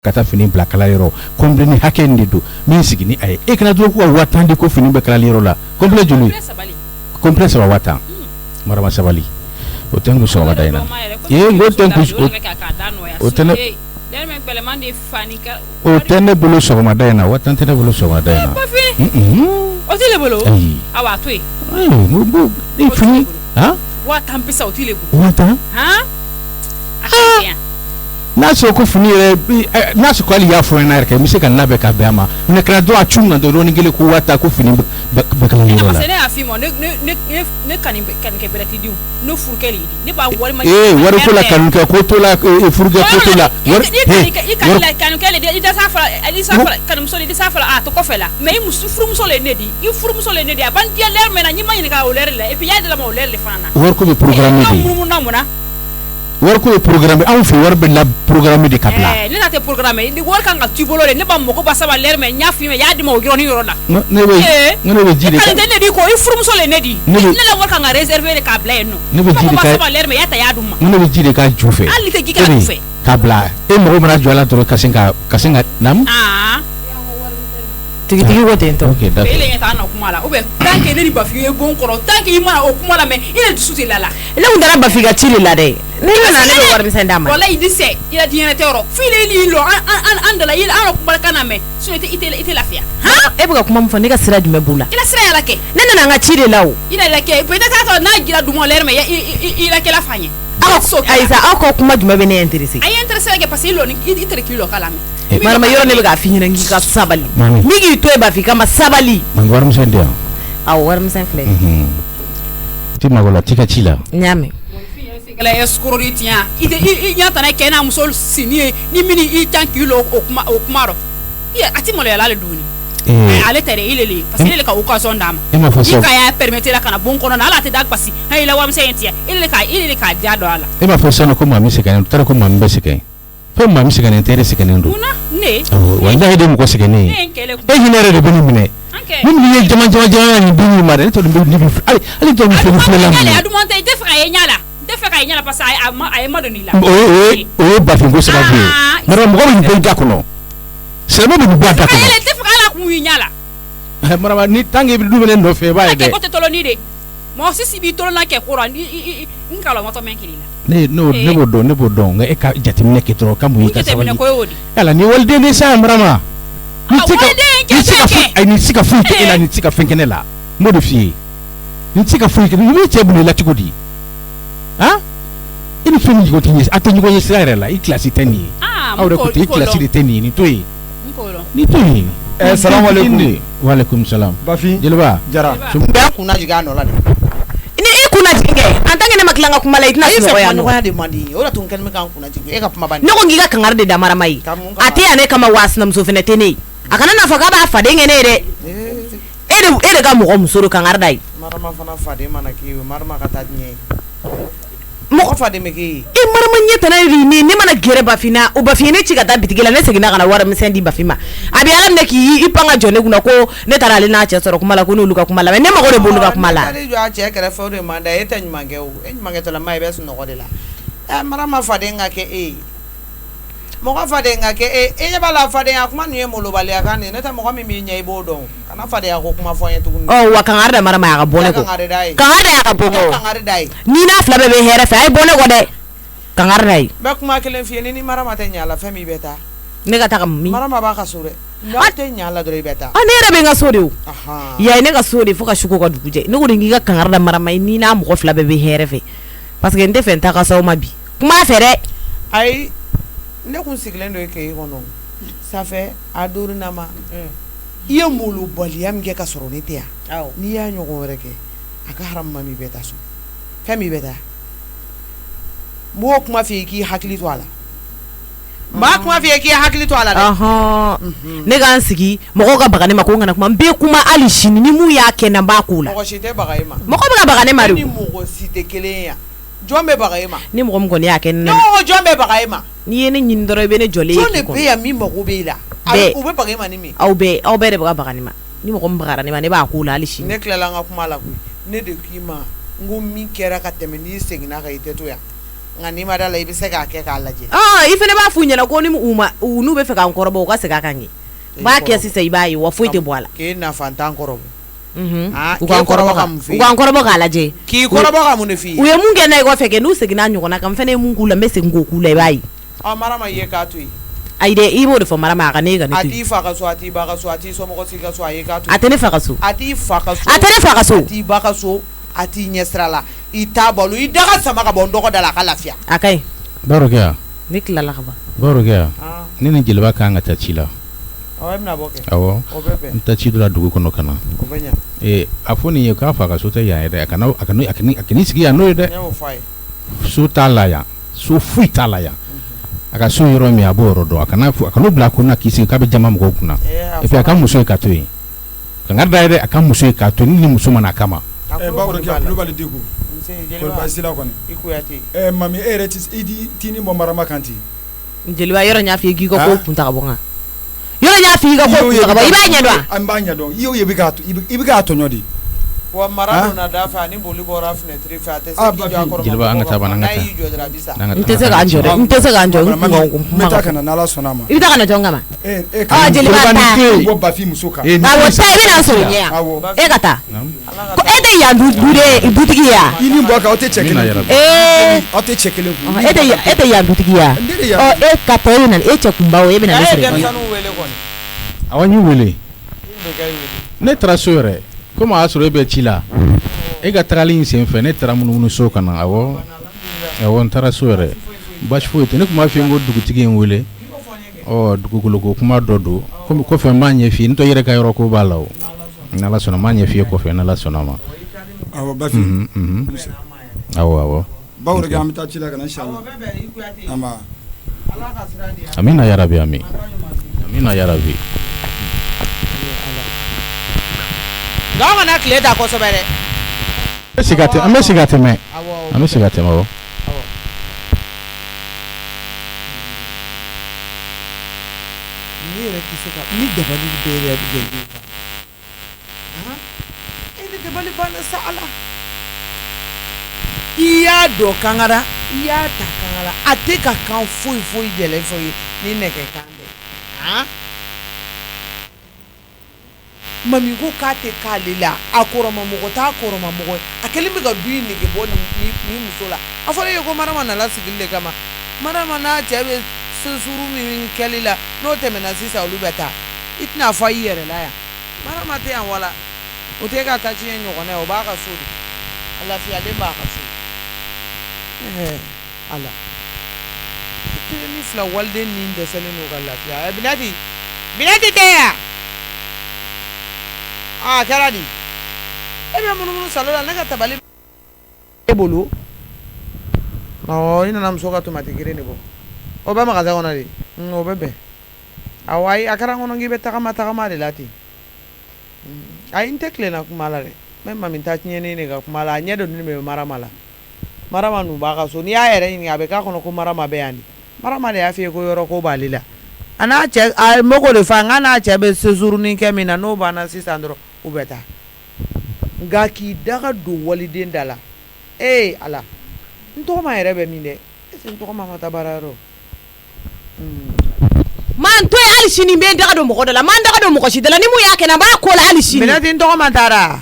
kata fini bila kala yɔrɔ complet ni hakɛ in de don min sigi ni a ye e kana dɔrɔn ko ka 1000 di ko fini bɛ kalali yɔrɔ la complet joli complet 7 marama sabali o tɛ ngu sɔgɔmada in na ngo tɛ ngu o tɛ ne bolo sɔgɔmada in na 1000 tɛ ne bolo sɔgɔmada in na o tɛ le bolo awa to ye ni fini 1000 pesa o tɛ le bolo 1000 n'a sɔrɔ ko fini yɛrɛ n'a sɔrɔ ko hali y'a fɔ n ɲɛna yɛrɛ kɛ n bɛ se ka labɛn ka bɛn a ma ne kana dɔrɔn a cun na dɔrɔn ni kelen ko 1000 ko fini bɛ kalali yɔrɔ la. parce que ne y'a f'i ma ne kanu kɛ bɛrɛ t'i di ne furukɛ de ne b'a wari ma. wari ko la kanu kɛ ko to la furukɛ ko to la. i kanu kɛ le i dɛsɛ fɔlɔ kanumuso le i dɛsɛ fɔlɔ a to kɔfɛ la mais i furumuso le ne di i furumuso le ne di a b'an diya l'heure mɛn na n'i ma ɲininka o l'heure la et puis i y'a dala ma o l'heure le fana na. wari ko bɛ programme de. wari ko ye programme anw fɛ wari bɛ la programme de ka bila. ne na tɛ programme ni wari kan ka t'i bolo de ne ba mɔgɔ ba saba l'heure mais n y'a f'i ma y'a di ma o yɔrɔnin yɔrɔ la. ne bɛ ji de ka. ne di ko i furumuso le ne di. ne la wari kan ka réserver de k'a bila yen nɔ. ne bɛ ji de ka. mɔgɔ ba saba l'heure mais y'a ta y'a d'u ma. ne bɛ ji de ka ju fɛ. hali tɛ ji kɛ ju fɛ. k'a bila e mɔgɔ mana jɔ a la dɔrɔn ka sin ka naamu. tigi ko ten tɔ. ok d'accord. ele ɲɛ t'an na kuma la ou bien tant que ne ni Bafin ye bon kɔrɔ tant que i mana o kuma la mais i yɛrɛ dusu tɛ la la. ne kun taara Bafin ka ci de la dɛ. ne bɛna ne bɛ wari misɛn d'a ma. walayi i dɛsɛ i la diɲɛ tɛ yɔrɔ f'i de y'i lɔ an dala i an kuma kan na mɛ sinon i tɛ lafiya. e bɛ ka kuma min fɔ ne ka sira jumɛn b'u la. i la sira yɛrɛ kɛ. ne nana n ka ci de la o. i la kɛ peut-être k'a sɔrɔ n'a jira duguma l'heure mais i la kɛla fa ɲɛ. Aïssa aw ka kuma jumɛn bɛ ne intéressé. a ye intéressé kɛ parce que i tɛ k'i lɔ k'a lamɛn. Marama yɔrɔ ne bɛ k'a f'i ɲɛna k'i ka sabali. min k'i to ye Bafin kama sabali. wari misɛn di yan. awɔ wari misɛn filɛ. ti mago la t'i ka ci la. n y'a mɛn. kɛlɛ escroc de tiɲɛ i ɲɛ tana kɛ n'a muso sini ye ni min i tan k'i lɔ o kuma rɔ a ti maloyala ale duguni. ale tɛ dɛ i le parce que ele ka occasion d'a ma. e ma fɔ i ka y'a permettre la ka na bon kɔnɔ na ala tɛ da basi hali la warimisɛn in tigɛ ele de k'a diya dɔ a la. e ma fɔ sisan ko maa min sɛgɛnnen t'a dɔn ko maa min bɛ sɛgɛn fɛn maa min sɛgɛnnen tɛ e de sɛgɛnnen don. munna ne. walahi e de ye mɔgɔ sɛgɛnnen ye. e hinɛ yɛrɛ de bɛ ne minɛ. minnu ye jama nin den ye ma dɛ ne tɔ nin bɛ hali tɔ nin filɛ la. a dun tɛ i tɛ fɛ ka ye ɲɛ la n tɛ fɛ ka ye ɲɛ la parce que a ye ma don i la. o ye Bafin ko sababu ye marama mɔgɔ min bɛ da kɔnɔ silamɛ bɛ bɔ a da kɔnɔ. ale tɛ fɛ k'ala kun y'i ɲɛ la. marama ni tant que i bɛ dumuni nɔfɛ i b'a ye dɛ. ko tɛ tɔlɔni de mɔgɔ sisi b'i tɔlɔna kɛ kora n kalamɔtɔ mɛn kiri la. ne b'o dɔn nka e ka jateminɛ kɛ dɔrɔn ka mun i ka sabali. yala ni waliden de sa marama. ni tɛ se ka foyi kɛ e la ni tɛ se ka fɛn kɛ ne la n b'o de f'i ye ni tɛ se ka foyi kɛ ni bɛ cɛ bunde la cogo di i ni fɛn min ɲɔgɔn tɛ ɲɛ a tɛ ɲɔgɔn ye sira yɛrɛ la i kilasi tɛ nin ye aw yɛrɛ ko ten i kilasi de tɛ nin ye nin to yen nin to yen. salamu aleykum. waaleykum salam. Bafin jeliba Jara. n bɛ kunna jigin a nɔ la dɛ. ni e kunna jigin kɛ en tant que ne ma tila n ka kuma la i tɛna sunɔgɔ yan nɔ. ɲɔgɔnya de man di o de tun kɛlen bɛ k'an kunna jigin e ka kuma ban. ne ko n k'i ka kangari de da Marama ye a tɛ yan ne kama wa sinamuso fana tɛ ne ye a kana n'a fɔ k'a b'a faden kɛ ne ye dɛ e de ka mɔgɔ muso don kangari da ye. Marama fana faden mana k'i ye Marama ka taa diɲɛ ye. mɔgɔ faden bɛ k'e ye. Marama ɲɛ tana ye nin ne mana gɛrɛ Bafin na o Bafin ye ne ci ka taa bitigi la ne seginna ka na wari misɛn di Bafin ma a bɛ ala minɛ k'i pan ka jɔ ne kunna ko ne taara ale n'a cɛ sɔrɔ kuma la ko n'olu ka kuma la mais ne mago de b'olu ka kuma la. ale jɔ a cɛ kɛrɛfɛ o de man da e tɛ ɲuman kɛ o e ɲuman kɛtɔla maa i bɛ sunɔgɔ de la Marama faden ka kɛ e ye mɔgɔ faden ka kɛ e ɲɛ b'a la fadenya kuma nin ye molobaliya kan de ne tɛ mɔgɔ min b'i ɲɛ i b'o dɔn kana fadenya ko kuma fɔ n ye tuguni. wa kangari da Marama y'a ka bɔ ne kɔ kangari da y'a ka bɔ n kɔ kangari da ye ni n'a fila bɛɛ bɛ hɛrɛ fɛ a ye bɔ ne kɔ dɛ kangari da ye. n bɛ kuma kelen f'i ye ni Marama tɛ ɲɛ a la fɛn min bɛ taa. ne ka taa min. Marama b'a ka so dɛ n'a tɛ ɲɛ a la dɔrɔn i bɛ taa. ne yɛrɛ bɛ n ka so de o. ya ye ne ka so de fo ka su ko ka dugu jɛ ne ko k'i ka kangari da Marama ye ni n'a mɔgɔ fila bɛɛ bɛ hɛrɛ fɛ parce que n tɛ fɛ n ta ka s'aw ma bi kuma fɛ dɛ. ayi ne kun sigilen dɔ kɛ i kɔnɔ safɛ a dorina ma i ye molobaliya min kɛ ka sɔrɔ ne tɛ yan n'i y'a ɲɔgɔn wɛrɛ kɛ a ka harama min bɛ taa so fɛn min bɛ taa n b'o kuma f'i ye k'i hakili to a la n b'a kuma f'i ye k'i hakili to a la dɛ. ne k'an sigi mɔgɔw ka baga ne ma ko n kana kuma n bɛ kuma hali sini ni mun y'a kɛ n na n b'a k'o la. mɔgɔ si tɛ baga e ma. mɔgɔ bɛ ka baga ne ma de. ni mɔgɔ si tɛ kelen ye yan jɔn bɛ baga e ma. ni mɔgɔ min kɔni y'a kɛ ne na. ne ko jɔn bɛ baga e ma. n'i ye ne ɲini dɔrɔn i bɛ ne jɔlen ye k'i kɔnɔ. jɔn de bɛ yan min mago b'e la. bɛɛ u bɛ baga e ma ni min. aw bɛɛ de bɛ ka baga ne ma ni mɔgɔ min bagara ne ma ne b'a k'o la hali sini. ne tilala an ka kuma la koyi ne de k'i ma n ko min kɛra ka tɛmɛ n'i seginna kan i tɛ to yan nka n'i ma da la i bɛ se k'a kɛ k'a lajɛ. I fana b'a f'u ɲɛna ko ni n'u bɛ fɛ k'an kɔrɔbɔ u ka segin a kan ye b'a kɛ sisan i b'a ye wa foyi tɛ bɔ a la k'e nafa t'an kɔrɔbɔ u k'an kɔrɔbɔ k'a lajɛ k'i kɔrɔbɔ ka mun de f'i ye u ye mun kɛ n'a ye kɔfɛ kɛ n'u seginna ɲɔgɔnna kan fana ye mun k'u la n bɛ segin k'o k'u la i b'a ye Marama ye k'a to yen ayi dɛ i b'o de fɔ Marama a ka ne ka ne to yen a t'i fa ka so a t'i ba ka so a t'i somɔgɔ si ka so a ye k'a to yen a tɛ ne fa ka so a t'i fa ka so a tɛ ne fa ka so a t'i ba ka so a t'i ɲɛsira la i t'a balo i daga sama ka bɔ n dɔgɔ da la a ka lafiya a ka ɲi Barokɛ yan ne tilala ka ban Barokɛ yan ne ni Jeliba kan ka taa ci la awɔ e bɛna bɔ kɛ awɔ o bɛ bɛn n taa ci dɔ la dugu kɔnɔ ka na o bɛ ɲa a fɔ nin ye k'a fa ka so tɛ yan yɛrɛ a kan'i sigi yan n'o ye dɛ ne y'o fɔ a ye so t'a la yan so foyi t'a la yan a ka so yɔrɔ min a b'o yɔrɔ dɔn a kan'o bila a kunna k'i sigi k'a bɛ jama mɔgɔw kunna et puis a ka muso ye ka to yen ka n ka da ye dɛ a ka muso ye ka to ni muso mana a kama Barokɛ Kulubali Diko Kɔrɔba Sila kɔni i Kuyate mami e yɛrɛ t'i ni bɔ Marama kan ten Jeliba yɔrɔ n y'a f'i ye k'i ka ko kun ta ka bɔ n kan yɔrɔ n y'a f'i ye ka ko kun ta ka bɔ i b'a ɲɛdɔn wa an b'a ɲɛdɔn i y'o ye i bɛ k'a tɔɲɔ de wa mara donna da fɛ ani boli bɔra fenêtre fɛ a tɛ se k'i jɔ a kɔrɔ Jeliba an ka taa bana an ka taa n'a y'i jɔ dɔrɔn a bɛ sa n tɛ se k'an jɔ dɛ n tɛ se k'an jɔ n bɛ taa ka na n'Ala sɔnna a ma i bɛ taa ka na jɔn kama Jeliba Jeliba ni taa te bɔ Bafi muso kan awɔ taa i bɛna n sɔrɔ ɲɛ yan e ka taa ko e tɛ yan dutigi ye yan i ni bɔ kan aw tɛ cɛ kelen kun aw tɛ cɛ kelen kun e tɛ yan dutigi ye yan e ka taa e bɛ na e cɛ kunba o e bɛ na ne sɔrɔ yen denmisɛnninw wele kɔni awɔ n y'u wele i bɛ kɛ wele ne taara so yɛrɛ komi a y'a sɔrɔ e bɛ ci la e ka tagali in sen fɛ ne taara munumunu so ka na awɔ n taara so yɛrɛ basi foyi tɛ ne tun b'a f'i ye ko dugutigi in wele dugukoloko kuma dɔ don komi kɔfɛ n b'a ɲɛ f'i ye n tɔ yɛrɛ ka yɔrɔ ko b'a la o n'Ala sɔnna n b'a ɲɛ f'i ye kɔfɛ n'Ala sɔnna ma awɔ Bafi awɔ Barokɛ an bɛ taa ci la ka na inshallah amina ya rabi amina ya rabi nka kana tile da kosɛbɛ dɛ an bɛ se ka tɛmɛ awɔ ni yɛrɛ tɛ se ka ni dabali bɛɛ yɛrɛ bɛ kɛ e ni dabali banna sa Ala i y'a dɔn kangara i y'a ta kangara a tɛ ka kan foyi jɛlen fɔ ye ni nɛgɛ kan tɛ mami ko k'a tɛ k'ale la a kɔrɔmamɔgɔ t'a kɔrɔmamɔgɔ ye a kɛlen bɛ ka du in nege bɔ ni muso la a fɔra e ye ko Marama nana sigili de kama Marama n'a cɛ bɛ sesuru min kɛli la n'o tɛmɛna sisan olu bɛ taa i tɛna fɔ i yɛrɛ la yan Marama tɛ yan wala o tɛ ka taa tiɲɛ ɲɔgɔnna ye o b'a ka so de a lafiyalen b'a ka so Ala kelen ni fila waliden ni dɛsɛlen n'o ka lafiya Binati tɛ yan a kɛra di e bɛ munumunu salon la ne ka tabali e bolo i nana muso ka tomati geren de bɔ o bɛ magasin kɔnɔ de o bɛ bɛn awɔ ayi a kɛra n kɔnɔ k'i bɛ tagama de la ten ayi n tɛ tilenna kuma la dɛ n bɛ mami ta tiɲɛni de ka kuma la a ɲɛ dɔ ni bɛ Marama la Marama n'u b'a ka so n'i y'a yɛrɛ ɲininka a bɛ k'a kɔnɔ ko Marama bɛ yan de Marama de y'a f'i ye ko yɔrɔ ko b'ale la a n'a cɛ a mɔgɔ de fa n ka n'a cɛ bɛ séjournin kɛ min na n'o banna sisan dɔrɔn u bɛ taa nka k'i daga don waliden da la Ala n tɔgɔma yɛrɛ bɛ min dɛ est-ce que n tɔgɔma ma taa baarayɔrɔ man to ye hali sini n bɛ n daga don mɔgɔ da la man daga don mɔgɔ si da la ni mun y'a kɛ n b'a ko la hali sini Binati n tɔgɔma taara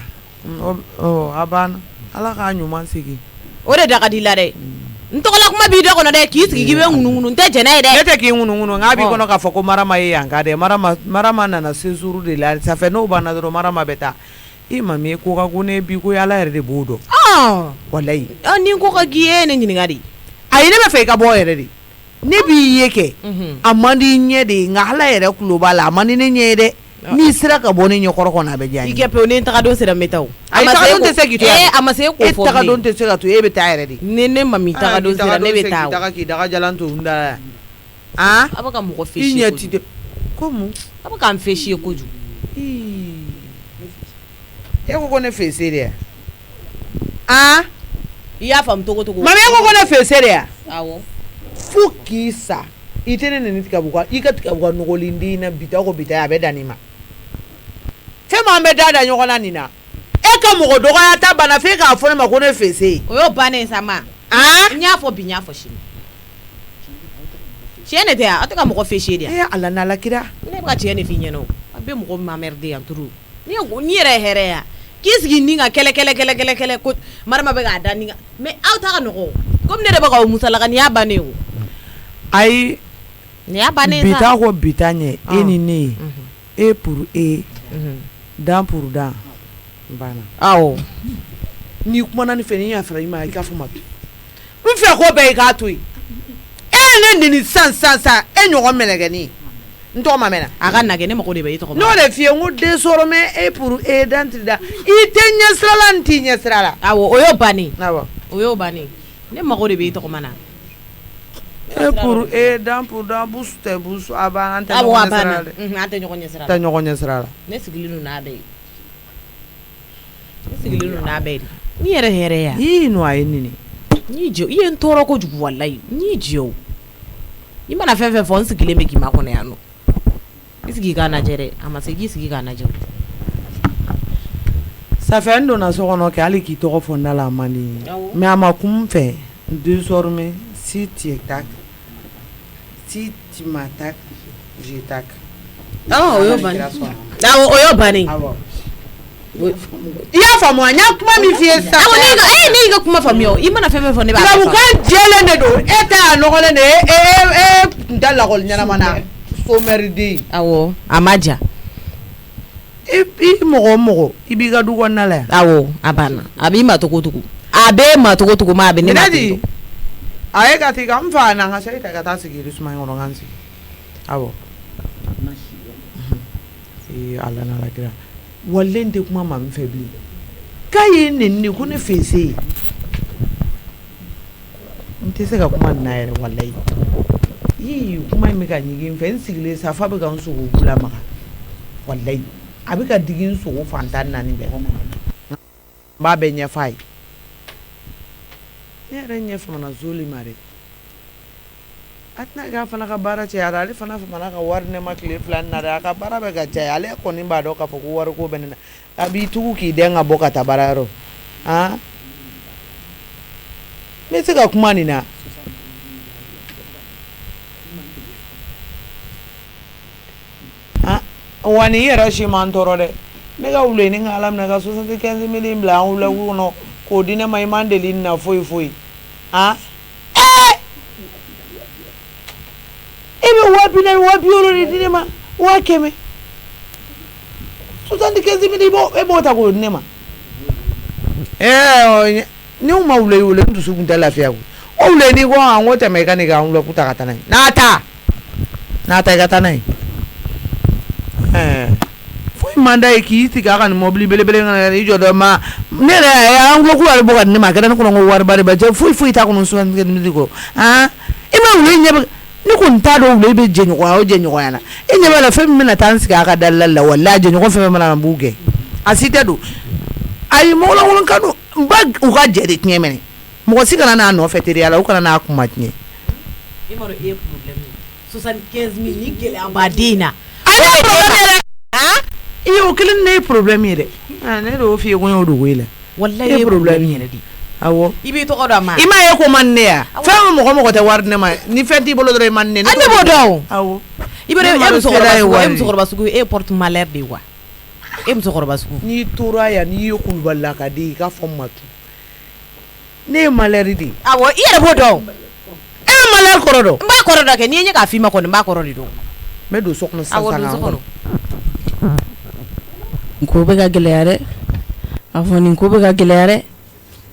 a banna Ala k'a ɲuman segin o de daga di la dɛ n tɔgɔla kuma b'i da kɔnɔ dɛ k'i sigi k'i bɛ ŋunuŋunu n tɛ jɛnɛ ye dɛ ne tɛ k'i ŋunuŋunu nka b'i kɔnɔ k'a fɔ ko Marama ye yan ka dɛ Marama nana séjour de la ça fait n'o banna dɔrɔn Marama bɛ taa i mami ko ka ko ne bi ko Ala yɛrɛ de b'o dɔn walayi ni ko ka k'i ye ne ɲininka de ayi ne bɛ fɛ i ka bɔ yɛrɛ de ne b'i ye kɛ a man di ɲɛ de ye nka Ala yɛrɛ tulo b'a la a man di ne ɲɛ ye dɛ n'i sera ka bɔ ne ɲɛkɔrɔ kɔnɔ a bɛ diya n ye i kɛ pewu ni n taga don sera n bɛ taa o ayi taga don tɛ se k'i to yan a ma se k'o fɔ e taga don tɛ se ka to e bɛ taa yɛrɛ de ni ne mami taga don sera ne bɛ taa o k'i daga jalan to n da la yan a bɛ ka mɔgɔ fɛsi i ye ɲɛ ti de ko mun a bɛ ka n fɛsi ye kojugu e ko ne fɛse de yan i y'a faamu togo togo mami e ko ne fɛse de yan awɔ fo k'i sa i tɛ ne neni tigɛbuga i ka tigɛbuga nɔgɔlen di na bita ko bita a bɛ dan nin ma fɛn m'an bɛ da ɲɔgɔn na nin na e ka mɔgɔ dɔgɔya ta banna f'e k'a fɔ ne ma ko ne fɛse o y'o bannen sa ma nya fo bi nya fo shi ne te a to ka mɔgɔ fɛ shi dia ala na la kira ne ba tiɲɛ ne fi ɲɛna a bɛ mɔgɔ mamerde yan turu ni yɛrɛ hɛrɛ ya k'i sigi ni ka kɛlɛ ko marama bɛ k'a da ni mais aw ta ka nɔgɔ comme ne de bɛ ka musalaka ni y'a bannen o ayi ni y'a bannen sa bita ko bita ɲɛ e ni ne e pour e dan pour dan bana awɔ ni kumana ni fɛ ni y'a fara i ma i k'a fɔ ma bi n fɛ ko bɛɛ i k'a to yen e ne nini san e ɲɔgɔn mɛlɛkɛni n tɔgɔ ma mɛnna a ka nage ne mago de bɛ i tɔgɔ ma n'o de f'i ye n ko désormais e pour e dan tiri da i tɛ ɲɛ sira la n t'i ɲɛ sira la awɔ o y'o bannen awɔ o y'o bannen ne mago de bɛ i tɔgɔ ma na e pour e dan pour dan bus tɛ bus a ban an tɛ awɔ ɲɔgɔn a ɲɛ sira banna la dɛ an tɛ ɲɔgɔn ɲɛ sira la tɛ ɲɔgɔn ɲɛ sira la ne sigilen don n'a bɛɛ ye ne sigilen don n'a bɛɛ ye ni yɛrɛ hɛrɛ ya ii nɔ a ye nini n'i jɛ i ye n tɔɔrɔ kojugu walayi n'i jɛ o i mana fɛn fɛn fɔ n sigilen bɛ k'i ma kɔnɔ yan nɔ i sigi k'a lajɛ dɛ a ma se k'i sigi k'a lajɛ safɛ n donna so kɔnɔ kɛ hali k'i tɔgɔ fɔ n da la a man di mais a ma kun n fɛ désormais si tu es tac si tu m'attaques je t'attaque o y'o bannen awɔ o y'o bannen i y'a faamu a n y'a kuma min f'i ye sisan awɔ ne y'i ka kuma faamuya o i mana fɛn fɛn fɔ ne b'a faamu tubabukan jɛlen de don e tɛ a nɔgɔlen de e kun tɛ lakɔli ɲɛnama na somɛriden awɔ a ma ja i mɔgɔ o mɔgɔ i b'i ka du kɔnɔna la yan awɔ a banna a b'i ma togo togo a bɛ ma togo togo ma a bɛ ne ma togo a ye ka taa i ka n fa n'an ka se i ta ka taa sigi Risuma in kɔnɔ k'an sigi awɔ ala n'ala kira wale n tɛ kuma maa min fɛ bilen k'a ye nɛni ko ne fɛ se ye n tɛ se ka kuma nin na yɛrɛ walayi kuma in bɛ ka ɲigin n fɛ n sigilen sa fa bɛ ka n sogo bula maga walayi a bɛ ka digi n sogo fantan naani bɛɛ n b'a bɛɛ ɲɛfɔ a ye ne yɛrɛ ɲɛ famana zoli ma dɛ a tɛna k'a fana ka baara cayara ale fana famana ka wari ne ma tile fila na dɛ a ka baara bɛ ka caya ale kɔni b'a dɔn k'a fɔ ko wari ko bɛ ne na a b'i tugu k'i den ka bɔ ka taa baarayɔrɔ n bɛ se ka kuma nin na wa nin yɛrɛ si ma n tɔɔrɔ dɛ ne ka wule ni ka ala minɛ ka 75 000 bila an wula kɔnɔ k'o di ne ma i ma n deli nin na foyi foyi e bɛ 250 de di ne ma 500 75 000 e b'o ta k'o di ne ma ni u ma wule i wule n dusu kun tɛ lafiya ko o wule ni ko n ko tɛmɛ i ka ne ka an wula k'u ta ka taa n'a ye n'a ta i ka taa n'a ye foyi man da ye k'i sigi a ka nin mɔbili belebele kan i jɔ dɔ ma ne yɛrɛ an ko ale bɔ ka di ne ma a kɛra ne kɔnɔ ko wariba de bɛ cɛ foyi t'a kɔnɔ 75 000 kɔ i ma wule ɲɛ ne kɔni t'a dɔn wule i bɛ jɛɲɔgɔnya o jɛɲɔgɔnya na e ɲɛ b'a la fɛn min bɛna taa n sigi a ka dalila la walahi jɛɲɔgɔn fɛn fɛn mana na n b'u gɛn a si tɛ don ayi mɔgɔ lankolon ka don n ba u ka jɛ de tiɲɛ mɛnɛ mɔgɔ si kana n'a nɔfɛ teriya la u kana n'a kuma tiɲɛ i ma dɔn e ye problème ye 75 000 ni gɛlɛya b'a den na i y'o kelen ne ye problème ye dɛ ne de y'o f'i ye ko n y'o dogo i la wallahi e ye problème yɛrɛ de awɔ i b'i tɔgɔ dɔn a ma i m'a ye ko man ne ya fɛn mɔgɔ tɛ wari ne ma ni fɛn t'i bolo dɔrɔn i man ne ne b'o dɔn awɔ i bɛ e musokɔrɔba sugu e porte malheur de wa e musokɔrɔba sugu n'i tora yan n'i ye kulubali la ka di i k'a fɔ n ma tu ne ye malheur de awɔ i yɛrɛ b'o dɔn e ye malheur kɔrɔ dɔn n b'a kɔrɔ dɔn kɛ n'i ye ɲɛ k'a f'i ma kɔni n b'a kɔrɔ de dɔn n bɛ don so kɔnɔ sisan awɔ don so kɔnɔ ko bɛ ka gɛlɛya dɛ a fɔ nin ko bɛ ka gɛlɛya dɛ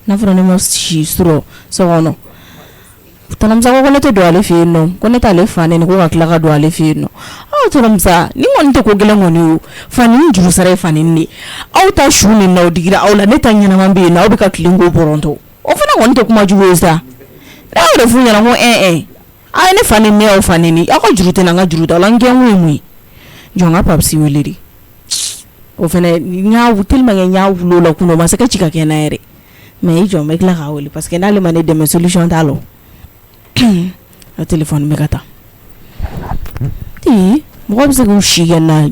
n'a fɔra ne ma si sɔrɔ so kɔnɔ tɔnɔmusa ko ne tɛ don ale fɛ yen nɔ ko ne t'ale fa nɛni ko ka tila ka don ale fɛ yen nɔ tɔnɔmusa ni kɔni tɛ ko gɛlɛn kɔni o fa ni juru sara ye fa ni de aw ta su min na o digira aw la ne ta ɲɛnama bɛ yen nɔ aw bɛ ka tilen ko bɔrɔntɔ o fana kɔni tɛ kuma jugu ye sa n'a y'o de f'u ɲɛna ko a ye ne fa ni ne aw fa nɛni aw ka juru tɛ na n ka juru ta la n gɛn ko ye mun ye jɔn ka papisi wele de o fana tellement que n y'a wul'o la kunun o ma se ka ci ka kɛ n na yɛrɛ mais i jɔ n bɛ tila k'a wele parce que n'ale ma ne dɛmɛ solution t'a la a téléphone bɛ ka taa mɔgɔ bɛ se k'u si kɛ na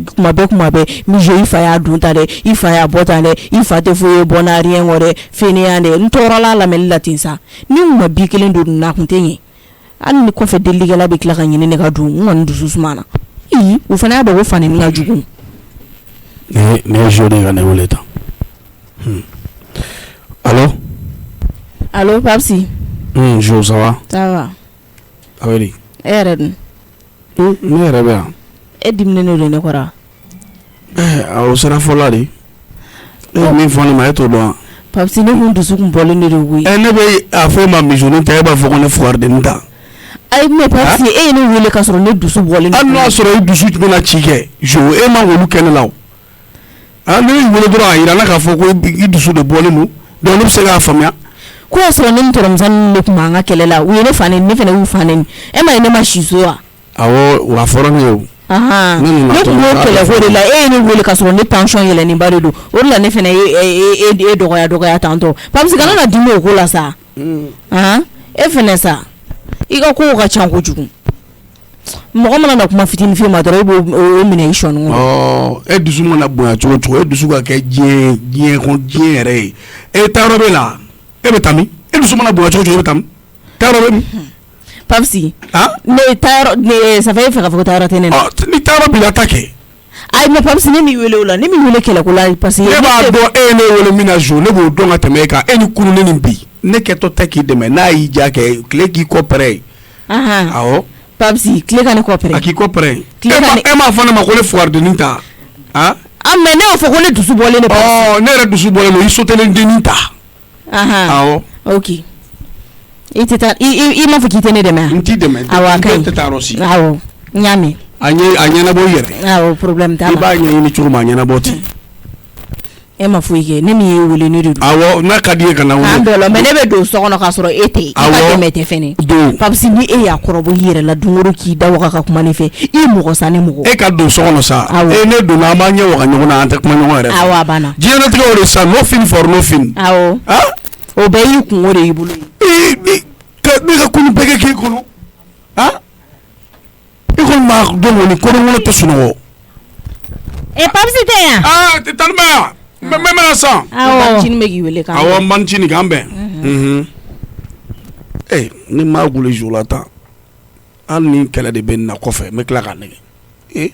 kuma bɛɛ mi i fa y'a dun ta dɛ i fa y'a bɔ tan dɛ i fa tɛ foyi ye bɔ n'ariɲɛ kɔ dɛ fɛnɛya dɛ n tɔɔrɔla lamɛnni la ten sa ni n ma bi kelen don na kun tɛ ɲɛ hali ni kɔfɛ delikɛla bɛ tila ka ɲini ne ka dun n kɔni dusu suma na o fana y'a dɔn ko fani ka jugu. ne ye jo de ka ne wele tan allo Papsi. Jo ça va. Ça va. a bɛ di. e yɛrɛ dun. ne yɛrɛ bɛ yan. e diminen don ne kɔrɔ. o sera fɔla de. e ye min fɔ ne ma e t'o dɔn wa. Papsi ne kun dusu kun bɔlen de don koyi. ne bɛ a fɔ e ma misoni ta e b'a fɔ ko ne fugariden ta. ayi mais Papsi e ye ne wele ka sɔrɔ ne dusu bɔlen don. hali n'a sɔrɔ e dusu bɛna ci kɛ jo e ma wolo kɛnɛ la o. ne y'i wele dɔrɔn a yira la k'a fɔ ko i dusu de bɔlen don donc ne bɛ se k'a faamuya. ko y'a sɔrɔ ne ni tɔrɔmusonin de tun b'an ka kɛlɛ la u ye ne fa nɛni ne fana y'u fa nɛni e ma ye ne ma si so wa. awɔ wa fɔra ne ye o. ne tun b'o kɛlɛ ko de la e ye ne wele ka sɔrɔ ne tension yɛlɛnenba de don o de la ne fana ye dɔgɔya tantɔ Papsi kana na dimi o ko la sa. e fana sa i ka kow ka ca kojugu mɔgɔ mana na kuma fitinin f'i ma dɔrɔn i b'o minɛ i sɔnni kɔnɔ. e dusu mana bonya cogo cogo e dusu ka kɛ diɲɛ yɛrɛ ye e taayɔrɔ bɛ la e bɛ taa min e dusu mana bonya cogo cogo e bɛ taa min taayɔrɔ bɛ min. Papsi ne ça fait e fɛ ka fɔ ko taayɔrɔ tɛ ne na. ni taayɔrɔ b'i la ta kɛ. ayi mais Papsi ne m'i wele o la ne m'i wele kɛlɛ ko la parce que. ne b'a dɔn e ye ne wele min na jo ne b'o dɔn ka tɛmɛ e kan e ni kunun ne nin bi ne kɛtɔ tɛ k'i dɛmɛ n'a y'i diya kɛ tile k'i kɔ pɛrɛ. awɔ. Papsi tile ka ne kɔ pɛrɛ. a k'i kɔ pɛrɛ. e m'a fɔ ne ma ko ne fugariden ta. mais ne y'o fɔ ko ne dusu bɔlen don. ne yɛrɛ dusu bɔlen don i sotelen dennin ta. awɔ. ok i tɛ taa i m'a fɔ k'i tɛ ne dɛmɛ. n t'i dɛmɛ. awɔ a ka ɲi. n tɛ taa yɔrɔ si. awɔ n y'a mɛn. a ɲɛnabɔ i yɛrɛ. awɔ problème t'a la. i b'a ɲɛɲini cogo min a ɲɛnabɔ ten. e ma foyi kɛ ne min ye wele ne de don. awɔ n'a ka di ye ka na wele. an dɔ la mais ne bɛ don so kɔnɔ k'a sɔrɔ e tɛ yen. awɔ i ka dɛmɛ tɛ fɛnɛ. don Papsi ni e y'a kɔrɔbɔ i yɛrɛ la don o don k'i da waga ka kuma ne fɛ i ye mɔgɔ sa ne mɔgɔ. e ka don so kɔnɔ sa. awɔ ne donna an b'a ɲɛ waga ɲɔgɔn na an tɛ kuma ɲɔgɔn yɛrɛ fɛ. awɔ a banna. diɲɛlatigɛ o de sa no fin for no fin. awɔ o bɛɛ y'i kun o de y'i bolo ye. ne ka kunu bɛɛ kɛ k'e kɔnɔ i kɔni b'a dɔn kɔni kɔnɔkɔnɔ tɛ sunɔgɔ. Papsi tɛ yan. tanimaya n bɛna san. awɔ Mancini bɛ k'i wele kan. awɔ Mancini k'an bɛn. ne m'a wele jo la tan hali ni kɛlɛ de bɛ nin na kɔfɛ n bɛ tila k'a nɛgɛ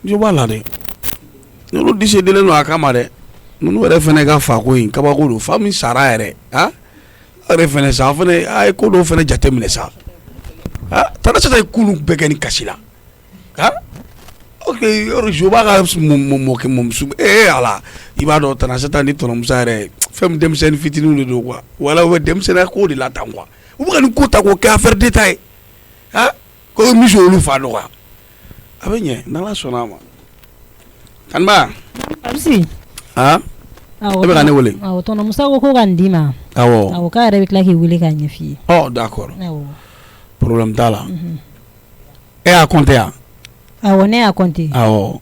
jo b'a la dɛ n'olu décédélen don a kama dɛ ninnu yɛrɛ fɛnɛ ka fako in kabako don fa min sara yɛrɛ yɛrɛ fɛnɛ sa fɛnɛ a ye ko dɔw fɛnɛ jateminɛ sa tana se ka kulu bɛɛ kɛ ni kasi la ok jo b'a ka mɔkɛ mɔmuso ala i b'a dɔn tana se ta ni tɔnɔmusa yɛrɛ fɛn min denmisɛnnin fitininw de don quoi wala u bɛ denmisɛnninya ko de la tan quoi u bɛ ka nin ko ta k'o kɛ affaire d'État ye ko misi olu fa nɔgɔya a bɛ ɲɛ n'Ala sɔnna a ma tanba. Papsi. e bɛ ka ne wele. awɔ tɔnɔmusa ko ka nin d'i ma. awɔ k'a yɛrɛ bɛ tila k'i wele k'a ɲɛ f'i ye. d'accord problème t'a la. e y'a compter yan. awɔ ne y'a compter. awɔ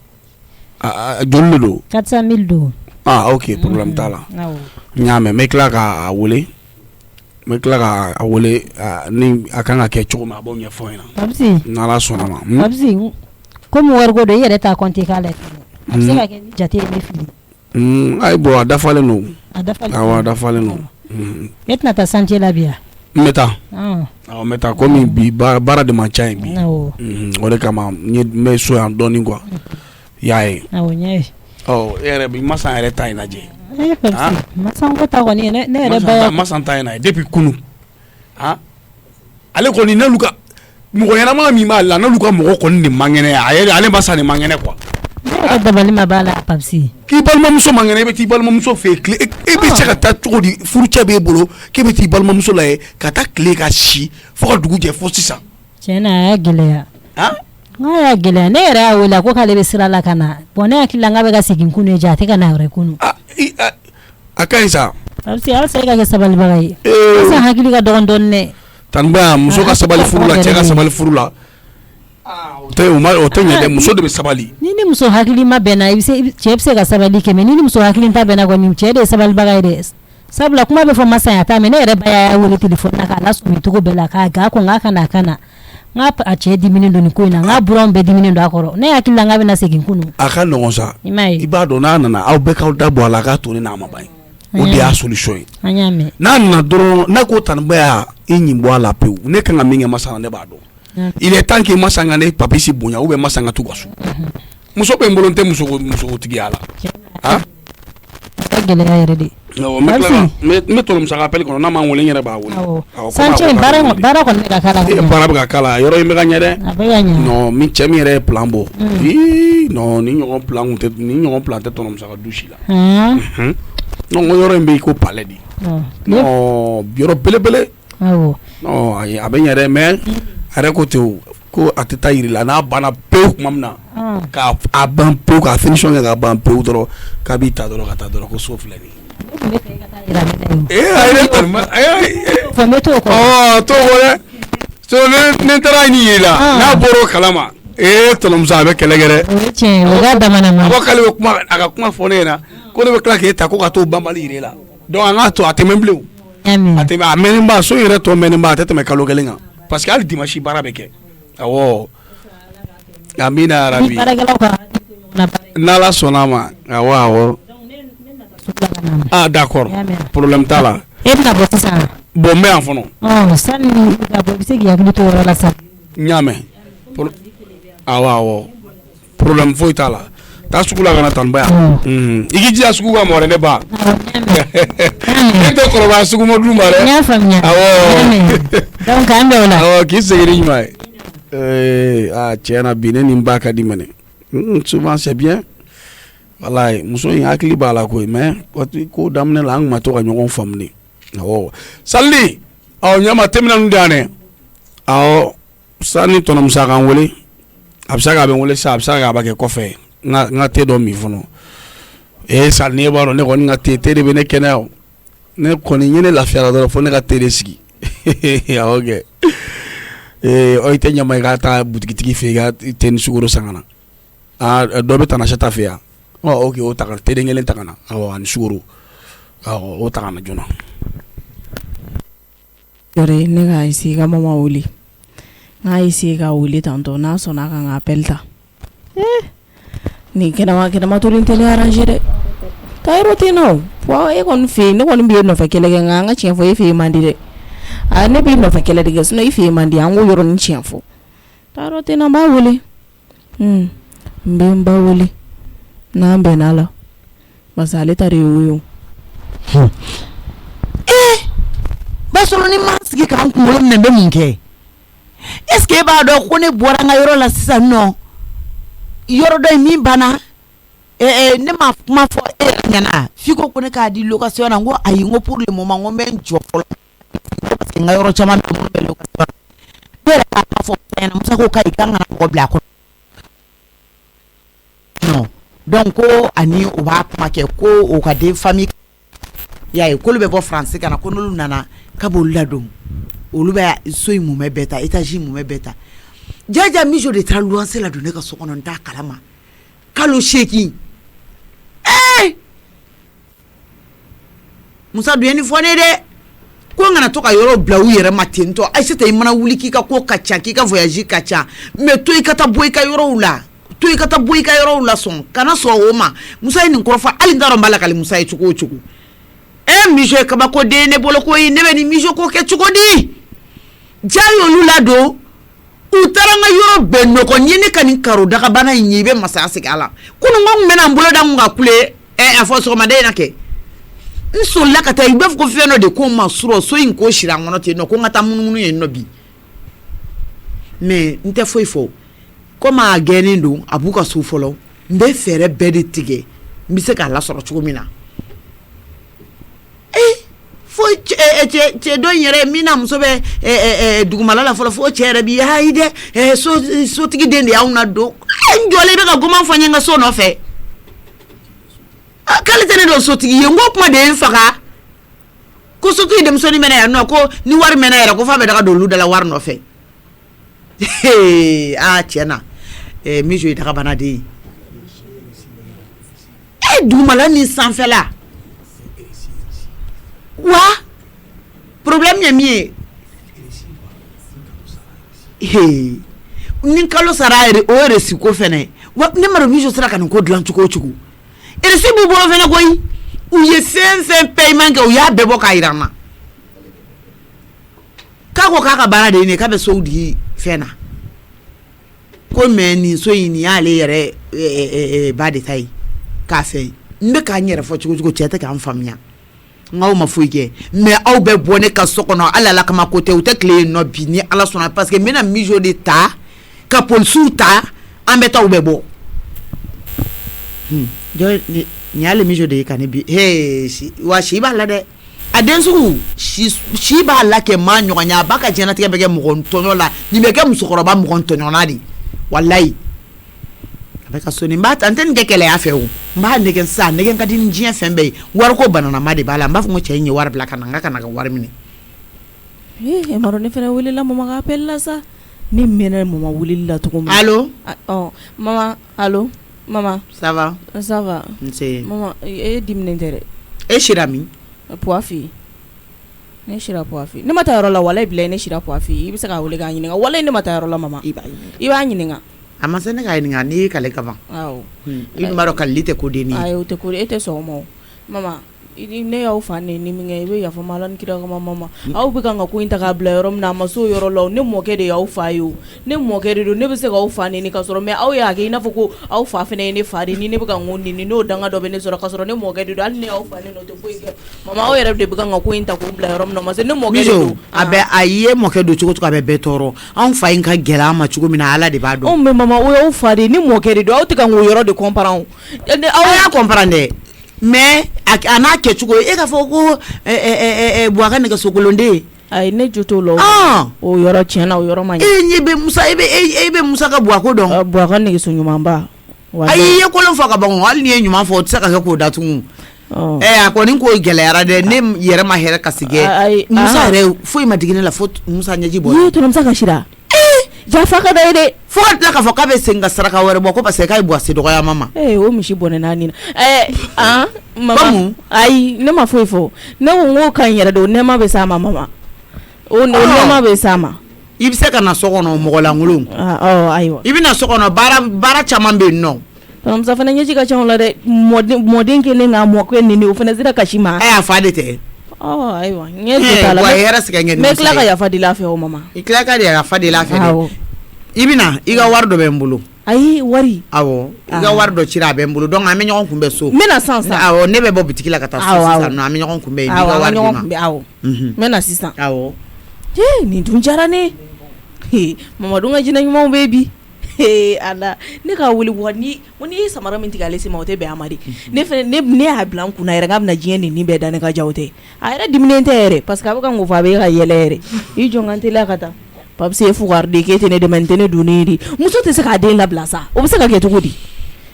joli de don. 400 000 don. ok problème t'a la. n y'a mɛn n bɛ tila k'a wele ni a kan ka kɛ cogo min a b'o ɲɛfɔ n ɲɛna. Papsi. n'Ala sɔnna ma. Papsi komi wariko don i yɛrɛ t'a compter k'a la a bɛ se ka kɛ ni jate ye ne fili. ayi bon a dafalen don. a dafalen don. awɔ a dafalen don. e tɛna taa chantier la bi yan. n bɛ taa. awɔ n bɛ taa komi bi baara de man ca yen bi. o de kama n bɛ so yan dɔɔnin quoi i y'a ye. awɔ n y'a ye. e yɛrɛ bi Masan yɛrɛ ta in lajɛ. Papsi Masan ko ta kɔni ne yɛrɛ ba ye. Masan ta in na ye depuis kunu ale kɔni n'olu ka mɔgɔ ɲɛnama min b'a la n'olu ka mɔgɔ kɔni de man kɛnɛ ale Masan de man kɛnɛ quoi. ne yɛrɛ dabali ma b'a la Papsi. k'i balimamuso man kɛnɛ i bɛ t'i balimamuso fɛ yen tile e bɛ se ka taa cogo di furucɛ b'e bolo k'e bɛ t'i balimamuso la ye ka taa tile ka si fo ka dugu jɛ fo sisan. tiɲɛna a y'a gɛlɛya. n'a y'a gɛlɛya ne yɛrɛ y'a wele ko k'ale bɛ sira la ka na bon ne hakili la n k'a bɛ ka segin kunu ye ja a tɛ ka na yɛrɛ kunu. a ka ɲi sa. Papsi halisa e ka kɛ sabalibaga ye. halisa hakili ka dɔgɔn dɔɔnin dɛ. tanba muso ka sabali furu la cɛ ka sabali furu la o tɛ ɲɛ dɛ muso de bɛ sabali. ni muso hakili ma bɛnna cɛ bɛ se ka sabali kɛ mais ni muso hakili ta bɛnna kɔni cɛ de ye sabalibaga ye dɛ sabula kuma bɛ fɔ Masan ya ta mais ne yɛrɛ ba y'a wele téléphone na k'a lasɔmi cogo bɛɛ la k'a ga kɔn k'a kana nga a cɛ diminen don nin ko in na nga buranw bɛɛ diminen don a kɔrɔ ne hakili la nga bɛna segin kunu a ka nɔgɔn sa i m'a ye i b'a dɔn n'a nana aw bɛɛ k'aw da bɔ a la k'a to ni n'a ma ban o de y'a solution ye an y'a mɛn n'a nana dɔrɔn ne ko taniba y'a i ɲin bɔ a la pewu ne kan ka min kɛ masa na ne b'a dɔn il est temps que masa ka ne papisi bonya ou bien masa ka t'u ka so muso bɛ n bolo n tɛ musotigiya la a ka gɛlɛya yɛrɛ de n bɛ tɔlɔ musaka appel kɔnɔ n'a ma n wele n yɛrɛ b'a wele sanche baara kɔni bɛ ka k'a la baara bɛ ka k'a la yɔrɔ in bɛ ka ɲɛ dɛ a bɛ ka ɲɛ non min cɛ min yɛrɛ ye plan bɔ non ni ɲɔgɔn plan tɛ tɔnɔ musaka du si la non ko yɔrɔ in bɛ i ko palais de non yɔrɔ belebele non a bɛ ɲɛ dɛ mais a yɛrɛ ko ten ko a tɛ taa yiri la n'a banna pewu tuma min na k'a ban pewu k'a finition kɛ k'a ban pewu dɔrɔn k'a b'i ta dɔrɔn ka taa dɔrɔn ko so filɛ nin to dɛ so ne taara ni yiri la n'a bɔra o kalama tɔnɔmuso a bɛ kɛlɛ kɛ dɛ a ko k'ale bɛ kuma a ka kuma fɔ ne ɲɛna ko ne bɛ tila k'e ta ko ka t'o banbali yiri la donc an k'a to a tɛmɛ bilen a mɛnnenba so yɛrɛ tɔ mɛnnenba a tɛ tɛmɛ kalo kelen kan parce que hali dimanche baara bɛ kɛ awɔ amina arabi n'ala sɔnna a ma awɔ d'accord problème t'a la e bɛna bɔ sisan bon n bɛ yan fɔlɔ sani ka bɔ i bɛ se k'i hakili to o yɔrɔ la sa n y'a mɛn awɔ problème foyi t'a la taa sugu la ka na taniba yan i k'i jija sugu ka mɔgɔ wɛrɛ ne ba e tɛ kɔrɔbaya sugu ma dun ma dɛ n y'a faamuya awɔ donc an bɛ o la awɔ k'i segin ni ɲuman ye tiɲɛna bi ne ni n ba ka di mɛnɛ souvent c'est bien walayi muso in hakili b'a la koyi mais ko daminɛ la an kun ma to ka ɲɔgɔn faamu de awɔ salili ɲɛma tɛmɛna ninnu de yan dɛ awɔ sani tɔnɔmusa k'an wele a bɛ se k'a bɛ n wele sisan a bɛ se k'a b'a kɛ kɔfɛ n ka te dɔ min fɔlɔ sali ne b'a dɔn ne kɔni ka te de bɛ ne kɛnɛya o ne kɔni n ye ne lafiyara dɔrɔn fo ne ka te de sigi awɔ kɛ i tɛ ɲama i ka taa butigitigi fɛ i ka te ni sukoro san ka na dɔ bɛ tana ta fɛ yan ok o ta ka te den kelen ta ka na awɔ ani sukoro awɔ o ta ka na joona yɔrɔ ne ka essayer ka mama wele n ka essayer ka wele tantɔ n'a sɔnna ka n ka appel ta nin kɛnɛma to nin tɛ ne arranger dɛ taa yɔrɔ tɛ yen nɔ fɔ e kɔni fɛ yen ne kɔni bɛ e nɔfɛ kɛlɛ kɛ nka an ka tiɲɛ fɔ e fɛ yen man di dɛ ne b'i nɔfɛ kɛlɛ de kɛ sinon e fɛ yen man di an k'o yɔrɔ ni tiɲɛ fɔ taa yɔrɔ tɛ yen nɔ n b'a wele n bɛ n ba wele n'an bɛnna la parce que ale ta de y'o ye o. Basɔrɔ ni ma sigi k'an kunkolo minɛ n bɛ mun kɛ est ce que e b'a dɔn ko ne bɔra n ka yɔrɔ la sisan nɔ yɔrɔ dɔ in min banna ne ma kuma fɔ e yɛrɛ ɲɛna f'i ko ne k'a di location na n ko ayi n ko pour le moment n ko n bɛ n jɔ fɔlɔ parce que n ka yɔrɔ caman bɛ minnu bɛ location ne yɛrɛ k'a kuma fɔ ɲɛna Musa ko k'ayi k'an kana mɔgɔ bila a kɔnɔ non donc ko ani o b'a kuma kɛ ko o ka den famille y'a ye k'olu bɛ bɔ France ka na ko n'olu nana k'a b'olu ladon olu bɛ so in mun bɛɛ ta étage mun bɛɛ ta jaja mijo de taara luwanse la don ne ka so kɔnɔ n t'a kalama kalo 8 Musa dun ye nin fɔ ne dɛ ko n kana to ka yɔrɔ bila u yɛrɛ ma ten tɔ Aïssata i mana wuli k'i ka ko ka ca k'i ka voyage ka ca mais to i ka taa bɔ i ka yɔrɔw la sɔn kana sɔn o ma Musa ye nin kɔrɔfɔ hali n t'a dɔn n b'a la k'ale Musa ye cogo o cogo mijo ye kabako den ne bolo ko ne bɛ nin mijo ko kɛ cogo di ja y'olu ladon u taara n ka yɔrɔ bɛɛ nɔgɔ n ye ne ka nin karo dagabana in ye i bɛ masaya segin a la kunun n kun bɛna n bolo da n kun ka kule a fɔ sɔgɔmada in na kɛ n solila ka taa i b'a fɔ ko fɛn dɔ de ko n ma surɔ so in ko sira n kɔnɔ ten nɔ ko n ka taa munumunu yen nɔ bi mais n tɛ foyi fɔ komi a gɛnnen don a b'u ka so fɔlɔ n bɛ fɛɛrɛ bɛɛ de tigɛ n bɛ se k'a lasɔrɔ cogo min na fo cɛ dɔ in yɛrɛ min na muso bɛ dugumala la fɔlɔ fo cɛ yɛrɛ bi ayi dɛ sotigi den de y'anw na don n jɔlen bɛ ka goman fɔ n ye n ka so nɔfɛ k'ale tɛ ne dɔn sotigi ye n ko kuma de ye n faga ko sotigi denmusonin mɛnɛ yan nɔ ko ni wari mɛnɛ yɛrɛ ko f'a bɛ daga don olu dala wari nɔfɛ tiɲɛ na mijo ye dagabana den ye dugumala ni sanfɛla wa problème ye min ye he ni kalo sara yɛrɛ o yɛrɛ si ko fɛnɛ wa ne ma dɔn mijo sera ka nin ko dilan cogo o cogo eresi b'u bolo fɛnɛ koyi u ye fɛn paiement kɛ u y'a bɛɛ bɔ k'a yira n na k'a ko k'a ka baara de ye nin ye k'a bɛ sow digi fɛn na ko mɛ nin so in nin y'ale yɛrɛ ba de ta ye k'a fɛ n bɛ k'a n yɛrɛ fɔ cogo cogo cɛ tɛ k'an faamuya n'aw ma foyi kɛ mais aw bɛ bɔ ne ka so kɔnɔ ala la kama ko tɛ u tɛ tile yen nɔ bi ni ala sɔnna parce que n bɛna mijo de ta ka polisiw ta an bɛ taa u bɛ bɔ jɔ nin y'ale mijo de ye ka ne bi wa si b'a la dɛ a den sugu si b'a la kɛ maa ɲɔgɔn ye a b'a ka diɲɛlatigɛ bɛ kɛ mɔgɔ tɔɲɔ la nin bɛ kɛ musokɔrɔba mɔgɔ tɔɲɔna de walayi a bɛ ka so nin b'a ta n tɛ nin kɛ kɛlɛya fɛ o n b'a nɛgɛ sisan nɛgɛ ka di ni diɲɛ fɛn bɛɛ ye wariko bananama de b'a la n b'a fɔ ko cɛ in ye wari bila ka na n ka kana ka wari minɛ maro ne fɛnɛ welela mama ka appel la sa ni mena mama wulili la cogo min allo mama allo mama ça va nse mama e diminen tɛ dɛ e sira min poifi ne sira poifi ne ma taa yɔrɔ la walayi bila ne sira poifi i bɛ se ka wele k'a ɲininka walayi ne ma taa yɔrɔ la mama i b'a ɲininka a ma se ne k'a ɲininka n'i ye kale kaban i dun b'a dɔn kalili tɛ ko denni ye ayi o tɛ ko e tɛ sɔn o ma o mama ne y'aw fa ne ni min kɛ i bɛ yafa ma ala ni kira kama mama aw bɛ kan ka ko in ta k'a bila yɔrɔ min na a ma se o yɔrɔ la ne mɔkɛ de y'aw fa ye o ne mɔkɛ de don ne bɛ se k'aw fa neni ka sɔrɔ mais aw y'a kɛ i n'a fɔ ko aw fa fana ye ne fa de ni ne bɛ ka n ko neni n'o danga dɔ bɛ ne sɔrɔ ka sɔrɔ ne mɔkɛ de don hali ne y'aw fa ne n'o tɛ foyi kɛ mama aw yɛrɛ de bɛ kan ka ko in ta k'o bila yɔrɔ min na ma se ne mɔkɛ de don a ye mɔkɛ don cogo cogo a bɛ bɛɛ tɔɔrɔ anw fa in ka gɛlɛn an ma cogo min na ala de b'a dɔn anw mɛ mama o y'aw fa de ni mɔkɛ de don aw tɛ ka n k'o yɔrɔ de comprendre aw y'a comprendre dɛ mais a n'a kɛcogo e k'a fɔ ko buwaka nɛgɛsogolonden ayi ne jo t'o la o yɔrɔ tiɲɛna o yɔrɔ ma ɲɛ e bɛ musa ka buwako dɔn buwaka nɛgɛso ɲumanba ayi i ye kolon fɔ ka ban hali n'i ye ɲuman fɔ o tɛ se ka kɛ k'o datugu a kɔni k'o gɛlɛyara dɛ ne yɛrɛ ma hɛrɛ ka sigi musa yɛrɛ foyi ma digi ne la fo musa ɲɛji bɔ ye tɔnɔmusa ka sira jafa ka da ye dɛ fo ka tila k'a fɔ k'a bɛ segin ka saraka wɛrɛ bɔ ko parce que k'a ye buwase dɔgɔyama ma o misi bɔnɛ n'a nin na mama ayi ne ma foyi fɔ ne ko n k'o ka ɲi yɛrɛ de o nɛɛma bɛ s'a ma mama o nɛɛma bɛ s'a ma i bɛ se ka na so kɔnɔ mɔgɔ lankolon ayiwa i bɛ na so kɔnɔ baara caman bɛ yen nɔ tɔnɔmusa fana ɲɛji ka ca o la dɛ mɔden kelen k'a mɔkɛ nini o fana sera kasi ma a fa de tɛ ayiwa ɲɛ t'a la mɛ tila ka yafa deli a fɛ o mama i tila ka yafa deli a fɛ dɛ i bɛna i ka wari dɔ bɛ n bolo ayi wari awɔ i ka wari dɔ cira a bɛ n bolo donc an bɛ ɲɔgɔn kunbɛn so n bɛna sisan awɔ ne bɛ bɔ bitiki la ka taa so sisan an bɛ ɲɔgɔn kunbɛn yen n'i ka wari di ma awɔ n bɛna sisan awɔ nin dun diyara ne mama dun ka jinɛ ɲumanw bɛ bi ala ne ka wuli wa n'i ye samara min tigɛ ale se ma o tɛ bɛn a ma de ne y'a bila n kunna yɛrɛ k'a bɛna diɲɛ nin bɛɛ da ne ka ja o tɛ a yɛrɛ diminen tɛ yɛrɛ parce que a bɛ ka n ko fɔ a bɛ ka yɛlɛ yɛrɛ i jɔ n ka teliya ka taa papise ye fugari de k'e tɛ ne dɛmɛ n tɛ ne dunni de muso tɛ se k'a den labila sa o bɛ se ka kɛ cogo di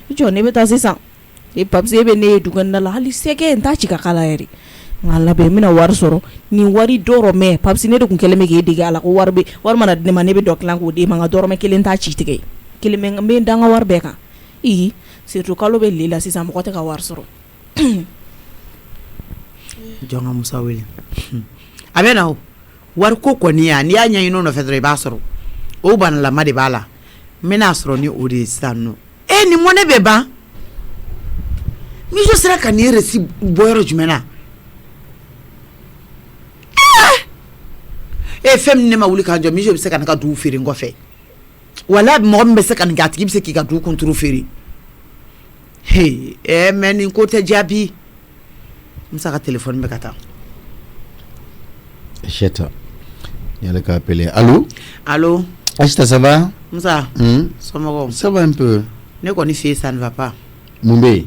i jɔ ne bɛ taa sisan papise bɛ ne ye dukɛnɛ la hali sɛgɛ n t'a ci ka kala yɛrɛ nka labɛn n bɛna wari sɔrɔ nin wari dɔrɔmɛ papise ne de tun kɛlen bɛ k'e dege a la ko wari mana di ne ma ne bɛ dɔ tilan k'o d'e ma nka dɔrɔmɛ kelen t'a ci tigɛ kelen n bɛ dan ka wari bɛɛ kan surtout kalo bɛ le la sisan mɔgɔ tɛ ka wari sɔrɔ jɔn ka musa wele a bɛ na o wari ko kɔni ya n'i y'a ɲɛɲini o nɔfɛ dɔrɔn i b'a sɔrɔ o banalama de b'a la n bɛna sɔrɔ ni o de ye sisan nɔ nin mɔnɛ bɛ ban mijo sera ka nin resi bɔ yɔrɔ jumɛn na fɛn min ne ma wuli k'a jɔ mijo bɛ se ka ne ka dugu feere n kɔfɛ wala mɔgɔ min bɛ se ka nin kɛ a tigi bɛ se k'i ka dugu kunturu feere mɛ nin ko tɛ jaabi musa ka telefɔni bɛ ka taa Cheta. Il y a le cas appelé. Allô? Allô? Achita, ça va? Moussa. Somogo. Ça va un peu. Ne connais fille, ça ne va pas. Mumbe.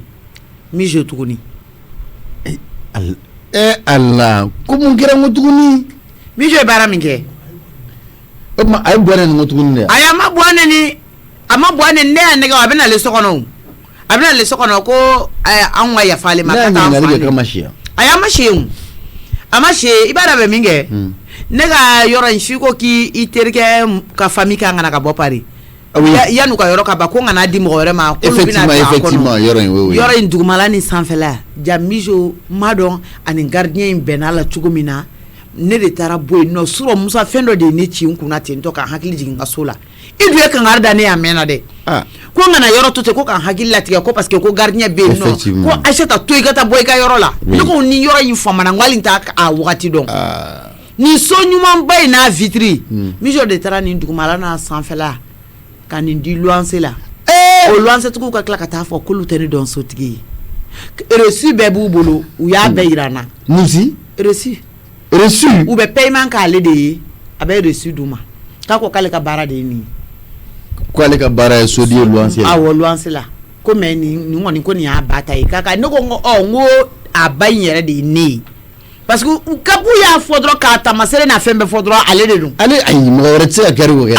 Mijo Tuguni. Allah. Comment kira ngotuguni? Mijo e bara minge. Ma ay boane ngotuguni ne. Aya ma boane ni. Ama boane ne anega abena le sokono. Abena le sokono ko anwa ya fale makata amfani. Aya ma sheun. Amache ibara be minge ne ka yɔrɔ in fiko ki i terikɛ ka famille kan kana ka bɔ Paris yanu ka yɔrɔ ka ba ko ngana di mɔgɔ wɛrɛ ma effectivement yɔrɔ in dugumala ni sanfɛla ja mijo madon ani gardien in bɛnna la cogo min na ne de taara bɔ yen nɔ sɔrɔ Musa fɛn dɔ de ye ne ci n kunna ten tɔ ka hakili jigin n ka so la i dun ye kangari da ne y'a mɛnna dɛ ko n kana yɔrɔ to ten ko ka hakili latigɛ ko parce que ko gardien bɛ yen nɔ ko Aïssata to i ka taa bɔ i ka yɔrɔ la ne ko ni yɔrɔ in faamana n ko hali n t'a wagati dɔn nin so ɲumanba in n'a vitre Mijo de taara nin dugumala n'a sanfɛla ka nin di luwanse la o luwanse tigiw ka tila ka taa fɔ k'olu tɛ ne dɔn sotigi ye reçu bɛɛ b'u bolo u y'a bɛɛ yira n na reçu u bɛ paiement k'ale de ye a bɛ reçu d'u ma k'a ko k'ale ka baara de ye nin ye k'ale ka baara ye sodi ye luwanse la awɔ luwanse la ko mais nin kɔni ko nin y'a ba ta ye k'a ne ko n ko a ba in yɛrɛ de ye ne ye parce que kapu y'a fɔ dɔrɔn k'a tamasere n'a fɛn bɛɛ fɔ dɔrɔn ale de don ale ayi mɔgɔ wɛrɛ tɛ se ka kɛri o kɛ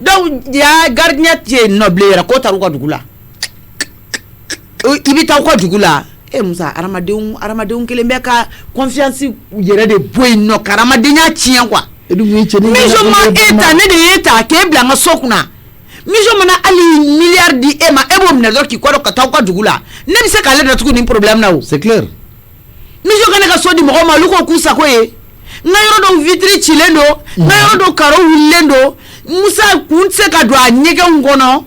donc ya gardien tɛ yen nɔ bilen yɛrɛ k'o taara u ka dugu la i bɛ taa u ka dugu la Musa adamadenw kelen bɛ ka confiance yɛrɛ de bɔ yen nɔ ka adamadenya tiɲɛ quoi Mijo ma ta ne de ye ta k'e bila n ka so kunna Mijo mana hali milliard di e ma e b'o minɛ dɔrɔn k'i kɔ dɔn ka taa u ka dugu la ne bɛ se k'ale datugu nin problème na o c'est clair Mijo ka ne ka so di mɔgɔw ma olu k'o k'u sago ye n ka yɔrɔ dɔw vitre cilen don n ka yɔrɔ dɔw carreau wulilen don Musa kun tɛ se ka don a ɲɛgɛnw kɔnɔ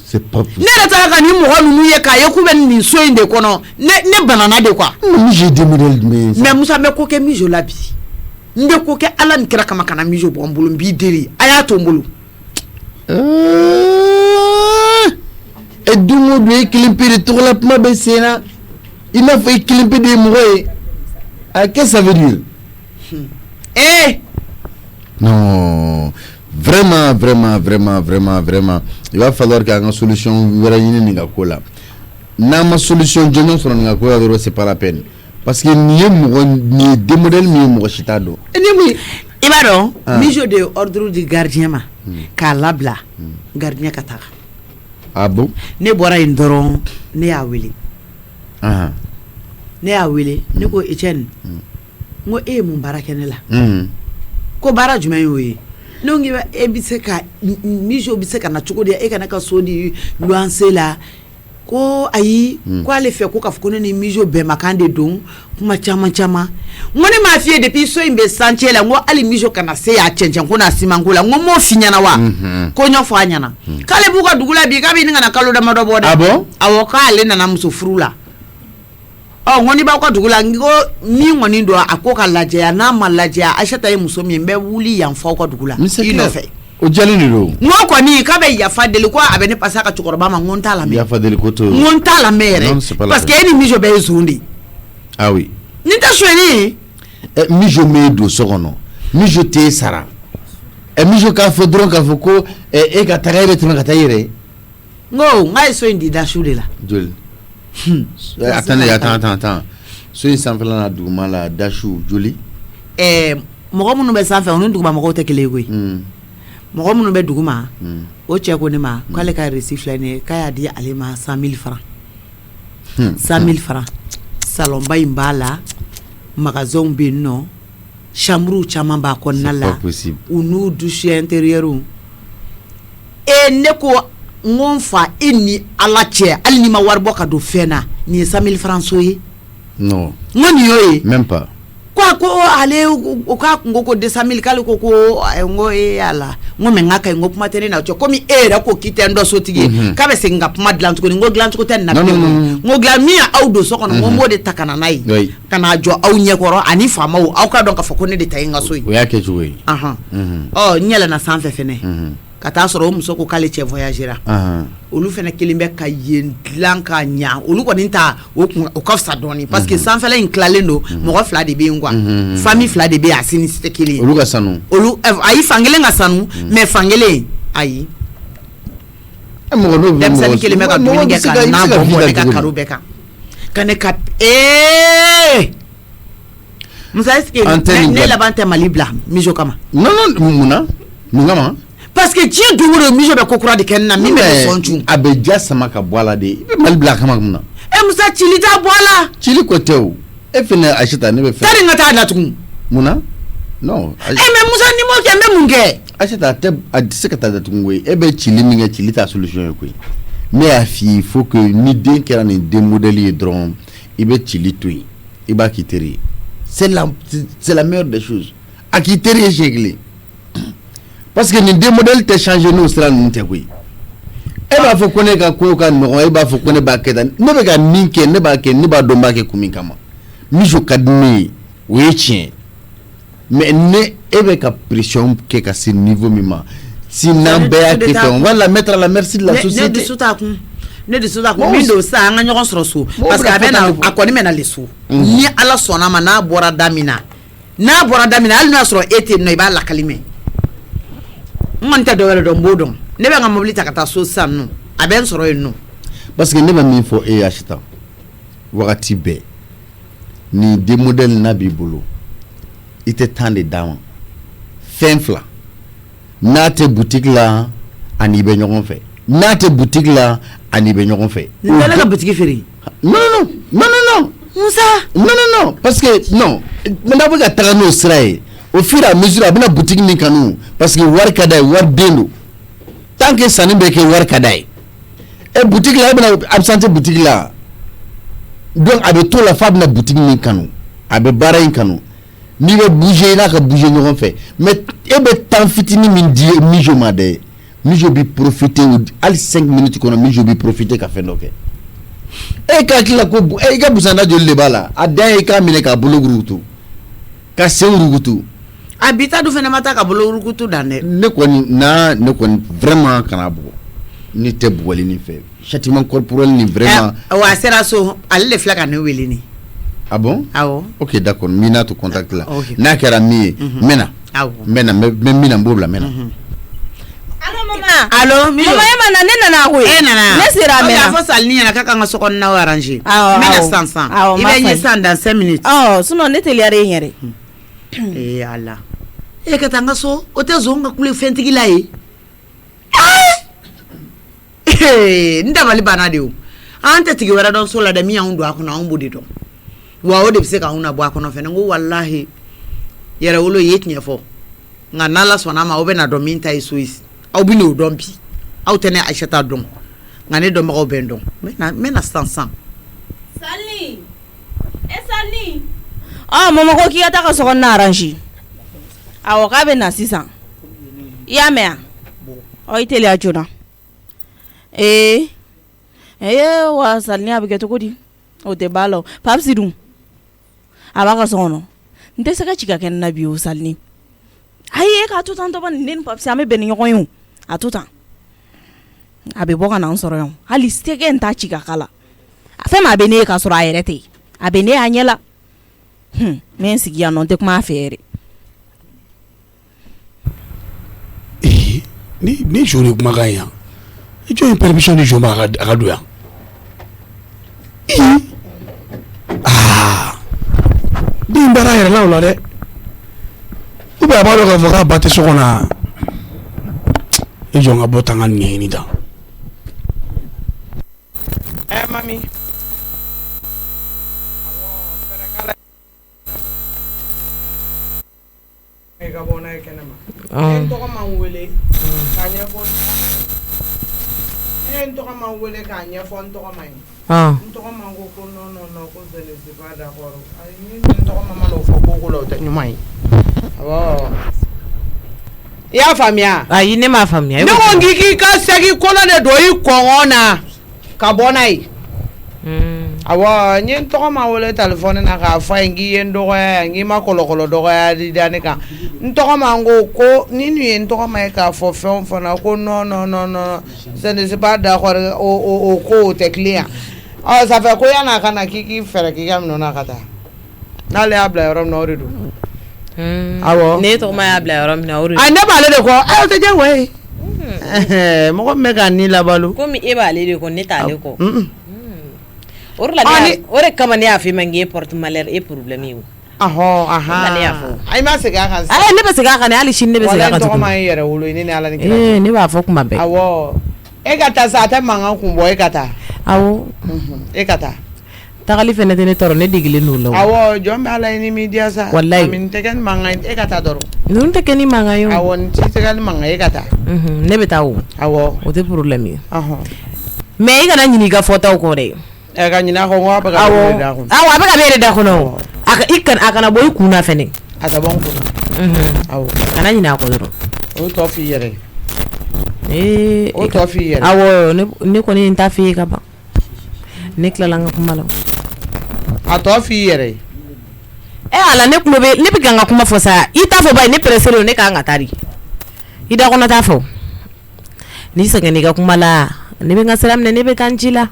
c'est pas possible ne yɛrɛ taara ka nin mɔgɔ ninnu ye k'a ye k'u bɛ nin so in de kɔnɔ ne banana de quoi Mijo de modèle mais Musa n bɛ ko kɛ Mijo la bi n bɛ ko kɛ Ala ni kira kama ka na Mijo bɔ n bolo n b'i deli a y'a to n bolo e don o don e kelen pe de tɔgɔla kuma bɛ sen na i n'a fɔ e kelen pe de ye mɔgɔ ye qu'est-ce que ça veut dire non vraiment il va falloir qu'un solution wɛrɛ ɲini nin ka ko la n'a ma solution jɔnjɔn sɔrɔ nin ka ko la dɔrɔn c'est pas la peine parce que nin ye démodèle min ye mɔgɔ si t'a dɔn i b'a dɔn Mijo de ye ordre di gardien ma k'a labila gardien ka taga ah bon ne bɔra yen dɔrɔn ne y'a wele ne ko Etienne n ko e ye mun baara kɛ ne la ko baara jumɛn y'o ye ne ko e bɛ se ka Mijo bɛ se ka na cogo di e ka ne ka so di luwanse la ko ayi ko ale fɛ ko k'a fɔ ko ne ni Mijo bɛnbakan de don kuma caman n ko ne m'a f'i ye depuis so in bɛ chantier la n ko hali Mijo kana se a cɛncɛn ko n'a ciment ko la n ko m'o f'i ɲɛna wa ko n y'o fɔ a ɲɛna k'ale b'u ka dugu la bi k'a bɛ nin kana kalo damadɔ bɔ dɛ ah bon awɔ k'ale nana muso furu la n ko n'i b'aw ka dugu la n ko min kɔni don a ko ka lajɛ n'a ma lajɛ Aïssata ye muso min n bɛ wuli yan fɔ aw ka dugu la i nɔfɛ o jalen de don n ko kɔni k'a bɛ yafa deli ko a bɛ ne pase a ka cɛkɔrɔba ma n ko n t'a lamɛn yafa deli ko to n ko n t'a lamɛn yɛrɛ parce que e ni Mijo bɛɛ ye zon de ah oui nin tɛ sonyɛli ye Mijo m'e don so kɔnɔ Mijo t'e sara Mijo k'a fɔ dɔrɔn k'a fɔ ko e ka taga e bɛ tɛmɛ ka taa i yɛrɛ ye n ko n k'a ye so in di Dasu de la joli attends so in sanfɛla n'a duguma la Dasu joli mɔgɔ minnu bɛ sanfɛ o ni duguma mɔgɔw tɛ kelen ye koyi mɔgɔ minnu bɛ duguma o cɛ ko ne ma k'ale ka reçu filɛ nin ye k'a y'a di ale ma 100 000 francs 100 000 francs salonba in b'a la magasinw bɛ yen nɔ chambre caman b'a kɔnɔna la u n'u douche intérieure ne ko n ko n fa e ni Ala cɛ hali ni ma wari bɔ ka don fɛn na nin ye 100 000 francs so ye non n ko nin y'o ye même pas ko ale o k'a kun ko 200 000 k'ale ko n ko ala n ko mais n k'a kaɲi n ko kuma tɛ ne na cɛ komi e yɛrɛ ko k'i tɛ n dɔn sotigi ye k'a bɛ segin ka kuma dilan tuguni n ko dilan cogo tɛ nin na bilen n ko dilan min y'aw don so kɔnɔ n ko n b'o de ta ka na n'a ye ka n'a jɔ aw ɲɛkɔrɔ ani faamaw aw k'a dɔn k'a fɔ ko ne de ta ye n ka so ye o y'a kɛ cogo ye n yɛlɛnna sanfɛ fɛnɛ ka taa sɔrɔ o muso ko k'ale cɛ voyagera olu fɛnɛ kelen bɛ ka yen dilan ka ɲa olu kɔni ta o ka fisa dɔɔni parce que sanfɛla in tilalen don mɔgɔ fila de bɛ yen quoi famille fila de bɛ yen a si ni si tɛ kelen ye olu ka sanu ayi fan kelen ka sanu mais fan kelen ayi denmisɛnnin kelen bɛ ka dumuni kɛ ka nan bɔ ne ka karo bɛɛ kan ka ne ka Musa est-ce que ne laban tɛ Mali bila Mijo kama non mun kama parce que diɲɛ don o don Mijo bɛ ko kura de kɛ ne na min bɛ sɔn cun a bɛ ja sama ka bɔ a la de i bɛ Mali bila a kama mun na Musa cili t'a bɔ a la cili ko tɛ o e fɛnɛ Aïssata ne bɛ fɛ tari n ka taa datugu mun na non mais Musa ni m'o kɛ n bɛ mun kɛ Aïssata a tɛ se ka taa datugu koyi e bɛ cili min kɛ cili t'a solution ye koyi ne y'a f'i ye il faut que ni den kɛra nin den modèle ye dɔrɔn i bɛ cili to yen i b'a k'i teri ye c'est la meilleure des choses. À qui t'es réglé. Parce que les deux modèles t'ont changé nous sera nous t'es oui. Et bah faut connaître quoi qu'on non et bah faut connaître bah qu'est-ce ne va pas minke ne va que ne va domba que kumikama. Mijo kadmi oui tiens. Mais ne et bah qu'à pression qu'à ce niveau mima. Si n'embêta que on va la mettre à la merci de la société. Ne de suda ko min do sa nga ɲɔgɔn sɔrɔ so parce que a bɛ na a kɔni mɛna le so ni ala sɔnna ma n'a bɔra damina hali n'a sɔrɔ e tɛ yen nɔ i b'a lakali mɛn n kɔni tɛ dɔwɛrɛ dɔn n b'o dɔn ne bɛ n ka mobili ta ka taa so sisan nɔ a bɛ n sɔrɔ yen nɔ parce que ne bɛ min fɔ e ye Achita wagati bɛɛ ni den modèle n'a b'i bolo i tɛ temps de d'a ma fɛn fila n'a tɛ boutique la ani i bɛ ɲɔgɔn fɛ n'a tɛ boutique la ani bɛ ɲɔgɔn fɛ. Nin tɛ ne ka boutique feere. Non. Musa. Non. Parce que non. Maintenant bɛ ka taga n'o sira ye. Au fur et à mesure a bɛna boutique min kanu parce que wari ka d'a ye wari den don. Tant que sanni bɛ kɛ wari ka d'a ye. Et boutique la e bɛna absenter boutique la. Donc a bɛ to la f'a bɛna boutique min kanu. A bɛ baara in kanu. N'i bɛ bouger i n'a ka bouger ɲɔgɔn fɛ. Mais e bɛ temps fitinin min di mijo ma dɛ. Mijo bi profiter al 5 minutes kono mijo bi profiter ka fɛn dɔ kɛ e ka kila ko e ka busanda joli de b'a la a dan e ka minɛ ka bolo gurugutu ka sen gurugutu a bi ta du fɛnɛ ma taa ka bolo gurugutu dan dɛ ne kɔni vraiment kana bugɔ ne tɛ bugɔli nin fɛ châtiment corporel ni vraiment wa a sera so ale de filɛ ka ne wele ni ah bon awɔ ok d'accord mina to contact la n'a kɛra min ye mɛna mɛna n b'o bila mɛna Allo Mijo. Mama e mana ne nana ko ye. Ne sera mena. Ya fo salni yana ka kan ka sokon na arranger. Mena sansan. I bɛ ɲɛ san dans 5 minutes. Sinon ne teliyare yen yɛrɛ. Allah. E ka taa n ka so o tɛ zon ka kule fɛntigi la ye. N dabali banna de o. An tɛ tigi wɛrɛ dɔn so la dɛ min y'anw don a kɔnɔ anw b'o de dɔn. Wa o de bɛ se k'anw na bɔ a kɔnɔ fɛnɛ n ko walahi yɛrɛ wolo ye tiɲɛ fɔ nka n'Ala sɔnna ma aw bɛ na dɔn min ta ye so ye. Aw bi n'o dɔn bi aw tɛ ne Achata dɔn nka ne dɔnbagaw bɛ n dɔn n bɛ na sansan. Salni mama ko k'i ka taa ka sokɔnɔna arranger awɔ k'a bɛ na sisan i y'a mɛn wa i teliya joona wa Salni a bɛ kɛ cogo di o tɛ b'a la o Papsi dun a b'a ka so kɔnɔ n tɛ se ka ci ka kɛ ne na bi o Salni ayi e k'a to tan tɔba ni ne ni Papsi an bɛ bɛn ni ɲɔgɔn ye o a to tan a bɛ bɔ ka na an sɔrɔ yan hali sɛgɛ n t'a ci ka kala fɛn min a bɛ ne ye k'a sɔrɔ a yɛrɛ tɛ yen a bɛ ne a ɲɛ la n bɛ n sigi yan nɔ n tɛ kuma a fɛ yɛrɛ. ni jo de kumakan yan i jɔ ye permission di jo ma a ka don yan den baara yɛrɛ la o la dɛ ou bien a b'a dɔn k'a fɔ k'a ba tɛ so kɔnɔ i jɔ n ka bɔ tan ka ɲɛɲini tan. Mami. Ka bɔ n'a ye kɛnɛma. N tɔgɔ ma n wele k'a ɲɛfɔ n tɔgɔ ma n wele k'a ɲɛfɔ n tɔgɔ ma ye. N tɔgɔ ma ko non ko je ne suis pas d'accord. Ayi ni n tɔgɔ ma n'o fɔ ko la o tɛ ɲuman ye. Awɔ. I y'a faamuya? Ayi ne m'a faamuya. Ne ko k'i ka segin kɔnɔ de don i kɔngɔ na ka bɔ n'a ye. Awɔ n ye n tɔgɔ ma wele téléphone na k'a fɔ a ye k'i ye n dɔgɔya n k'i ma kɔlɔkɔlɔ dɔgɔya di da ne kan n tɔgɔ ma ko ni nin ye n tɔgɔ ma ye k'a fɔ fɛn o fɛn na ko non je ne suis pas d'accord o ko o tɛ tilen yan ça fait ko yan'a ka na k'i fɛɛrɛ k'i ka minɛnw na ka taa n'ale y'a bila yɔrɔ min na o de don. Awɔ ne tɔgɔ ma y'a bila yɔrɔ min na o de don. Ne b'ale de kɔ o tɛ diyagoya ye mɔgɔ min bɛ ka ni labalo. Komi e b'ale de kɔ ne t'ale kɔ. O de kama ne y'a f'i ma n k'e porte malheur e problème ye o. Ne y'a fɔ. Ayi ma segin a kan. Ne bɛ segin a kan hali sini ne bɛ segin a kan tuguni. Walayi n tɔgɔ ma ye yɛrɛ wolo ye ne ni Ala ni kira. Ne b'a fɔ kuma bɛɛ. Awɔ e ka taa sa a tɛ mankan kun bɔ e ka taa. Awɔ e ka taa. Tagali fɛnɛ tɛ ne tɔɔrɔ ne degilen don o la. Awɔ jɔn bɛ Ala ye ni m'i diya sa. Walayi. Nin tɛ kɛ ni mankan ye e ka taa dɔrɔn. Nin tɛ kɛ ni mankan ye o. Awɔ nin tɛ kɛ ni mankan ye e ka taa. Ne bɛ taa o. Awɔ o tɛ problème ye. Mais i kana ɲinɛ i ka fɔtaw kɔ dɛ. Ka ɲinɛ a kɔ n ko a bɛ ka ne yɛrɛ da kɔnɔ. Awɔ a bɛ ka ne yɛrɛ da kɔnɔ o. A akana boy kuna fene ata bon kuna awo kana nyina ko doro o to fi yere o to fi yere awo ne ko ni nta fi ka ba ne kala nga kuma la a to fi yere ala ne kulo be ne bi ganga kuma fo sa ita fo bay ne presero ne ka nga tari ida ko na ta fo ni sanga ni ga kuma la ne be nga salam ne be kanjila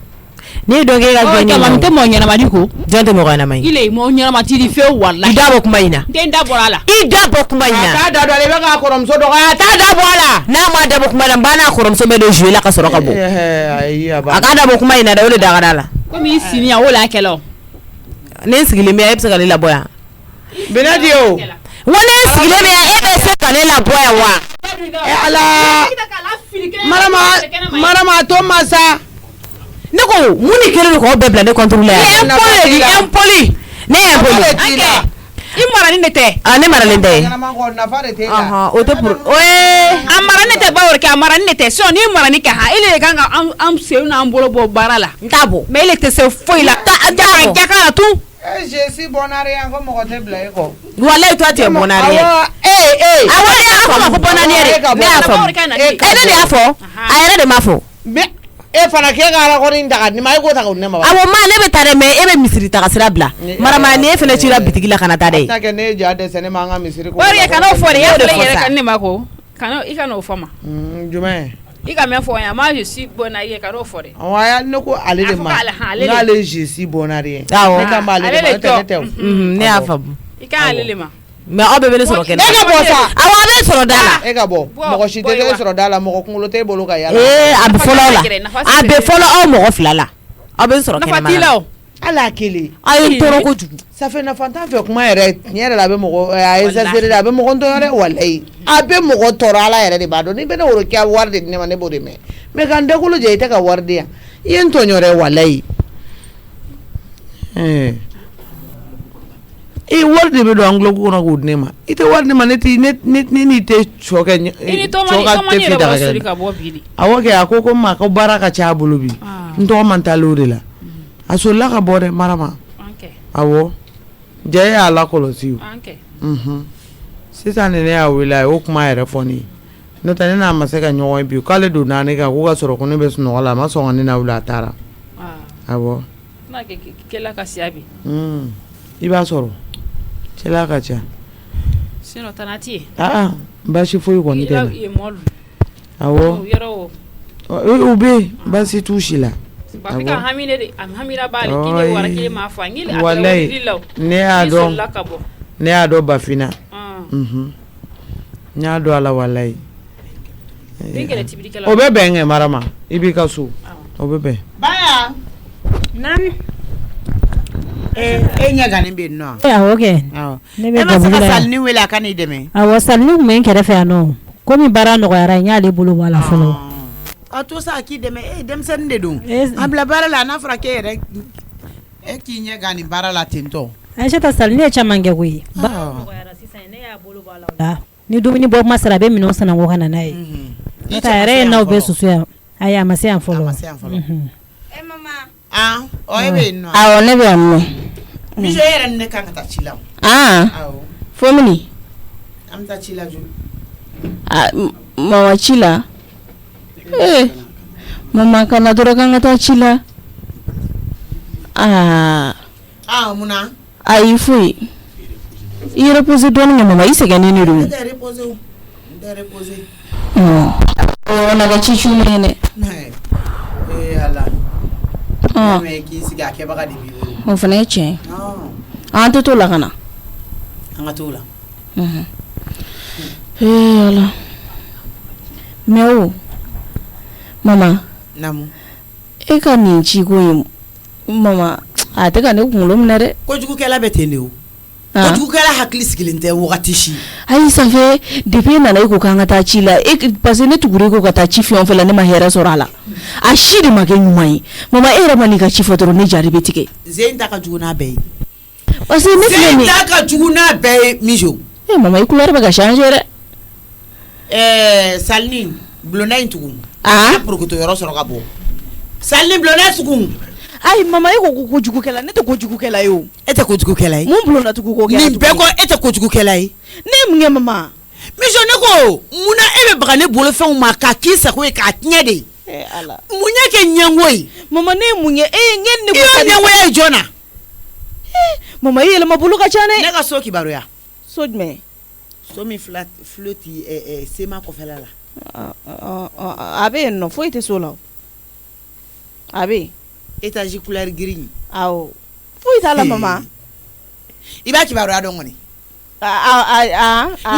ni doge ga gani ma mte mo nyana madi ko jonte mo gana mai ile mo nyana mati di fe wallahi ida bo kuma ina den da borala ida bo kuma ina ta da do le ga korom so do ta da bola na ma da bo kuma dan bana korom so me do jouer la ka soro ka bo aka da bo kuma ina da wole da gadala ko mi sini ya wala kelo ne sigile me ayep sagale la boya benadio woni sigile me ayep sagale la boya wa ala marama to masa ne ko muni kele ko be bla ne contrôler impoli ne impoli i mara ni nete ne mara le ndey o to pour amara nete bawor ke amara nete so ni mara ni ka ha ile ganga am se na ambolo bo barala ntabo mais ile te se foi la ta ka tu je suis bonari encore mo te bla ko wala toi tu es bonari awale afo ma bonari ne afo ne afo ayere de mafo fana ke gara ko rin daga ni mai go ta ko ne ma awo ma ne be tare me e be misiri ta kasira bla marama ne fele ci la bitigi la kana ta dai ta ke ne ja de sene ma nga misiri ko wari kana fo ya fele yere kan ne mako kana i kana fo ma jume i ka me fo ya ma je suis bonari kana fo de waya ne ko ale de ma ngale je suis bonari ne ka ma ale de te ne afa i ka ale le ma mais o be be soro ken e ka bo sa awa be soro dala e ka bo mo shi te soro dala mo ko ngulo te bolu ka yala abi folo la abi folo o mo flala o be soro ken ma ala kele ay toro ko jugu ça fait na fanta fe kuma yere nyere la be mo ay exagéré la be mo ko ndore wallahi abe mo ko toro ala yere de bado ni be no ro kya warde ne ma ne bode me kan de ko lo je ite ka warde ya yen to nyore wallahi warde be do anglo ko na ko ne ma ite warde ma ne ti ne te choka choka te fi daga awoke akoko ma ko baraka cha bulubi ndo man talore la asola ka bore marama awo je ala kolosi sisan ne ya wila o kuma yɛrɛ fɔni no tane na ma se ka ɲɔgɔn bi k'ale don naani kan ko ka sɔrɔ ko ne bɛ sunɔgɔ la a ma sɔn ka ne na wuli a taara awɔ n'a kɛ kɛla ka siya bi i b'a sɔrɔ cɛla ka ca sinon tana ti ye baasi foyi kɔni tɛ na awɔ u bɛ yen baasi t'u si la Bafi ka hamine de hamira bali kile wara kile mafa ngile wallahi ne y'a dɔn ne y'a dɔn Bafina n y'a dɔn ala wallahi o bɛ bɛn kɛ marama i b'i ka so o bɛ bɛn baya nani e ɲɛ ganin bɛ yen nɔ awɔ kɛ ne bɛ gabula ka Salini wele a ka n'i dɛmɛ awɔ Salini kun bɛ n kɛrɛfɛ yan nɔ komi baara nɔgɔyara n y'ale bolo bɔ a la fɔlɔ a to sa k'i dɛmɛ denmisɛnnin de don a bila baara la n'a fɔra k'e yɛrɛ e k'i ɲɛ gan nin baara la ten tɔ Aïssata Salini ye caman kɛ koyi nɔgɔyara sisan ne y'a bolo bɔ a la ni dumuni bɔ kuma sera a bɛ minɛnw sanango ka na n'a ye n'o tɛ a yɛrɛ ye n'aw bɛɛ susu yan ayi a ma se yan fɔlɔ e bɛ yen nɔ awɔ ne bɛ yan nɔ Bijou yɛrɛ ni ne kan ka taa ci la fo mini an bɛ taa ci la joli mama ci la mama kana dɔrɔn kan ka taa ci la munna ayi foyi i reposer dɔɔni kɛ mama i sɛgɛnnen de don n tɛ reposer na ka ci cun ne dɛ ala mais k'i sigi a kɛbaga de b'i bolo o fana ye tiɲɛ an tɛ to la ka na an ka t'o la ala mais o mama namu e ka nin ci ko ye mama a tɛ ka ne kunkolo minɛ dɛ kojugukɛla bɛ ten de o kojugukɛla hakili sigilen tɛ wagati si ayi sanfɛ depuis e nana e ko k'an ka taa ci la parce que ne tugura e ko ka taa ci fɛn o fɛn la ne ma hɛrɛ sɔrɔ a la a si de ma kɛ ɲuman ye mama e yɛrɛ ma n'i ka ci fɔ dɔrɔn ne jari bɛ tigɛ zen ta ka jugu n'a bɛɛ ye parce que ne filɛ nin zen ta ka jugu n'a bɛɛ ye Mijo mama i couleur bɛ ka changer dɛ Salini bulonda in tugun a porokoto yɔrɔ sɔrɔ ka bɔ Salini bulonda tugun Ayi mama e ko kojugu kɛla ne tɛ kojugu kɛla ye o. E tɛ kojugu kɛla ye. Mun bulon na tugu ko kɛla. Nin bɛɛ ko e tɛ kojugu kɛla ye. Ne mun kɛ mama? Mijo ne ko munna e bɛ baga ne bolofɛnw ma k'a k'i sago ye k'a tiɲɛ de. Ala. Mun y'a kɛ ɲɛngo ye? Mama ne mun ye? Ŋe ne ko. I y'o ɲɛngoya ye jɔn na? Mama i yɛlɛma bolo ka ca dɛ. Ne ka so kibaruya. So jumɛn? So min filɛ ti sema kɔfɛla la. A bɛ yen nɔ foyi tɛ so la. A bɛ yen. Étage couleur gris. Awɔ. Foyi t'a la mama. I b'a kibaruya dɔn kɔni.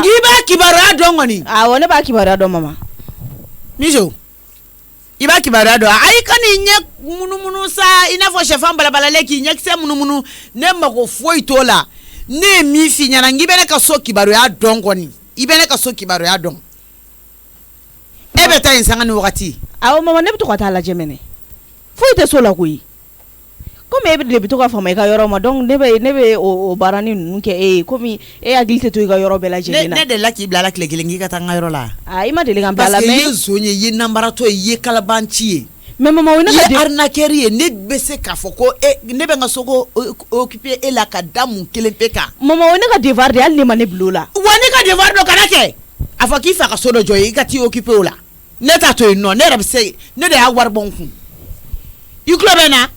N'i b'a kibaruya dɔn kɔni. Awɔ ne b'a kibaruya dɔn mama. Mijo. I b'a kibaruya dɔn. Ayi ka n'i ɲɛ munumunu sa i n'a fɔ sɛfan balabalalen k'i ɲɛkisɛ munumunu ne mago foyi t'o la. Ne ye min f'i ɲɛna n k'i bɛ ne ka so kibaruya dɔn kɔni. I bɛ ne ka so kibaruya dɔn. E bɛ taa yen sanga ni wagati. Awɔ mama ne bɛ to ka taa lajɛ mɛnɛ. Foyi tɛ so la koyi. Comme e bɛ to ka fama i ka yɔrɔ ma donc ne bɛ o baarani ninnu kɛ e ye comme e hakili tɛ to i ka yɔrɔ bɛɛ lajɛlen na. Ne delila k'i bila la tile kelen k'i ka taa n ka yɔrɔ la. I ma deli ka n bila la mais parce que i ye zon ye i ye nanbaratɔ ye i ye kalabanci ye. Mais mama o ne ka i ye arnaqueur ye ne bɛ se k'a fɔ ko ne bɛ n ka so ko occuper e la ka da mun kelen pe kan. Mama o ne ka devoir de hali ne ma ne bila o la. Wa ne ka devoir dɔ kana kɛ a fɔ k'i fa ka so dɔ jɔ ye i ka t'i occuper o la ne t'a to yen nɔ ne yɛrɛ bɛ se ne de y'a wari bɔ n kun. I tulo bɛ na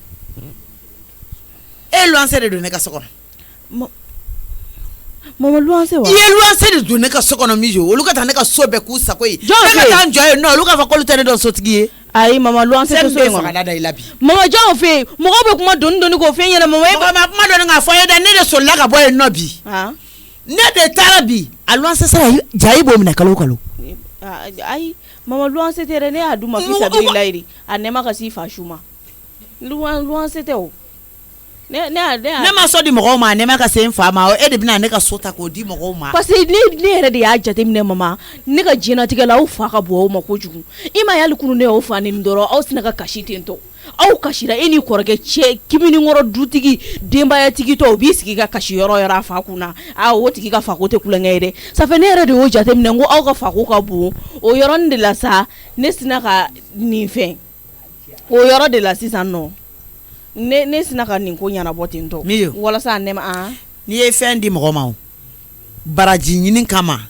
e luwanse de don ne ka so kɔnɔ. Mama luwanse wa? I ye luwanse de don ne ka so kɔnɔ Mijo olu ka taa ne ka so bɛɛ k'u sago ye. Ne ka taa n jɔ yen nɔ olu k'a fɔ k'olu tɛ ne dɔn sotigi ye. Ayi mama luwanse tɛ so in kɔnɔ. Sɛn bɛ i la bi. Mama jɔn fɛ yen mɔgɔw bɛ kuma dɔɔni dɔɔni k'o fɛn ɲɛna mama. Mɔgɔ ma kuma dɔɔni k'a fɔ n ye dɛ ne de solila ka bɔ yen nɔ bi. Ne de taara bi a luwanse sara ja i b'o minɛ kalo o kalo. Ayi mama luwanse tɛ dɛ ne y'a d'u ma fi sabililayi de a nɛma ka s'i fa su ma. Luwanse tɛ o. Ne ma so di mɔgɔw ma ne ma ka se n fa ma e de bɛna ne ka so ta k'o di mɔgɔw ma. Parce que ne yɛrɛ de y'a jateminɛ mama ne ka diɲɛlatigɛ la aw fa ka bon aw ma kojugu i ma y'ali kunun ne y'aw fa nin dɔrɔn aw sina ka kasi ten tɔ aw kasira e ni kɔrɔkɛ cɛ kiminikɔrɔ dutigi denbayatigi tɔ u b'i sigi ka kasi yɔrɔ a fa kunna o tigi ka fako tɛ kulonkɛ ye dɛ safe ne yɛrɛ de y'o jateminɛ n ko aw ka fako ka bon o yɔrɔnin de la sa ne sina ka nin fɛn o yɔrɔ de la sisan nɔ. Ne sina ka nin ko ɲanabɔ ten tɔ walasa ne ma n'i ye fɛn di mɔgɔ ma baraji ɲini kama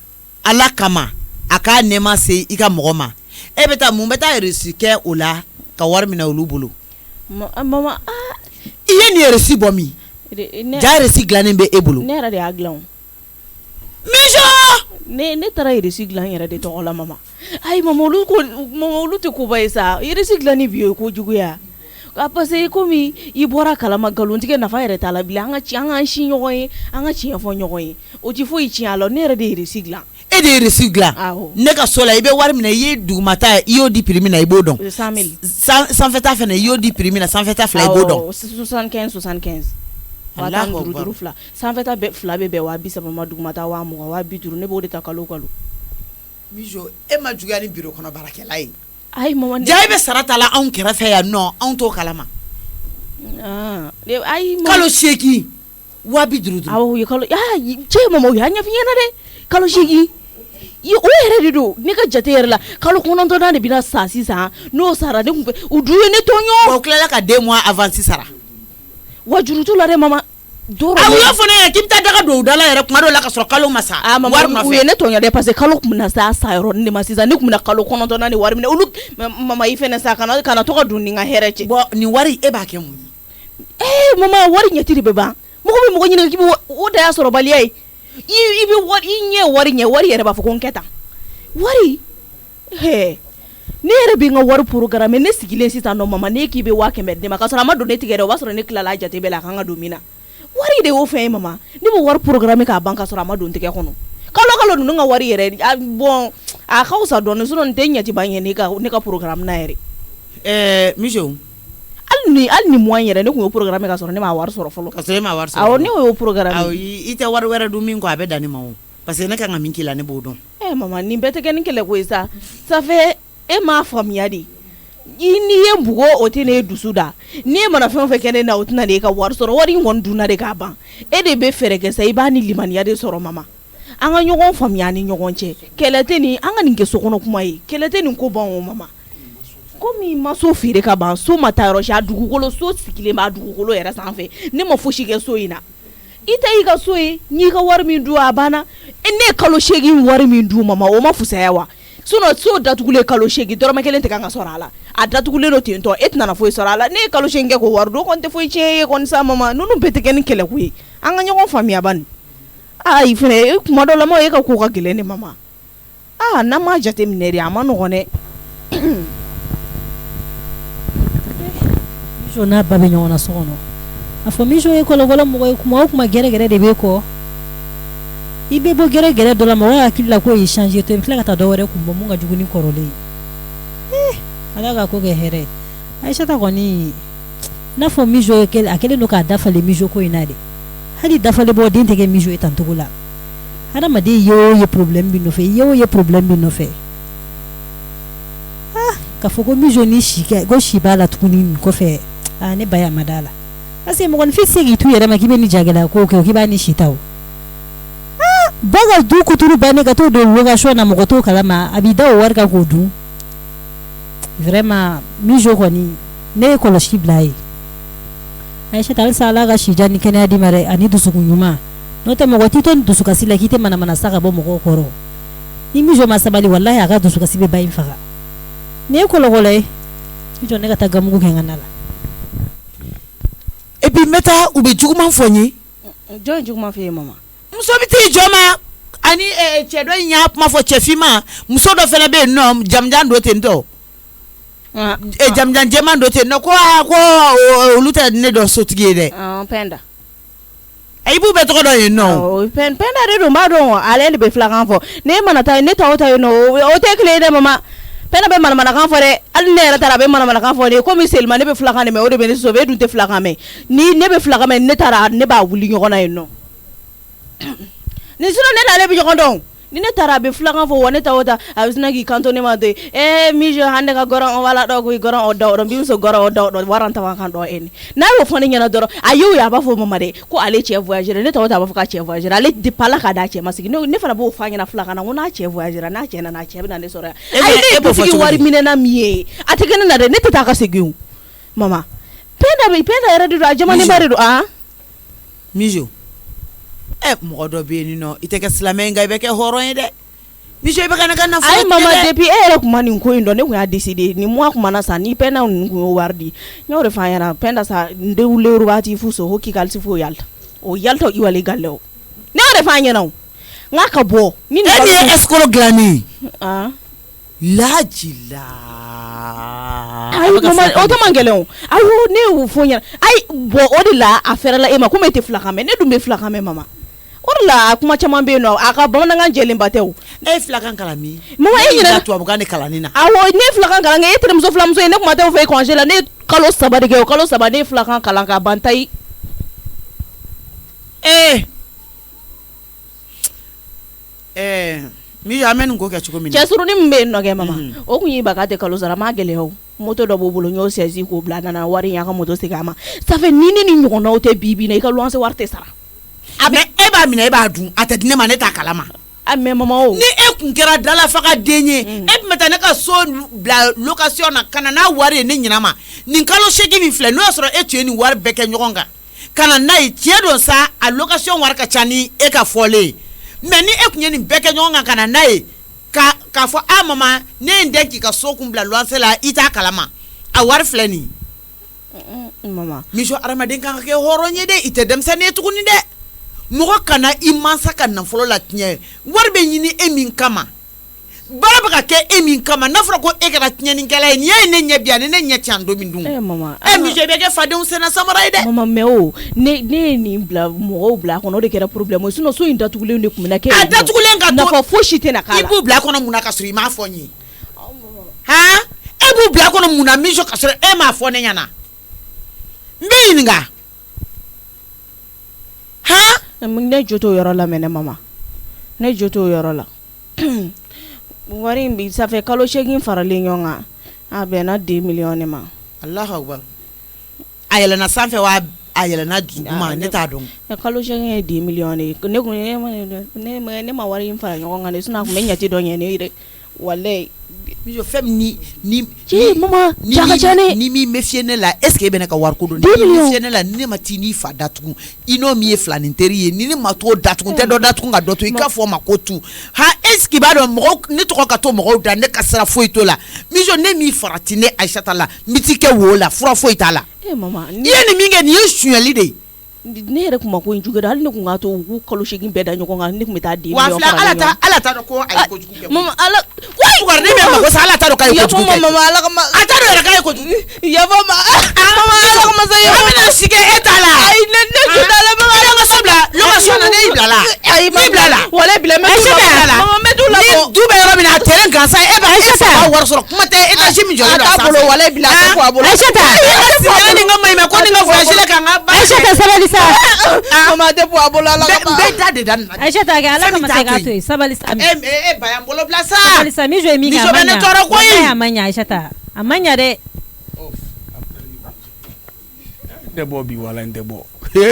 ala kama a k'a nɛma se i ka mɔgɔ ma e bɛ taa mun bɛ taa reçu kɛ o la ka wari minɛ olu bolo mama i ye nin reçu bɔ min ja reçu dilannen bɛ e bolo ne yɛrɛ de y'a dilan o Mijo ne taara reçu dilan n yɛrɛ de tɔgɔ la mama ayi mama olu tɛ koba ye sa reçu dilanni bi ye kojuguya. Parce que komi i bɔra kalama nkalontigɛ nafa yɛrɛ t'a la bilen an ka si ɲɔgɔn ye an ka tiɲɛ fɔ ɲɔgɔn ye o tɛ foyi tiɲɛ a la ne yɛrɛ de ye reçu dilan. E de ye reçu dilan ne ka so la i bɛ wari minɛ i ye dugumata i y'o di prix min na i b'o dɔn 100 000 sanfɛta fana i y'o di prix min na sanfɛta fila i b'o dɔn 75 Ala ko duuru fila sanfɛta fila bɛ bɛn 30 ma dugumata 20 50 ne b'o de ta kalo o kalo. Mijo e ma juguya ni bureau kɔnɔ baarakɛla ye. Ayi mama ja i bɛ sara ta la anw kɛrɛfɛ yan nɔ anw t'o kalama. Ayi kalo 8 50 awɔ kalo cɛ mama o y'a ɲɛf'i ɲɛna dɛ kalo 8 o yɛrɛ de don ne ka jate yɛrɛ la kalo 9 de bɛna sa sisan n'o sara ne tun u du ye ne tɔɲɔ. O tilala ka 2 mois avance sara. Wa juru t'u la dɛ mama. Aw y'a fɔ ne ɲɛna k'i bɛ taa daga don u da la yɛrɛ kuma dɔw la ka sɔrɔ kalo ma sa. Wari nɔfɛ u ye ne tɔɲɔ dɛ parce que kalo tun bɛna sa yɔrɔ ne ma sisan ne tun bɛna kalo 9 ni wari minɛ olu mama i fɛnɛ sa kana to ka don ni n ka hɛrɛ cɛ. Bon nin wari e b'a kɛ mun ye. Mama wari ɲɛti de bɛ ban mɔgɔ bɛ mɔgɔ ɲininka k'i bɛ o da y'a sɔrɔ baliya ye i bɛ wari i ɲɛ wari yɛrɛ b'a fɔ ko n kɛ tan wari ne yɛrɛ bɛ n ka wari programme ne sigilen sisan nɔ mama ne k'i bɛ 500 di ma ka sɔrɔ a ma don ne tigɛ dɛ o b'a sɔrɔ ne tilala a jate bɛɛ la a kan ka don min na. Wari de y'o fɛn ye mama ne bɛ wari programme k'a ban ka sɔrɔ a ma don tigɛ kɔnɔ kalo ninnu ka wari yɛrɛ bon a ka wusa dɔɔni sinon n tɛ ɲɛti ban ye ne ka programme na yɛrɛ. Mijo hali ni mois yɛrɛ ne kun y'o programme ka sɔrɔ ne m'a wari sɔrɔ fɔlɔ. Ka sɔrɔ e m'a wari sɔrɔ. Awɔ ne y'o programme. Awɔ i tɛ wari wɛrɛ dun min kɔ a bɛ dan ne ma o parce que ne kan ka min k'i la ne b'o dɔn. Mama nin bɛɛ tɛ kɛ ni kɛlɛ ko ye sa ça fait e m'a faamuya de. N'i ye bugo o tɛ ne dusu da n'i ye mana fɛn o fɛn kɛ ne na o tɛna de ka wari sɔrɔ wari in kɔni dunna de k'a ban e de bɛ fɛɛrɛ kɛ sa i b'a ni limaniya de sɔrɔ mama an ka ɲɔgɔn faamuya ni ɲɔgɔn cɛ kɛlɛ tɛ nin an ka nin kɛ sokɔnɔ kuma ye kɛlɛ tɛ nin ko ban o mama komi ma so feere ka ban so ma taa yɔrɔ si a dugukolo so sigilen b'a dugukolo yɛrɛ sanfɛ ne ma fosi kɛ so in na i tɛ i ka so ye n'i ka wari min dun a banna ne ye kalo 8 wari min dun mama o ma fusaya wa sinon so datugulen kalo 8 dɔrɔmɛ 1 tɛ kan ka sɔrɔ a la a datugulen do ten tɔ e tɛna foyi sɔrɔ a la ne ye kalo 8 kɛ k'o wari dun o kɔni tɛ foyi tiɲɛ ye kɔni sa mama ninnu bɛɛ tɛ kɛ ni kɛlɛko ye an ka ɲɔgɔn faamuya bani ayi fɛnɛ kuma dɔ la ma e ka ko ka gɛlɛn ne mama n'an m'a jateminɛ de a ma nɔgɔn dɛ Mijo n'a ba bɛ ɲɔgɔn na so kɔnɔ a fɔ Mijo ye kɔlɔkɔlɔ mɔgɔ ye kuma o kuma gɛrɛgɛrɛ de b'e kɔ i bɛ bɔ gɛrɛgɛrɛ dɔ la mɔgɔ hakili la ko y'i changer to i bɛ tila ka taa dɔ wɛrɛ kun bɔ mun ka jugu ni kɔrɔlen ala ka ko kɛ hɛrɛ Aïssata kɔni n'a fɔ Mijo ye a kɛlen don k'a dafalen Mijo ko in na de hali dafalen bɔ den tɛ kɛ Mijo ye tancogo la hadamaden ye o ye problème bi nɔfɛ ye o ye problème bi nɔfɛ ka fɔ ko Mijo ni si kɛ ko si b'a la tuguni nin kɔfɛ ne ba ya ma d'a la parce que mɔgɔninfin se k'i tu yɛrɛ ma k'i bɛ ni jagɛlɛya ko kɛ k'i b'a ni si ta o ba ka du kuturu bannen ka t'o don location na mɔgɔ t'o kalama a b'i da o wari kan k'o dun vraiment Mijo kɔni ne ye kɔlɔsi bila a ye Aïssata halisa ala ka sija ni kɛnɛya d'i ma dɛ ani dusukun ɲuman n'o tɛ mɔgɔ t'i to ni dusukasi la k'i tɛ manamana sa ka bɔ mɔgɔw kɔrɔ ni Mijo ma sabali walahi a ka dusukasi bɛ ba in faga ni ye kɔlɔkɔlɔ ye i jɔ ne ka taa gamugu kɛ n ka na la et puis n bɛ taa u bɛ juguman fɔ n ye jɔn ye juguman fɔ e ye mama muso bɛ t'i jɔ ma ani cɛ dɔ in y'a kuma fɔ cɛfin ma muso dɔ fana bɛ yen nɔ jamujan dɔ ten tɔ jamujan jɛman dɔ ten nɔ ko olu tɛ ne dɔn sotigi ye dɛ Penda i b'u bɛ tɔgɔ dɔ yen nɔ Penda de don n b'a dɔn ale de bɛ filakan fɔ ne mana taa ne ta o ta yen nɔ o tɛ tile ye dɛ mama Penda bɛ manamanakan fɔ dɛ hali ne yɛrɛ taara a bɛ manamanakan fɔ de komi Selima ne bɛ filakan de mɛn o de bɛ ne sauver e dun tɛ filakan mɛn ni ne bɛ filakan mɛn ne taara ne b'a wuli ɲɔgɔn na yen nɔ ni sinon ne n'ale bɛ ɲɔgɔn dɔn ni ne taara a bɛ filakan fɔ wa ne ta o ta a bɛ sina k'i kanto ne ma ten Mijo hande ka gɔrɔn o wala dɔ ko i gɔrɔn o da o dɔn bi muso gɔrɔn o da o dɔn waran ta kan dɔn e ni n'a y'o fɔ ne ɲɛna dɔrɔn a y'o ye a b'a fɔ mama dɛ ko ale cɛ voyagera ne ta o ta a b'a fɔ k'a cɛ voyagera ale de pala k'a d'a cɛ ma sigi ne fana b'o f'a ɲɛna filakan na ko n'a cɛ voyagera n'a cɛ nana a cɛ bɛ na ne sɔrɔ yan ayi ne ye dutigi wari minɛna min ye a tɛ kɛ ne na dɛ ne tɛ taa ka segin o mama Penda yɛrɛ de don a jamanen de don Mijo mɔgɔ dɔ bɛ yen nɔ i tɛ kɛ silamɛ nka i bɛ kɛ hɔrɔn ye dɛ Mijo i bɛ ka ne ka nafolo ayi mama depuis e yɛrɛ kuma nin ko in dɔn ne kun y'a décidé ni mois kuma na sa ni Penda ninnu kun y'o wari di n y'o de f'a ɲɛna Penda sa n denwulen waati fu so ho kikali fo yalta o yalta i wale galle o ne y'o de f'a ɲɛna o n k'a ka bɔ ni e min ye escroc dilanni lajila ayi mama o tɛ man gɛlɛn o ayi ne y'o fɔ ɲɛna ayi bɔn o de la a fɛrɛla e ma komi e tɛ filakan mɛn ne dun bɛ filakan mɛn mama o de la a kuma caman bɛ yen nɔ a ka bamanankan jɛlenba tɛ o ne ye filakan kalan min mama e ɲinɛ tubabukan de kalanni na awɔ ne ye filakan kalan kɛ e terimuso filamuso ye ne kuma tɛ o fɛ e congé la ne ye kalo 3 de kɛ o kalo 3 ne ye filakan kalan ka ban tayi Mijo an bɛ nin ko kɛ cogo min na cɛ surunin min bɛ yen nɔ kɛ mama o kun y'i ba k'a tɛ kalo sara m'a gɛlɛya o moto dɔ b'o bolo n y'o saisi k'o bila a nana wari in a ka moto segin a ma ça fait ni ne ni ɲɔgɔnnaw tɛ bi na i ka luwanse wari tɛ sara mais e b'a minɛ e b'a dun a tɛ di ne ma ne t'a kalama mais mama o ni e kun kɛra dalafaga den ye e tun bɛ taa ne ka so bila location na ka na n'a wari ye ne ɲinɛ ma nin kalo 8 min filɛ n'o y'a sɔrɔ e tun ye nin wari bɛɛ kɛ ɲɔgɔn kan ka na n'a ye tiɲɛ don sa a location wari ka ca ni e ka fɔlen ye mais ni e kun ye nin bɛɛ kɛ ɲɔgɔn kan ka na n'a ye k'a fɔ mama ne ye n den k'i ka so kun bila luwanse la i t'a kalama a wari filɛ nin mama Mijo adamaden kan ka kɛ hɔrɔn ye dɛ i tɛ denmisɛnnin ye tuguni dɛ mɔgɔ kana i mansa ka nafolo la tiɲɛ wari bɛ ɲini e min kama baara bɛ ka kɛ e min kama n'a fɔra ko e kɛra tiɲɛnikɛla ye nin y'a ye ne ɲɛ bi yan ni ne ɲɛ tiɲɛ don min dun mama Mijo i bɛ kɛ fadenw senna samara ye dɛ mama mais o ne ye nin bila mɔgɔw bila a kɔnɔ o de kɛra problème ye sinon so in datugulen de kun bɛ na kɛ a datugulen ka to nafa fosi tɛ na k'a la i b'u bila a kɔnɔ mun na ka sɔrɔ i m'a fɔ n ye e b'u bila a kɔnɔ mun na Mijo ka sɔrɔ e m'a fɔ ne ɲɛna n bɛ ɲininka ne jo t'o yɔrɔ la mɛnɛ mama ne jo t'o yɔrɔ la wari in bi ça fait kalo 8 faralen ɲɔgɔn kan a bɛnna 2 millions ne ma Allahu akbar a yɛlɛnna sanfɛ wa a yɛlɛnna duguma ne t'a dɔn kalo 8 ye 2 millions de ne kun ne ma wari in fara ɲɔgɔn kan de sinon a kun bɛ ɲɛti dɔ ɲɛ ne ye dɛ walayi Mijo fɛn ni mama ni mi méfier ne la est-ce que e bɛna ka wari ko don ni méfier ne la ni ne ma ti ni fa datugu i n'o mi ye filanin teri ye ni ne ma to datugu tɛ dɔ datugu ka dɔ to i ka fɔ ma ko tu ha est-ce que b'a dɔn mɔgɔ ne tɔgɔ ka to mɔgɔw da ne ka sira foyi to la Mijo ne mi farati ne Aïssata la mi ti kɛ wo la fura foyi t'a la mama i ye nin min kɛ nin ye suɲɛli de ye ne yɛrɛ kuma ko in juguya hali ne kun ka to u kalo 8 bɛɛ da ɲɔgɔn kan ne kun bɛ taa di wa fila ala ta dɔn ko a ye kojugu kɛ mama ala wa ne bɛ mako sa ala ta dɔn k'a ye kojugu kɛ mama ala ka a ta dɔn yɛrɛ k'a ye kojugu yafa ma mama ala ka masa yafa bɛna sigi e ta la ayi ne t'a la mama ala ka sabila location na ne y'i bila la ayi ne bila la wala bila mɛ mama mɛ t'u la ni du bɛ yɔrɔ min na a terrain gansan e b'a e fa wari sɔrɔ kuma tɛ étage min jɔlen don a sanfɛ wala bila a ko a bolo Aïssata ni ka maɲi ko ni ka voyage la kan ka ba Aïssata sabali sa mama tɛ bɔ a bolo ala ka bɛɛ da de da nin na Aïssata kɛ ala ka ma se k'a to yen sabali sa e ba yan bolo bila sa sabali sa Mijo ye min kɛ Mijo bɛ ne tɔɔrɔ koyi a ma ɲɛ Aïssata a ma ɲɛ dɛ n tɛ bɔ bi wala n tɛ bɔ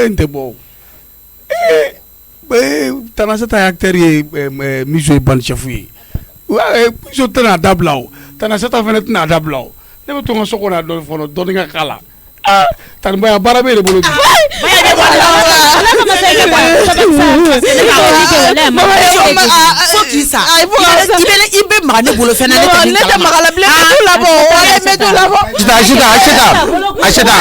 n tɛ bɔ Tanaseta ye acteur ye Mijo ye band chef ye Mijo tɛna dabila o Tanaseta fana tɛna dabila o ne bɛ to n ka so kɔnɔ yan dɔɔni fɔlɔ dɔɔni ka k'a la Tanibaya baara bɛ de bolo bi fo k'i sa i bɛ maga ne bolo fɛnɛ ne tɛ maga la bilen n t'u labɔ wala n t'u labɔ Aïssata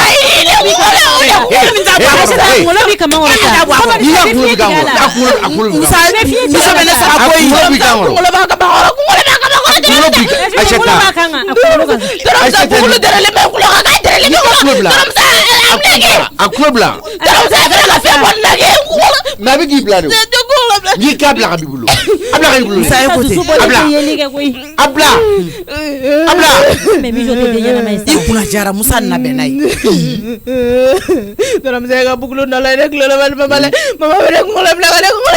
ngolo bi kama ngolo ta i ka kulo bi kan kɔrɔ a kulo bi Musa Musa bɛ ne sara ko yi kulo bi kan kɔrɔ ngolo b'a ka bakɔrɔ ngolo b'a ka bakɔrɔ kulo bi Aïssata Aïssata kulo dɛrɛlen bɛ kulo ka dɛrɛlen bɛ kulo bila a kulo bila mais a bɛ k'i bila de n'i k'a bila ka b'i bolo a bila ka i bolo Musa ye ko ten a bila mais Mijo tɛ den ɲɛnama ye i kunna jara Musa nana bɛn n'a ye Tanamasa ka bukulu nala ne kulo la mama le mama bɛ ne kulo bila ka ne kulo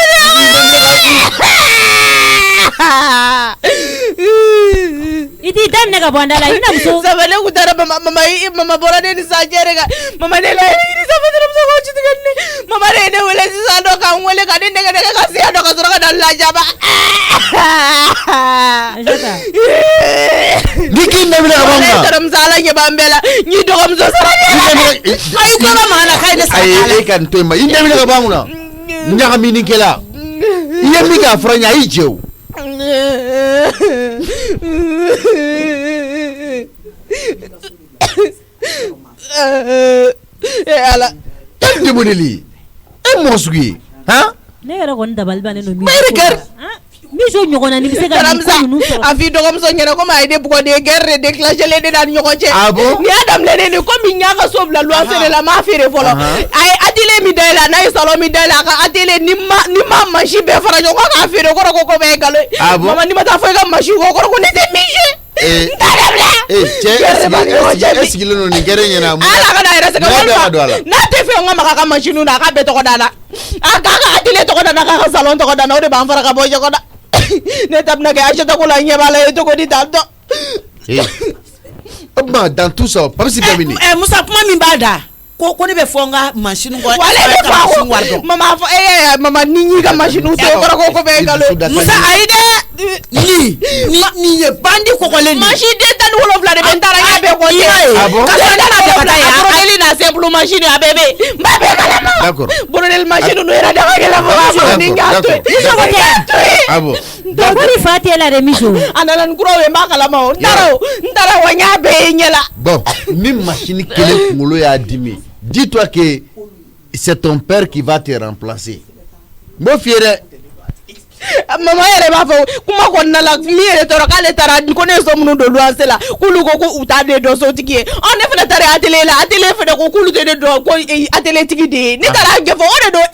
Iti daminɛ ka bɔ an da la i bɛna muso sabali ne kun taara mama bɔra ne ni san cɛ de kan mama ne la ni sanfɛ dɔrɔn ko ci tigɛ ne mama ne ye ne wele sisan dɔ ka n wele ka ne nɛgɛ ka siya dɔ ka sɔrɔ ka na lajaba ni k'i nɛmina ka bɔ n kan tɔrɔmuso ala ɲɛ b'an bɛɛ la n y'i dɔgɔmuso sɔrɔ ayi kɔrɔ maa na k'a ye ne sara ayi e ka nin to yen ma i nɛmina ka bɔ an kunna ɲagaminikɛla i ye min k'a fɔra n ye a y'i jɛ o ala e demoneli e mɔgɔ sugu ye han ne yɛrɛ kɔni dabali bannen don Mijo ɲɔgɔnna ni bɛ se ka nin ko ninnu sɔrɔ a f'i dɔgɔmuso ɲɛna komi a ye ne bugɔ de ye guerre de déclenché de ni ɲɔgɔn cɛ ah bon ni y'a daminɛ ne komi n y'a ka so bila luwanse de la n m'a feere fɔlɔ a ye atelier min dayɛlɛ a n'a ye salon min dayɛlɛ a ka atelier ni ma machine bɛɛ fara ɲɔgɔn kan k'a feere o kɔrɔ ko bɛɛ ye nkalon ye ah bon mama ni ma taa fɔ i ka machine kɔ o kɔrɔ ko ne tɛ Mijo n t'a dabila cɛ e sigilen don nin kɛra e ɲɛna ala ka na yɛrɛ sɛgɛn walima n'a tɛ fɛ n ka maga ka machine na a k'a bɛɛ tɔgɔ da la a k'a ka atelier tɔgɔ da n'a k'a ka salon tɔgɔ da o de b'an fara ka bɔ ɲɔgɔn na ne t'a bɛna kɛ Aïssata ko la ɲɛ b'a la ye cogo di tan tɔ o tuma dans tout ça Papisi bɛɛ bɛ nin Musa kuma min b'a da ko ne bɛ fɔ n ka machine kɔ wale bɛ fɔ mama fɔ mama ni y'i ka machine to kɔrɔ ko bɛɛ nkalon Musa ayi dɛ nin ye bandi kɔkɔlen machine den 17 de bɛ n taara ɲɛ bɛɛ kɔ ɲɛ ka sɔrɔ n'a bɛ ka taa yan brodeli n'a simple machine a bɛɛ bɛ yen n b'a bɛɛ kalama d'accord brodeli machine ninnu yɛrɛ dama gɛlɛn fɔ k'a sɔrɔ ni n y'a to yen ah bon ko ni fa tɛ la dɛ Mijo a nana ni kuraw ye n b'a kalama o n taara wa n y'a bɛɛ ye ɲɛ la bon ni machine kelen kunkolo y'a dimi dis-toi que c'est ton père qui va te remplacer n b'o f'i ye dɛ mama yɛrɛ b'a fɔ kuma kɔnɔna la min yɛrɛ tɔɔrɔ k'ale taara ko ne ye so minnu don luwanse la k'olu ko ko u t'a den dɔn sotigi ye ne fana taara atelier la atelier fana ko k'olu tɛ ne dɔn ko atelier tigi de ye ne taara ɲɛfɔ o de don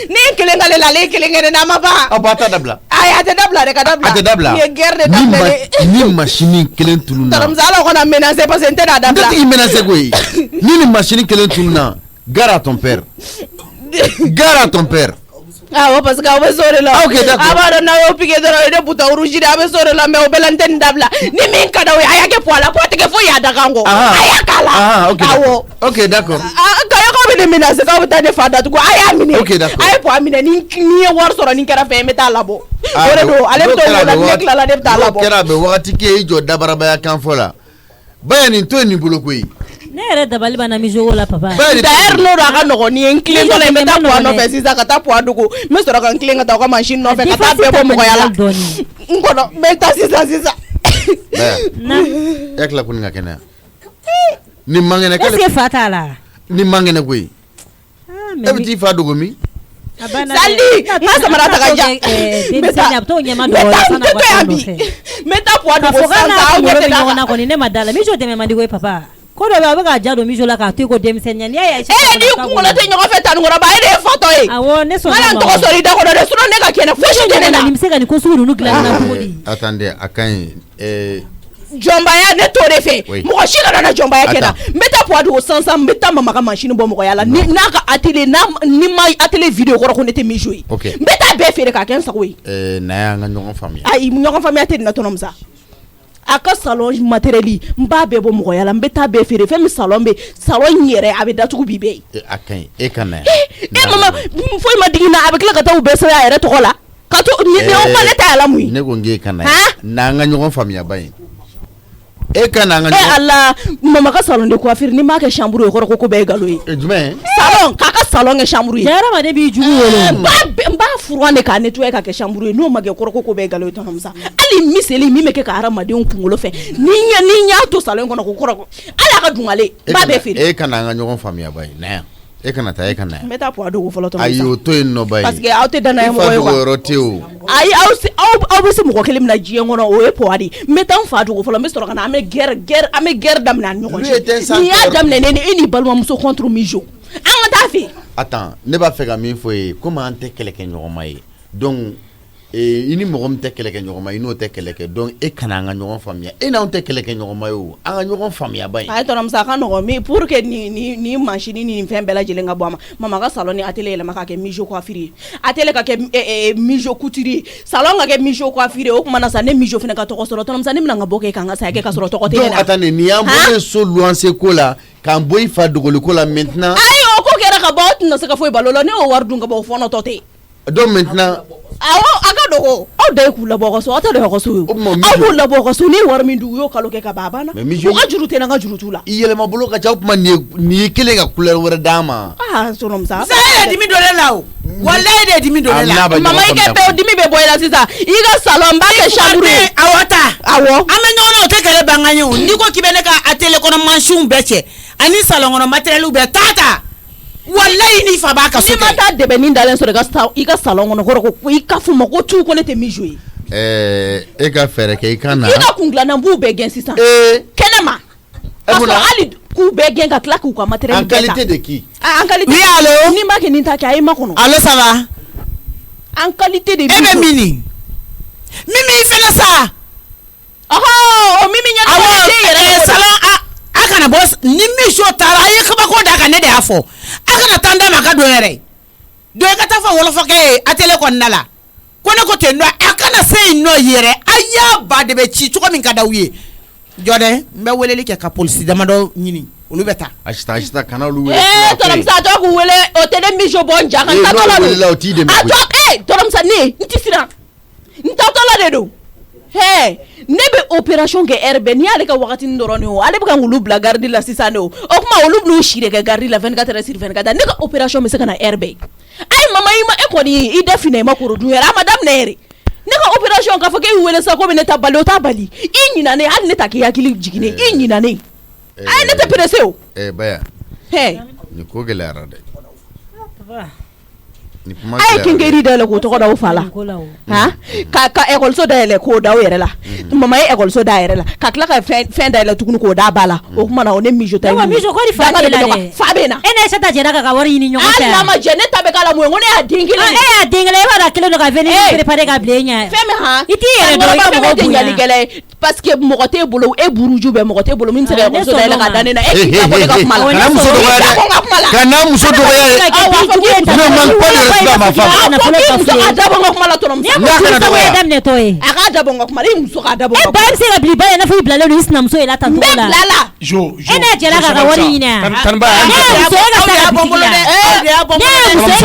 ne ye kelen k'ale la ale ye kelen kɛ ne na a ma ban a ba t'a dabila ayi a tɛ dabila dɛ ka dabila a tɛ dabila nin ye guerre de daminɛ ni machine kelen tununna taramuso ala kana menacer parce que n tɛ n'a dabila n tɛ tigi menacer koyi ni nin machine kelen tununna gare à ton père gare à ton père awɔ parce que aw bɛ so de la ok d'accord a b'a dɔn n'aw y'o piqué dɔrɔn ne bouton rouge de a bɛ so de la mais o bɛɛ la n tɛ nin dabila ni min ka d'aw ye a y'a kɛ poids la poids tɛ kɛ foyi y'a da kan kɔ a y'a k'a la ok d'accord kayo ka bɛ ne menacer k'aw bɛ taa ne fa datugu a y'a minɛ Ok, d'accord. a ye poids minɛ ni ye wari sɔrɔ nin kɛra fɛn n bɛ taa labɔ o de don ale bɛ t'o wolo la ni ne tilala ne bɛ taa labɔ n'o kɛra a bɛ wagati kɛ i jɔ dabarabaya kan fɔ la Baya nin to ye nin bolo koyi ne yɛrɛ dabali banna mijogo la papa d'ailleurs n'o don a ka nɔgɔn ni ye n tilen dɔ la n bɛ taa poids nɔfɛ sisan ka taa poids dogo n bɛ sɔrɔ ka n tilen ka taa u ka machine nɔfɛ ka taa bɛɛ bɔ mɔgɔya la n kɔnɔ n bɛ taa sisan Baya e tila ko nin ka kɛnɛya ni mangɛnɛ est-ce que fa t'a la ni mangɛnɛ koyi e bɛ t'i fa dogo min Sali n ka samara ta ka jan n bɛ taa bi n bɛ taa poids dogo sisan aw ɲɛ tɛ da la kɔni ne ma da la mijo tɛmɛ man di koyi papa ko dɔ bɛ a bɛ k'a ja don mijo la k'a to yen ko denmisɛnniya n'i y'a ye ni kunkolo tɛ ɲɔgɔn fɛ tan ni kɔrɔba e de ye fatɔ ye awɔ ne sɔnna ma n tɔgɔ sɔrɔ i da kɔnɔ dɛ sinon ne ka kɛnɛ fosi tɛ ne la nin bɛ se ka nin ko sugu ninnu dilan na cogo di attendez a ka ɲi jɔnbaya ne t'o de fɛ mɔgɔ si kana na jɔnbaya kɛ na n bɛ taa poids dogo sansan n bɛ taa mama ka machine bɔ mɔgɔya la n'a ka atelier ni ma atelier video kɔrɔ ko ne tɛ mijo ye n bɛ taa bɛɛ feere k'a kɛ n sago ye n'a y'an ka ɲɔgɔn faamuya ayi ɲɔgɔn faamuya tɛ nin na tɔnɔmusa a ka salon matériel n b'a bɛɛ bɔ mɔgɔya la n bɛ taa bɛɛ feere fɛn min salon bɛ salon yɛrɛ a bɛ datugu bi bɛɛ ye a ka ɲi e ka na mama foyi ma digi n na a bɛ tila ka taa u bɛɛ sɛbɛn a yɛrɛ tɔgɔ la ka to ni o ma ne ta yala mun ye ne ko n k'e ka na n'an ka ɲɔgɔn faamuya ba ye e ka na an ka ɲɔgɔn ala mama ka salon de coiffure ni m'a kɛ chambre ye kɔrɔ ko bɛɛ ye nkalon ye jumɛn salon k'a ka salon kɛ chambre ye jɛrɛma de b'i jugu wolo n b'a furan de k'a nettoyer ka kɛ chambre ye n'o ma kɛ kɔrɔ ko bɛɛ ye nkalon ye tɔnɔmusa hali miseli min bɛ kɛ ka hadamadenw kunkolo fɛ ni n y'a to salon kɔnɔ ko kɔrɔ hali a ka dungale n b'a bɛɛ feere e ka na an ka ɲɔgɔn faamuya ba ye na yan e kana taa e ka na yan n bɛ taa poids dogo fɔlɔ tɔnɔmusa ayi o to yen nɔ ba ye parce que aw tɛ danaya mɔgɔ ye quoi yɔrɔ tɛ o ayi aw bɛ se mɔgɔ kelen min na diɲɛ kɔnɔ o ye poids de n bɛ taa n fa dogo fɔlɔ n bɛ sɔrɔ ka na an bɛ guerre daminɛ ani ɲɔgɔn cɛ n'i y'a daminɛ ne ni e ni balimamuso contre mijo an ka taa fɛ attends ne b'a fɛ ka min fɔ ye komi an tɛ kɛlɛ kɛ ɲɔgɔn ma ye donc i ni mɔgɔ min tɛ kɛlɛ kɛ ɲɔgɔn ma i n'o tɛ kɛlɛ kɛ donc e kana an ka ɲɔgɔn faamuya e n'anw tɛ kɛlɛ kɛ ɲɔgɔn ma ye o an ka ɲɔgɔn faamuya ba ye a ye tɔnɔmusa a ka nɔgɔn mais pour que ni machine ni fɛn bɛɛ lajɛlen ka bɔ a ma mama ka salon ni atelier yɛlɛma ka kɛ mijo coiffure ye atelier ka kɛ mijo couture ye salon ka kɛ mijo coiffure ye o tuma na sa ne mijo fana ka tɔgɔ sɔrɔ tɔnɔmusa ne bɛna n ka bɔ kɛ k'an ka saya kɛ ka sɔrɔ tɔgɔ tɛ ne la donc attendez nin y'an bɔlen so luwanse ko la k'an bɔ i fa dogoli ko la maintenant ayi o ko kɛra ka bɔ aw tɛna se ka foyi balo la ne y'o wari dun ka bɔ o fɔɔnɔ tɔ tɛ donc maintenant awɔ a ka dogo aw da ye k'u labɔ ka so aw tɛ da ka so ye aw b'u labɔ ka so ni wari min dun u y'o kalo kɛ ka ban a banna u ka juru tɛ n ka juru t'u la i yɛlɛma bolo ka ca o tuma nin ye kelen ka couleur wɛrɛ d'a ma tɔnɔmusa saya ye dimi don ne la o walayi de ye dimi don ne la mama i kɛ bɛɛ dimi bɛ bɔ i la sisan i ka salon n b'a kɛ chambre ye awɔ ta awɔ an bɛ ɲɔgɔn na o tɛ kɛlɛ ban ka ɲɛ o n'i ko k'i bɛ ne ka atelier kɔnɔ mansinw bɛɛ cɛ ani salon kɔnɔ matériel bɛɛ ta walayi ni fa b'a ka so kɛ n'i ma taa dɛbɛnin dalen sɔrɔ i ka salon kɔnɔ kɔrɔ ko i ka fɔ ma ko tu ko ne tɛ mijo ye e ka fɛɛrɛ kɛ i ka na i ka kundilanna n b'u bɛɛ gɛn sisan kɛnɛma ka sɔrɔ hali k'u bɛɛ gɛn ka tila k'u ka matériel bɛɛ ta en qualité de qui en qualité oui allo ni ma kɛ nin ta kɛ a ye ma kɔnɔ allo ça va en qualité de e bɛ mini i fɛnɛ sa o mimi ɲɛ awɔ salon a kana bɔ ni mijo taara a ye kabako d'a kan ne de y'a fɔ a kana taa n d'a ma a ka don yɛrɛ don i ka taa fɔ wɔlɔfɔkɛ ye atelier kɔnɔna la ko ne ko ten nɔ a kana se yen nɔ yɛrɛ a y'a ba de bɛ ci cogo min ka d'aw ye jɔ dɛ n bɛ weleli kɛ ka polisi damadɔ ɲini olu bɛ taa Ayisita kana olu wele tɔrɔmusa tɔ k'u wele o tɛ ne mijo bɔ n ja kan n tatɔ la don o t'i dɛmɛ koyi tɔrɔmusa ne n ti siran n tatɔ la de don ne bɛ opération kɛ heure bɛɛ n'i y'ale ka wagatinin dɔrɔn de o ale bɛ ka wulu bila garde la sisan de o tuma olu b'u si de kɛ garde la 24 heures sur 24 ne ka opération bɛ se ka na heure bɛɛ ayi mama e kɔni i da finɛ i ma koro dun yɛrɛ a ma daminɛ yɛrɛ ne ka opération k'a fɔ k'e y'u wele sisan ko bɛ ne ta bali o t'a bali i ɲinɛ ne hali ne ta k'i hakili jiginnen i ɲinɛ ne ayi ne tɛ pressé o Baya ni ko gɛlɛyara dɛ a ye kinkeri dayɛlɛ k'o tɔgɔ da o fa la ka ekɔliso dayɛlɛ k'o da o yɛrɛ la mama ye ekɔliso da yɛrɛ la ka tila ka fɛn dayɛlɛ tuguni k'o da ba la o kuma na o ne mijo ta ye mijo ko ni fa tɛ la dɛ fa bɛ na e n'a Aisata jɛra ka wari ɲini ɲɔgɔn fɛ hali n'a ma jɛ ne ta bɛ k'a la mun ye ko ne y'a den kelen e y'a den kelen e b'a dɔn a kelen don ka venir préparer ka bila e ɲɛ fɛn min han i t'i yɛrɛ dɔn i ka mɔgɔ bonya parce que mɔgɔ t'e bolo e buruju bɛ mɔgɔ t'e bolo min tɛ se ka ekɔliso dayɛlɛ ka da ne na e k'i da bɔ ne ka kuma la kana muso dɔgɔya dɛ kana muso dɔgɔya ye ne man pas de respect à ma femme muso k'a dabɔ n ka kuma la tɔnɔ muso n'a kana dɔgɔya daminɛ tɔ ye a k'a dabɔ n ka kuma la i muso k'a dabɔ n ka kuma e ba bɛ se ka bila i ba ye n'a fɔ i bilalen don i sinamuso ye la tan cogo la n bɛ bila la e n'a jɛra k'a ka wari ɲini a Tanba ne ye muso ye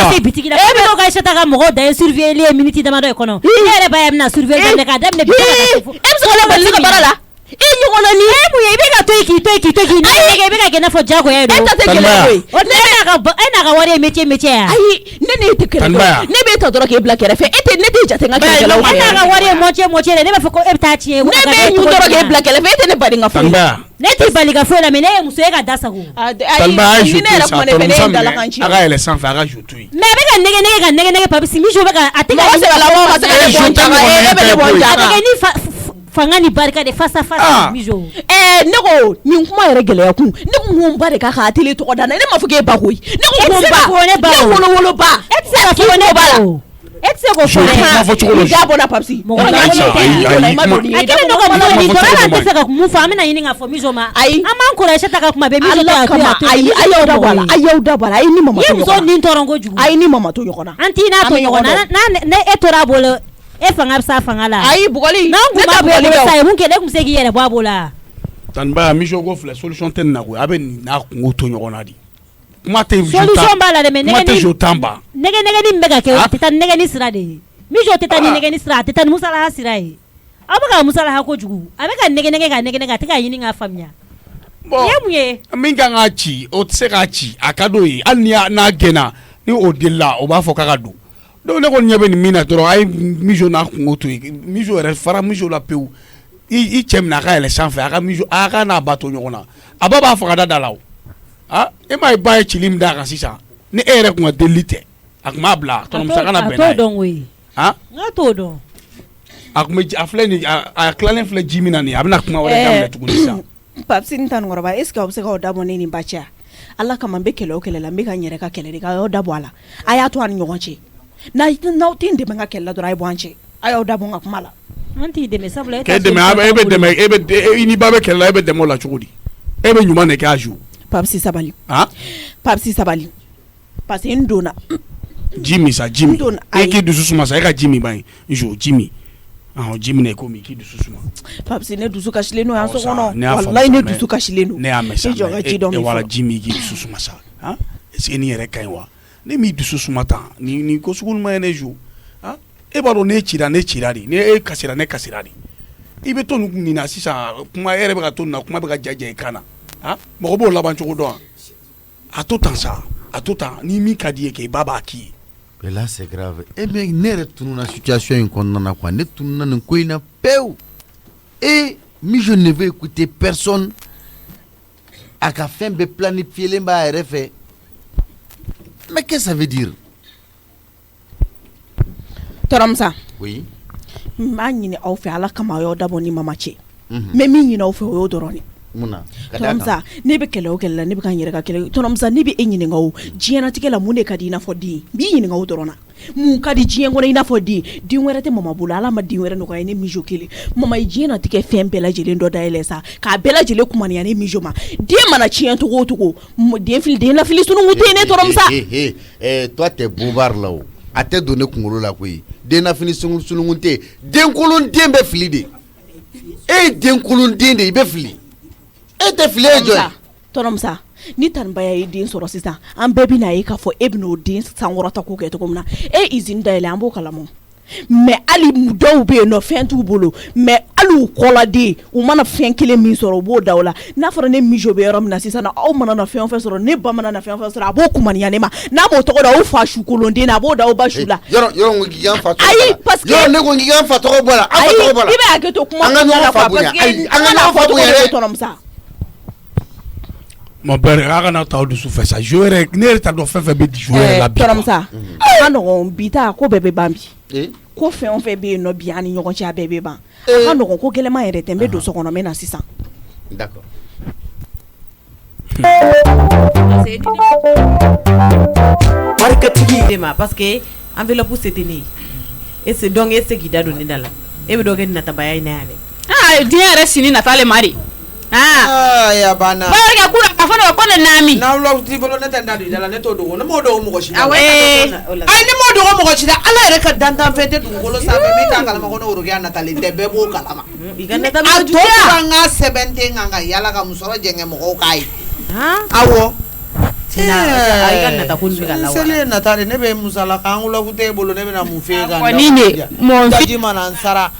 ka taa bitigi la e bɛ n'o ka Aïssata ka mɔgɔw da ye surveiller ye minute damadɔ ye kɔnɔ e yɛrɛ ba ye bɛna surveiller daminɛ k'a daminɛ bi e bɛ se ka bali ka baara la e ɲɔgɔnna ni e mun ye i bɛ ka to yen k'i nɛgɛ i bɛ ka kɛ i n'a fɔ jagoya ye don e ta tɛ kɛlɛ koyi o tɛ e n'a ka wari ye métier ya ayi ne n'e tɛ kɛlɛ koyi ne b'e ta dɔrɔn k'e bila kɛrɛfɛ ne t'e jate n ka kɛlɛkɛlaw e n'a ka wari ye moitié de ne b'a fɔ ko e bɛ taa tiɲɛ ne b'e ɲu dɔrɔn k'e bila kɛrɛfɛ e tɛ ne bali n ka foyi ne t'i bali ka foyi la mais ne ye muso ye ka da sago Tanba ni ne yɛrɛ kuma ne fɛ ne ye dala kan ci a ka yɛlɛ sanfɛ a ka jeu to yen mais a bɛ ka nɛgɛ Papis Mijo bɛ ka a tɛ ka mɔgɔ sɛbɛla wa ma se ka ne bɔ n jama e bɛ ne bɔ n jama ni fanga ni barika de face à face Mijo ne ko nin kuma yɛrɛ gɛlɛya kun ne ko n ba de k'a ka télé tɔgɔ da ne ma fɔ k'e ba koyi ne ko n ba ne wolo ba e tɛ se ka fɔ ne ba la e tɛ se k'o fɔ ne da bɔra Papis tɛ se ka mun fɔ an bɛna ɲini k'a fɔ Mijo ma an m'an kɔrɔ Aïssata ka kuma bɛ Mijo to ayi a y'aw da bɔ a la a ye ni mama to ɲɔgɔn na muso nin tɔɔrɔ kojugu a ye ni mama to ɲɔgɔn na an t'i n'a to ɲɔgɔn na ne e tora a bolo e fanga bɛ sa fanga la ayi bugɔli n'an kun ma bɔ e bolo sa ye mun kɛ ne kun bɛ se k'i yɛrɛ bɔ a bolo la Tanba Mijo ko filɛ solution tɛ nin na koyi a bɛ nin n'a kungo to ɲɔgɔn na de kuma tɛ solution b'a la dɛ mais kuma tɛ jeu temps ban nɛgɛnɛgɛni min bɛ ka kɛ a tɛ taa ni nɛgɛni sira de ye Mijo tɛ taa ni nɛgɛni sira a tɛ taa ni musalaha sira ye aw bɛ ka musalaha kojugu a bɛ ka nɛgɛnɛgɛ a tɛ ka ɲini k'a faamuya i ye mun ye min kan k'a ci o tɛ se k'a ci a ka d'o ye hali n'a gɛnna ni o delila o b'a fɔ k'a ka don donc ne kɔni ɲɛ bɛ nin min na dɔrɔn a ye Mijo n'a kungo to yen Mijo yɛrɛ fara Mijo la pewu i cɛ minɛ a ka yɛlɛ sanfɛ a ka n'a ba to ɲɔgɔn na a ba b'a faga da la o e m'a ye ba ye cili min d'a kan sisan ni e yɛrɛ kun ka delili tɛ a kun b'a bila tɔnɔmusa kana bɛn n'a ye a t'o dɔn koyi n t'o dɔn a kun bɛ a filɛ nin a tilalen filɛ ji min na nin a bɛna kuma wɛrɛ daminɛ tuguni sisan Papis n tanikɔrɔba est ce que aw bɛ se k'aw dabɔ ne ni ba cɛ Ala kama n bɛ kɛlɛ o kɛlɛ la n bɛ ka n yɛrɛ ka kɛlɛ de kɛ a y'aw dabɔ a la a y'a to a ni ɲɔgɔn cɛ n'aw tɛ n dɛmɛ n ka kɛlɛ la dɔrɔn a ye bɔ an cɛ a y'aw dabɔ n ka kuma la an t'i dɛmɛ sabula k'e dɛmɛ e bɛ dɛmɛ i ni ba bɛ kɛlɛ la e bɛ dɛmɛ o la cogo di e bɛ ɲuman de kɛ a jour Papis sabali Papis sabali parce que n donna ji min sa ji min e k'i dusu suma sa e ka ji min ba ye jo ji min ji min ko min k'i dusu suma Papis ne dusu kasilen don yan so kɔnɔ wallahi ne dusu kasilen don ne y'a mɛn sa e wala ji min k'i dusu suma sa est ce que ni yɛrɛ ka ɲi wa ne m'i dusu suma tan ni ko sugu ma ye ne jo e b'a dɔn ne cira de ni e kasira ne kasira de i bɛ to nin na sisan kuma e yɛrɛ bɛ ka to nin na kuma bɛ ka jaja i kan na mɔgɔ b'o laban cogo dɔn a to tan sa a to tan ni min ka di ye kɛ i ba b'a k'i ye. Mais là c'est grave. Eh bien ne yɛrɛ tununa situation in kɔnɔna na quoi ne tununa nin ko in na pewu et Mijo ne veut écouter personne a ka fɛn bɛɛ planifielen b'a yɛrɛ fɛ mais qu'est-ce que ça veut dire? Tɔrɔmusa oui n b'a ɲini aw fɛ Ala kama a y'aw dabɔ ni mama cɛ mais min ɲini aw fɛ o y'o dɔrɔn de. Munna Tɔrɔmusa ne bɛ kɛlɛ o kɛlɛ la ne bɛ ka n yɛrɛ ka kɛlɛ Tɔrɔmusa ne bɛ e ɲininka o diɲɛlatigɛ la mun de ka di i n'a fɔ den b'i ɲininka o dɔrɔn na mun ka di diɲɛ kɔnɔ i n'a fɔ den wɛrɛ tɛ mama bolo Ala ma den wɛrɛ nɔgɔya ne Mijo kelen mama ye diɲɛlatigɛ fɛn bɛɛ lajɛlen dɔ dayɛlɛ sa k'a bɛɛ lajɛlen kumaniya ne Mijo ma den mana tiɲɛ cogo o cogo den lafili sununkun tɛ yen ne Tɔrɔmusa toi t'es bobard là o a tɛ don ne kunkolo la koyi den lafili sununkun tɛ yen denkolon den bɛ fili de e ye denkolon den de i bɛ fili e tɛ fili e jɔn Tɔrɔmusa ni Tanbaya ye den sɔrɔ sisan an bɛɛ bɛna ye k'a fɔ e bɛna o den sankɔrɔta ko kɛ cogo min na e usine dayɛlɛ an b'o kalama mais hali dɔw bɛ yen nɔ fɛn t'u bolo mais hali u kɔladen u mana fɛn kelen min sɔrɔ u b'o da o la n'a fɔra ne Mijo bɛ yɔrɔ min na sisan aw mana na fɛn o fɛn sɔrɔ ne ba mana na fɛn o fɛn sɔrɔ a b'o kumaniya ne ma n'a m'o tɔgɔ da aw fa su kolonden na a b'o da aw ba su la yɔrɔ ko k'i kan fa tɔgɔ ayi parce que yɔrɔ ne ko k'i kan fa tɔgɔ bɔ la an fa tɔgɔ bɔ la i bɛ hakɛ to kuma an ka ɲɔgɔn fa bonya ayi an ka ɲɔgɔn fa bonya dɛ Tɔrɔmusa mon père a kana taa dusu fɛ sa jo yɛrɛ ne yɛrɛ t'a dɔn fɛn fɛn bɛ di jo yɛrɛ la bi Tɔrɔmusa a ka nɔgɔn bi ta ko bɛɛ bɛ ban bi ko fɛn o fɛn bɛ yen nɔ bi an ni ɲɔgɔn cɛ a bɛɛ bɛ ban a ka nɔgɔn ko gɛlɛman yɛrɛ tɛ n bɛ don so kɔnɔ n bɛ na sisan. D'accord. Marikatigi ma parce que enveloppe c'était ne et c'est donc e se k'i da don ne da la e bɛ dɔ kɛ Natabaya in na yan dɛ diɲɛ yɛrɛ sini natale mari ya bana bari ka kura ka fana ko ne nami na lo ti bolo ne ta da dala ne to dogo ne mo dogo mo goshi ai ne mo dogo mo goshi da ala yɛrɛ ka dantan fete dugukolo sanfɛ min ta kalama ko no rugiya natale de bɛɛ b'o kalama igane ta a to an ka sɛbɛnten kan ka yala ka musɔrɔ jɛngɛ mɔgɔw k'a ye awɔ seli natale ne bɛ musala kan wulaku te bolo ne bɛna mun f'e kan ne mon fi mana sara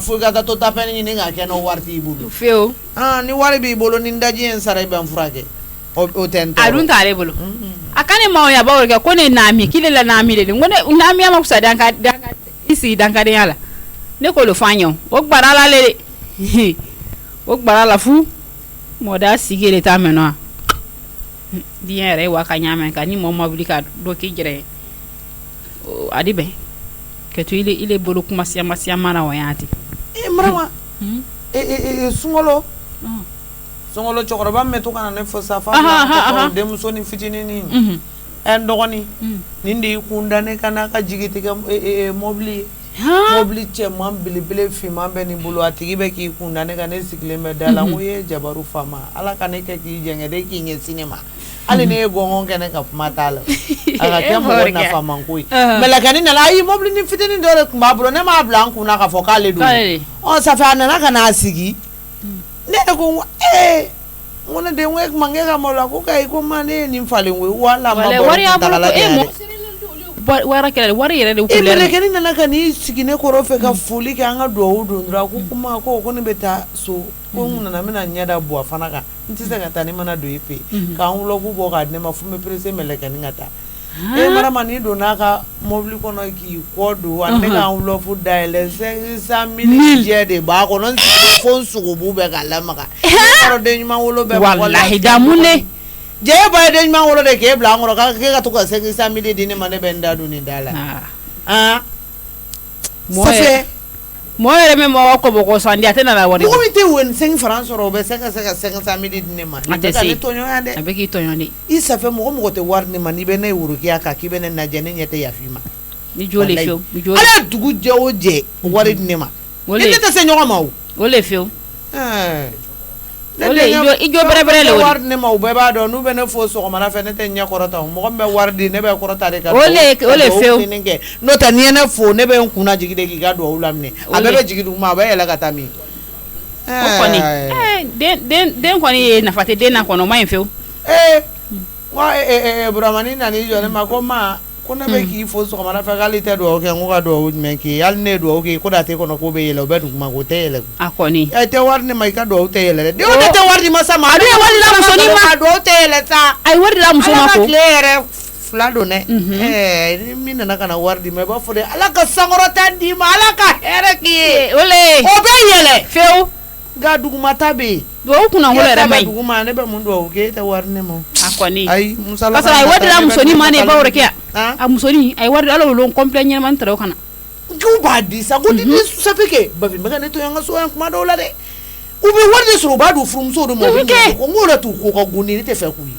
fo ka taa to tapɛni ɲini ka kɛ n'o wari t'i bolo feo ni wari b'i bolo ni daji ye sara i bɛ n furakɛ o tɛ n tɔɔrɔ a dun t'ale bolo a ka ne maaw ya bawo kɛ ko ne nami k'ile la nami de ko ne nami ma kusa dan ka i sigi dankadenya la ne k'olu f'an ye o gbara la le o gbara la fu mɔda sigi de t'a mɛn wa diɲɛ yɛrɛ wa ka ɲamɛ ka ni mɔɔ ma wuli ka dɔ k'i jɛrɛ ye a di bɛn kɛ to ile bolo kuma siya mana wa yan ten marama sunkalo cɛkɔrɔba min bɛ to ka na ne fɔ sa fa denmuso ni fitinin ni dɔgɔnin nin de y'i kun da ne ka n'a ka jigi tigɛ mɔbili ye mɔbili cɛman belebele finman bɛ nin bolo a tigi bɛ k'i kun da ne ka ne sigilen bɛ da la n ko ye jabaru faama ala ka ne kɛ k'i jɛngɛ de k'i ɲɛsin ne ma hali ne ye gɔngɔn kɛ ne ka kuma t'a la a ka kɛ mɔgɔ nafaman ko ye mɛlɛkɛnin nana ayi mɔbili ni fitinin dɔ de tun b'a bolo ne m'a bila n kun na k'a fɔ k'ale don safi a nana ka n'a sigi ne yɛrɛ ko n ko ne den ko e kuma k'e ka malo la ko kayi ko ma ne ye nin falen koyi wala ma bɔ tagala kɛ wari yɛrɛ de mɛlɛkɛnin nana ka n'i sigi ne kɔrɔ fɛ ka foli kɛ an ka duwawu don dɔrɔn ko kuma ko ne bɛ taa so ko n nana n bɛna ɲɛda bɔ a fana kan n tɛ se ka taa ne mana don e fɛ yen k'an wulɔfu bɔ k'a di ne ma fo n bɛ perese mɛlɛkɛnin ka taa marama n'i donna a ka mɔbili kɔnɔ k'i kɔ don a ne k'an wulɔfu dayɛlɛ 500 000 jɛ de b'a kɔnɔ n sigilen fo n sogobu bɛ k'a lamaga kɔrɔ den ɲuman wolo bɛ walahi damu ne jɛ ba ye den ɲuman wolo de k'e bila an kɔrɔ k'e ka to ka 500 000 di ne ma ne bɛ n da don nin da la Safɛ mɔɔ yɛrɛ min mɔgɔ kɔbɔ sandi a tɛ nana wari mɔgɔ min tɛ wɛni 5 francs sɔrɔ o bɛ se ka 500 000 di ne ma a tɛ se ne tɔɲɔgɔnya dɛ a bɛ k'i tɔɲɔ de i Safɛ mɔgɔ tɛ wari ne ma n'i bɛ ne wurukiya kan k'i bɛ ne lajɛ ne ɲɛ tɛ yafi ma ni jo le fiyewu ala dugu jɛ o jɛ wari di ne ma i ne tɛ se ɲɔgɔn ma o le fiyewu i jo bɛrɛbɛrɛ le wari ne ma u bɛɛ b'a dɔn n'u bɛ ne fo sɔgɔmada fɛ ne tɛ ɲɛ kɔrɔta mɔgɔ min bɛ wari di ne bɛ kɔrɔta de ka o le fiyewu n'o tɛ n'i ye ne fo ne bɛ n kunna jigi de k'i ka duwawu laminɛ a bɛɛ bɛ jigi duguma a bɛ yɛlɛ ka taa min o kɔni den kɔni ye nafa tɛ den na kɔnɔ o ma ɲi fiyewu Buramani nani jɔ ne ma ko ne bɛ k'i fo sɔgɔmada fɛ k'ale tɛ duwawu kɛ n ko ka duwawu jumɛn k'i ye hali ne ye duwawu kɛ ko da tɛ kɔnɔ ko bɛ yɛlɛ o bɛ duguma ko tɛ yɛlɛ a kɔni tɛ wari ne ma i ka duwawu tɛ yɛlɛ dɛ den o tɛ wari di ma sa ma a dun ye wari dila musonin ma duwawu tɛ yɛlɛ sa a ye wari dila muso ma ko ala ka tile yɛrɛ fila don dɛ ni min nana ka na wari di ma i b'a fɔ de ala ka sankɔrɔta d'i ma ala ka hɛrɛ k'i ye o bɛ yɛlɛ fiyewu nka dugumata bɛ yen duwawu kunnafolo yɛrɛ ma ɲi duguma ne bɛ mun duwawu kɛ e tɛ wari ne ma a kɔni ayi musala parce que a ye wari dila musonin ma ne bawo de kɛ a musonin a ye wari ala wolo complet ɲɛnama tɛrɛ o kana k'u b'a di sa ko di Safɛ kɛ bafin bɛ ka ne to yan ka so yan kuma dɔw la dɛ u bɛ wari de sɔrɔ u b'a don furumusow de ma u bɛ ko n k'o la t'u ko ka gun ne tɛ fɛ k'u ye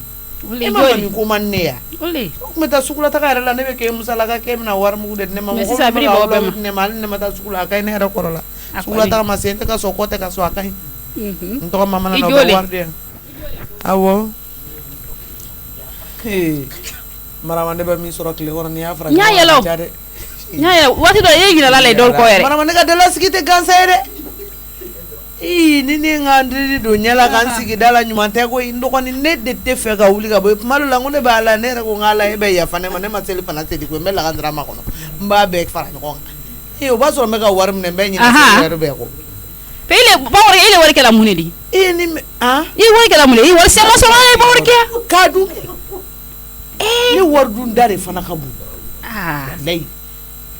e ma nin ko man ne ya o tun bɛ taa sugulataga yɛrɛ la ne bɛ kɛ musalaka k'e bɛna wari mugu de di ne ma mais sisan biri bɔ bɛɛ ma ne ma hali ne ma taa sugu la a ka ɲi ne yɛrɛ kɔrɔ la sugulataga ma se n tɛ ka sɔn kɔ tɛ ka sɔn a ka ɲi n tɔgɔ ma mana na o bɛ wari di yan awɔ Marama ne bɛ min sɔrɔ tile kɔrɔ n'i y'a fara ɲ'a yɛlɛ waati dɔ e ɲinɛla la dɔw kɔ yɛrɛ Marama ne ka dala sigi tɛ gansan ye dɛ ni ne ka n diri don ɲɛ la ka n sigi da la ɲuman tɛ koyi n dɔgɔnin ne de tɛ fɛ ka wuli ka bɔ tuma dɔw la n ko ne b'a la ne yɛrɛ ko n k'a la e bɛ yafa ne ma ne ma seli fana seli koyi n bɛ lakan drama kɔnɔ n b'a bɛɛ fara ɲɔgɔn kan o b'a sɔrɔ n bɛ ka wari minɛ n bɛ ɲinɛ seli yɛrɛ bɛɛ kɔ Bawari ile wari kɛla mun de di i wari kɛla mun de i wari sɛma sɔrɔ ale bawari kɛ k'a dun ne wari dun da de fana ka bon layi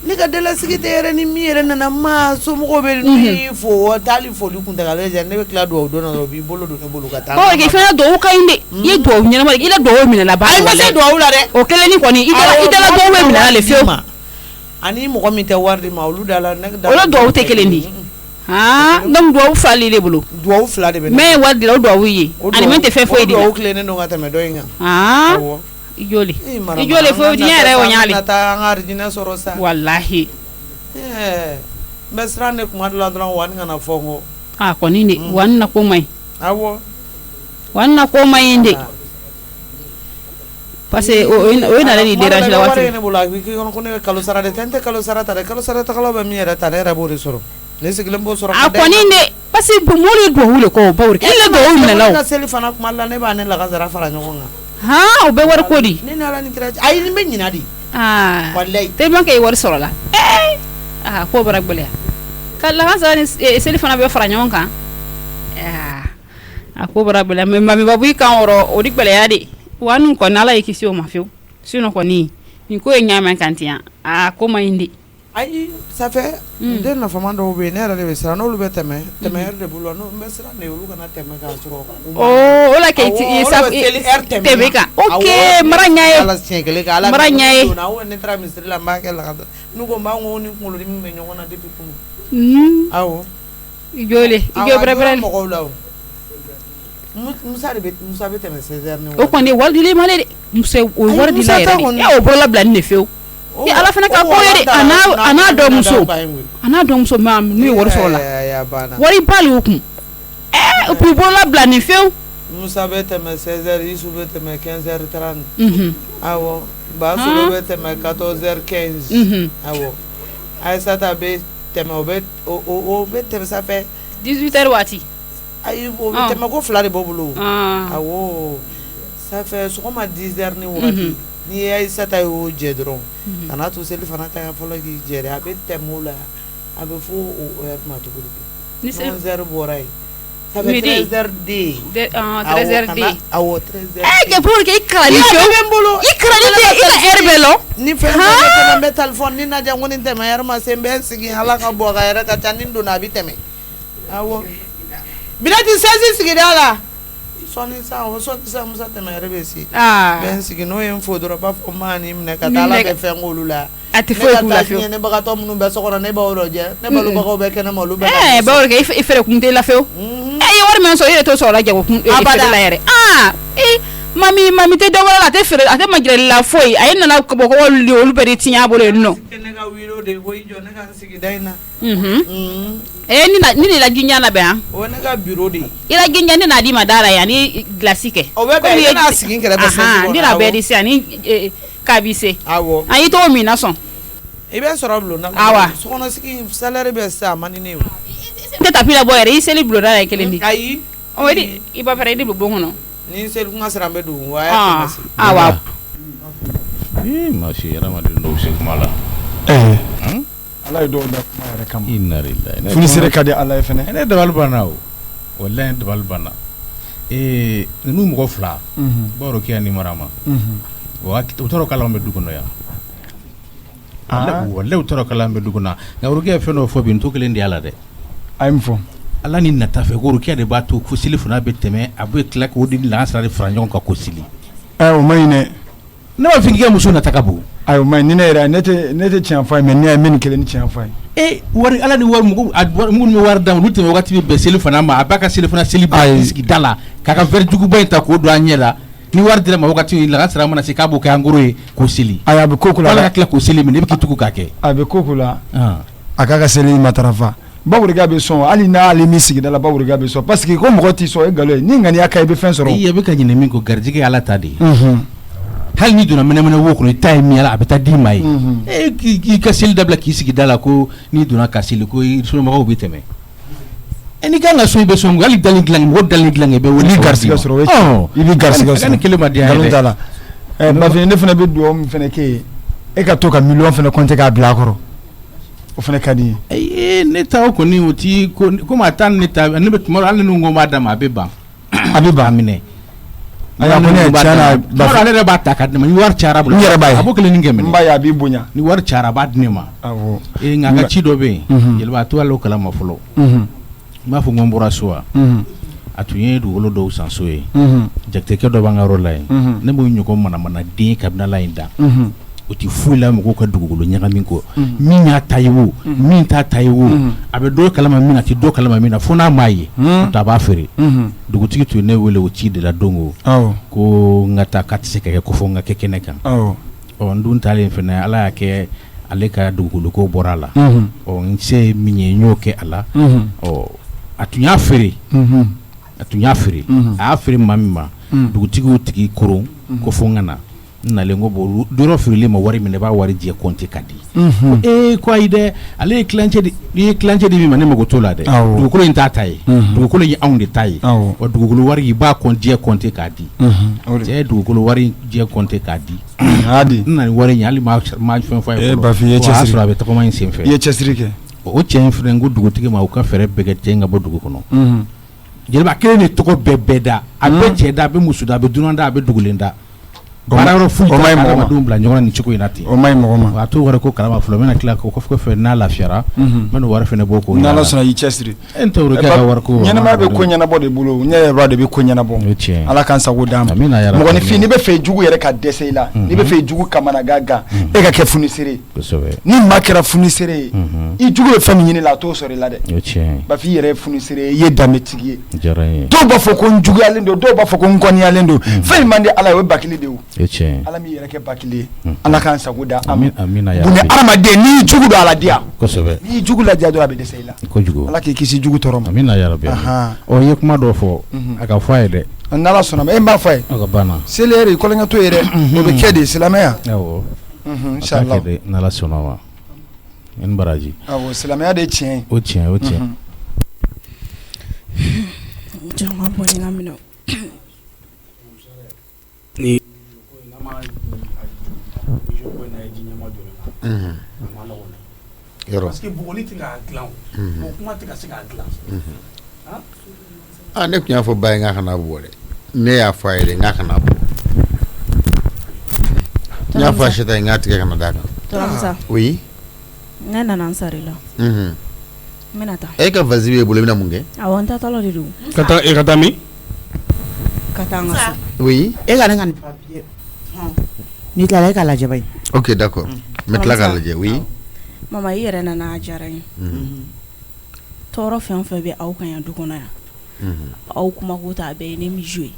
ne ka dalasigi tɛ yɛrɛ ni min yɛrɛ nana ma somɔgɔw bɛ ni fo taali foli kuntagala ne bɛ tila duwawu don na dɔrɔn b'i bolo don ne bolo ka taa bawari kɛ fɛnɛ duwawu ka ɲi dɛ i ye duwawu ɲɛnama i la duwawu minɛ la ayi ma se duwawu la dɛ o kɛlen ni kɔni i dala duwawu bɛ minɛ la le fiyewu ani mɔgɔ min tɛ wari di ma olu da la olu duwawu tɛ kelen di donc duwawu fila de bolo duwawu fila de bɛ mais wari dila o duwawu ye ani min tɛ fɛn foyi di la duwawu tilennen don ka tɛmɛ dɔ in kan i joli fo diɲɛ yɛrɛ o ɲaali na taa an ka arijinɛ sɔrɔ sa wallahi n bɛ siran de kuma dɔ la dɔrɔn wani kana fɔ n kɔ ah kɔni de wanna ko mai awo wanna ko mai inde parce que o na le dérange la wati ne bula ki ko ne kalo sara de tente kalo sara ta kalo ba mi era ta ne rabo soro ne sigilem bo soro ah kɔni de parce que bu moli do hule ko bawr ke le do hule law na seli fana kuma la ne ba ne la ga zara fara nyonga ha o be war ko di ne na la ni kira ay ni be nyina di ah wallahi te man kay war soro la ah ko barak bele kala ga zara seli fana be fara nyonga ah ko barak bele me mami babu kan oro o dik bele ya de wanu ko nala ikisi o mafio sino ko ni ko nyama kantia ah ko mayindi ay ça fait de na fama do be ne ra de sera no lu be teme de bulo no be sera ne lu kana teme ka suro o la ke sa teme ka okay maranya na o ne tra ministre la ma ke la nu ko ma ngo ni ko lu mi me nyona de pipu awo igole brabral musa be teme 16h ne o ko ne waldi le malede musa o wardi la ya o bola blan ne feu ya ala fana ka ko yede ana do muso mam ni wor so la wari bali hukum pour bola blan ne feu musa be teme 16h isu be teme 15h30 awo ba so be teme 14h15 awo aisa ta be teme o be teme ça fait 18h wati ayi o be teme ko flare bobulo awo ça fait soma 10h ni wati ni aisa ta o jedron kana to seli fana ka ya folo ki jere abe temula abe fo o ma to bulu ni 11h boray ça fait 13h d 13h d awo 13h que pour que ikrali de ila herbelo ni fe na be telephone ni na jango ni tema yar ma sembe sigi halaka bo ga yara ka tanin do na bi teme awo bilati sezi sigi dala soni sa musa teme yar be si ben sigi no yen fodoro ba fo mani mne ka dala be fe ngolula ati fo ku la fio ne baga to munu be sokora ne ba woro je ne ba lu ba ko be kena mo lu be ba woro ke ifere ku te la fio war men so yere to so la jago ku ifere la yere mami te dogo la te fere ate magire la foi ay na ko ko lu be tinya bolo no ne ga wiro de ko ijo ne ga sigi daina ni la ginya na be ha o ne ga bureau de ila ginya ni na di madara ya ni classique o be na sigi ngere be se ni la be di se ani kabise awo ayi to mi na son e be so roblo na so kono sigi salaire be sa mani ne te tapila boyere i seli blo dara kelendi ayi o wedi i ba fere di blo ngono ni seli ku ngasara be du wa ya wa mashi era ma de no se mala ala do da kuma yare kam inna lillahi funi sere kadi ala fene ene de balbana o wallahi de balbana nu mo fla boro ki ani marama wa ki toro kala me dugono ya wallahi toro kala me dugona ngawru ge feno fo bin to kelendi ala de I'm from ala ni nata fe goro kia de bato ko sili funa beteme abu klak wodi lansra de franjon ka ko sili o mayne no fingi muso na takabu ayo mayne ne ra nete chanfa me ne amen kele ni chanfa wari ala ni war mu war dam lutte wakati be sili funa ma abaka sili funa sili biski dala kaka verjugu baynta ko do anyela ni war dira ma wakati lansra mana se kabo ka ngoro ko sili aya be kokula ala klak ko sili me ne bi tuku kake abe kokula akaka sili matarafa bawurga be son ali na ali misigi dala bawurga be so parce que ko mogoti so e galo ni ngani aka be fen soro iya be ka nyine min ko garjige ala tadi hal ni duna mena wo ko tay mi ala abeta di mai ki ka sil dabla ki sigi dala ko ni duna ka sil ko so mo ko biteme eni ganga so be so ngali dalin glang wo dalin glang be woni garsiga soro we ibi garsiga soro kan kelema dia galon dala ba fe ne fene be do m fene ke e ka to ka million fene konte ka bla koro o fene kadi ne ta ko ni oti ko ma tan ne ta ne be mo ala nu ngoma dama abeba mine aya ko ne chana ba ala re ba ta ka ni war chara bu abokele ni ngeme mba ya bi bunya ni war chara ba ne ma awo nganga chido be yelba to alo kala ma folo ma fu ngombora soa atuye du wolo do sansoe jakte ke do bangaro lay ne mo nyuko mana din kabna lainda oti fula mo ko dugulo nyaga min ko min ya tayiwo min ta tayiwo abe do kalama min ati do kalama min funa mayi ta ba fere dugutigi to ne wele o ci de la dongo ko ngata katse ke ko fo ngake kenekan o ndun tale fena ala ke ale ka dugulo ko borala o nse minye nyoke ala o a tun y'a feere a tun y'a feere a y'a feere maa min ma dugutigiw tigi koron ko fo n ka na n nalen ko bon dɔrɔ feerelen ma wari minɛ b'a wari jɛ compte ka di ko ayi dɛ ale ye kilancɛ di min ma ne mago t'o la dɛ dugukolo in t'a ta ye dugukolo ye anw de ta ye wa dugukolo wari i b'a jɛ compte k'a di cɛ ye dugukolo wari jɛ compte k'a di n nana ni wari in ye hali ma fɛn fɔ a ye fɔlɔ o y'a sɔrɔ a bɛ tagama in sen fɛ i ye cɛsiri kɛ o cɛ in fɛnɛ ko dugutigi ma u ka fɛɛrɛ bɛɛ kɛ cɛ in ka bɔ dugu kɔnɔ jeliba kelen de tɔgɔ bɛɛ da a bɛ cɛ da a bɛ muso da a bɛ dunan da a bɛ dugulen da baara yɔrɔ foyi t'a adamadenw bila ɲɔgɔn na ni cogo in na ten o ma ɲi mɔgɔ ma a t'o wari ko kalama fɔlɔ n bɛna tila k'o kɔfɛ n'a lafiyara n bɛ n'o wari fɛnɛ bɔ k'o n'Ala sɔnna y'i cɛsiri e n tɛ o kɛ ka wari ko ɲɛnɛmaya bɛ ko ɲɛnabɔ de bolo ɲɛ yɛrɛ b'a de bɛ ko ɲɛnabɔ Ala k'an sago d'an ma mɔgɔninfin n'i bɛ fɛ jugu yɛrɛ ka dɛsɛ i la n'i bɛ fɛ jugu kamanagan e ka kɛ funisere ni maa kɛra funisere ye i jugu bɛ fɛn min ɲini la a t'o sɔrɔ i la dɛ Bafi i yɛrɛ ye funisere ye i ye danbetigi ye dɔw b'a fɔ ko n juguyalen don dɔw b'a fɔ ko n kɔniyalen don fɛn man di Ala ye o ye bakili de ye Ala mi yɛrɛ kɛ bakili ye Ala k'an sago da an ma bunɛ adamaden n'i jugu don Ala diya n'i jugu ladiya dɔrɔn a bɛ dɛsɛ i la Ala k'i kisi jugu tɔɔrɔ ma amina ya rabi ɔ i ye kuma dɔ fɔ a ka fɔ a ye dɛ n'Ala sɔnna ma e m'a fɔ a ye a ka banna seli yɛrɛ kɔlɔnkɛtɔ ye dɛ o bɛ kɛ de silamɛya awɔ inchallah n'Ala sɔnna ma n baraji awɔ silamɛya de ye tiɲɛ ye o tiɲɛ jama bɔli n ka minɛ ni yɔrɔ parce que bugɔli tɛ k'a dilan o kuma tɛ ka se k'a dilan ne tun y'a fɔ ba ye n k'a kana bɔ dɛ ne y'a fɔ a ye dɛ n k'a kana bɔ n y'a fɔ a sita ye n k'a tigɛ kana d'a kan Tɔrɔmusa oui ne nana n sari la n bɛna taa e ka valizi b'e bolo i bɛna mun kɛ awɔ n taatɔla de don ka taa min ka taa n ka so oui e ka ne ka nin papier n'i tilala e ka lajɛ ba ye ok d'accord n bɛ tila k'a lajɛ oui mama i yɛrɛ nana a diyara n ye tɔɔrɔ fɛn o fɛn bɛ aw kan yan du kɔnɔ yan aw kumako t'a bɛɛ ye ne mi joué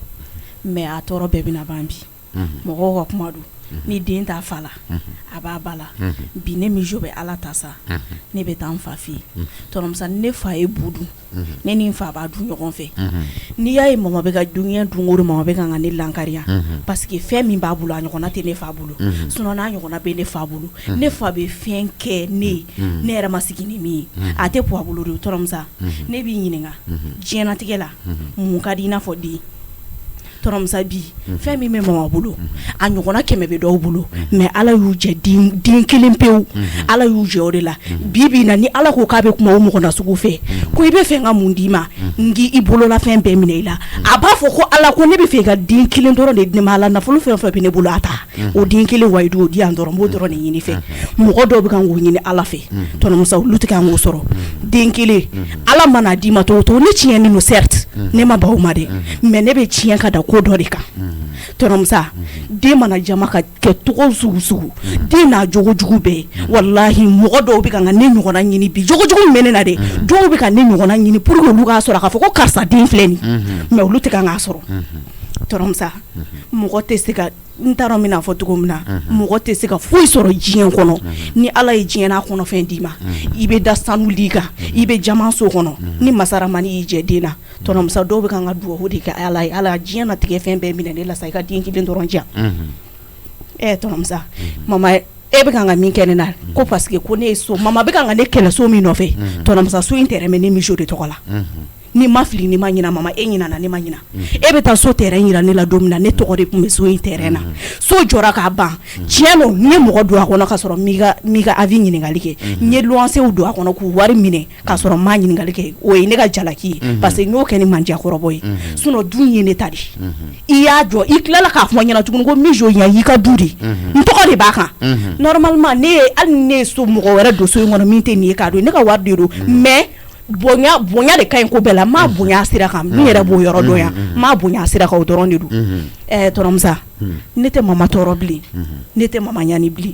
mais a tɔɔrɔ bɛɛ bɛna ban bi mɔgɔw ka kuma don ni den t'a fa la a b'a ba la bi ne mi joué bɛ Ala ta sa ne bɛ taa n fa fɛ yen tɔrɔmusa ne fa ye bu dun ne ni n fa b'a dun ɲɔgɔn fɛ n'i y'a ye mama bɛ ka dunuya dun o mama bɛ ka ne lankariya parce que fɛn min b'a bolo a ɲɔgɔnna tɛ ne fa bolo sinon n'a ɲɔgɔnna bɛ ne fa bolo ne fa bɛ fɛn kɛ ne ye ne yɛrɛ ma sigi ni min ye a tɛ poids bolo de tɔrɔmusa ne b'i ɲininka diɲɛlatigɛ la mun ka di i n'a fɔ den tɔrɔmusa bi fɛn min bɛ mama bolo a ɲɔgɔnna 100 bɛ dɔw bolo mais Ala y'u jɛ den kelen pewu Ala y'u jɛ o de la bi na ni Ala ko k'a bɛ kuma o mɔgɔ na sugu fɛ ko i bɛ fɛ ka mun d'i ma n k'i bolola fɛn bɛɛ minɛ i la a b'a fɔ ko Ala ko ne bɛ fɛ ka den kelen dɔrɔn de di ma Ala nafolo fɛn fɛn bɛ ne bolo a ta o den kelen wayidu o di yan dɔrɔn n b'o dɔrɔn de ɲini fɛ mɔgɔ dɔw bɛ kan k'o ɲini Ala fɛ tɔrɔmusa olu tɛ kan k'o sɔrɔ den kelen Ala mana d'i ma to ne tiɲɛni no certes ne ma baw ma dɛ mais ne bɛ tiɲɛ ka da ko dɔ de kan tɔrɔmusa den mana jama ka kɛ tɔgɔ sugu den n'a jogo jugu bɛɛ wallahi mɔgɔ dɔw bɛ ka ne ɲɔgɔnna ɲini bi jogo jugu min bɛ ne na dɛ dɔw bɛ ka ne ɲɔgɔnna ɲini pour que olu k'a sɔrɔ k'a fɔ ko karisa den filɛ nin mais olu tɛ kan k'a sɔrɔ tɔrɔmusa mɔgɔ tɛ se ka n t'a dɔn n bɛna fɔ cogo min na mɔgɔ tɛ se ka foyi sɔrɔ diɲɛ kɔnɔ ni Ala ye diɲɛ n'a kɔnɔfɛn d'i ma i bɛ da sanu l'i kan i bɛ jama so kɔnɔ ni masaramani y'i jɛ den na tɔrɔmusa dɔw bɛ kan ka duwawu de kɛ Ala ye Ala diɲɛ na tigɛ fɛn bɛɛ minɛ ne la sa i ka den kelen dɔrɔn diyan tɔrɔmusa mama e bɛ kan ka min kɛ ne na ko parce que ko ne ye so mama bɛ kan ka ne kɛlɛ so min nɔfɛ tɔrɔmusa so in tɛrɛ mɛ ne mijo de tɔgɔ la ni ma fili ni ma ɲina mama e ɲinana ne ma ɲina e bɛ taa so terrain yira ne la don min na ne tɔgɔ de tun bɛ so in terrain na so jɔra k'a ban tiɲɛ don n ye mɔgɔ don a kɔnɔ ka sɔrɔ m'i ka avis ɲininkali kɛ n ye luwansew don a kɔnɔ k'u wari minɛ ka sɔrɔ n m'a ɲininkali kɛ o ye ne ka jalaki ye parce que n y'o kɛ ni mandiakɔrɔbɔ ye sinon dun ye ne ta de i y'a jɔ i tilala k'a fɔ n ɲɛna tuguni ko mijo yan y'i ka du de n tɔgɔ de b'a kan normalement hali ni ne ye so mɔgɔ wɛrɛ don so in kɔnɔ min tɛ nin ye k'a don ne ka wari de don mais bonya de ka ɲi ko bɛɛ la m'a bonya sira kan min yɛrɛ b'o yɔrɔ dɔn yan m'a bonya sira kan o dɔrɔn de don tɔrɔmusa ne tɛ mama tɔɔrɔ bilen ne tɛ mama ɲani bilen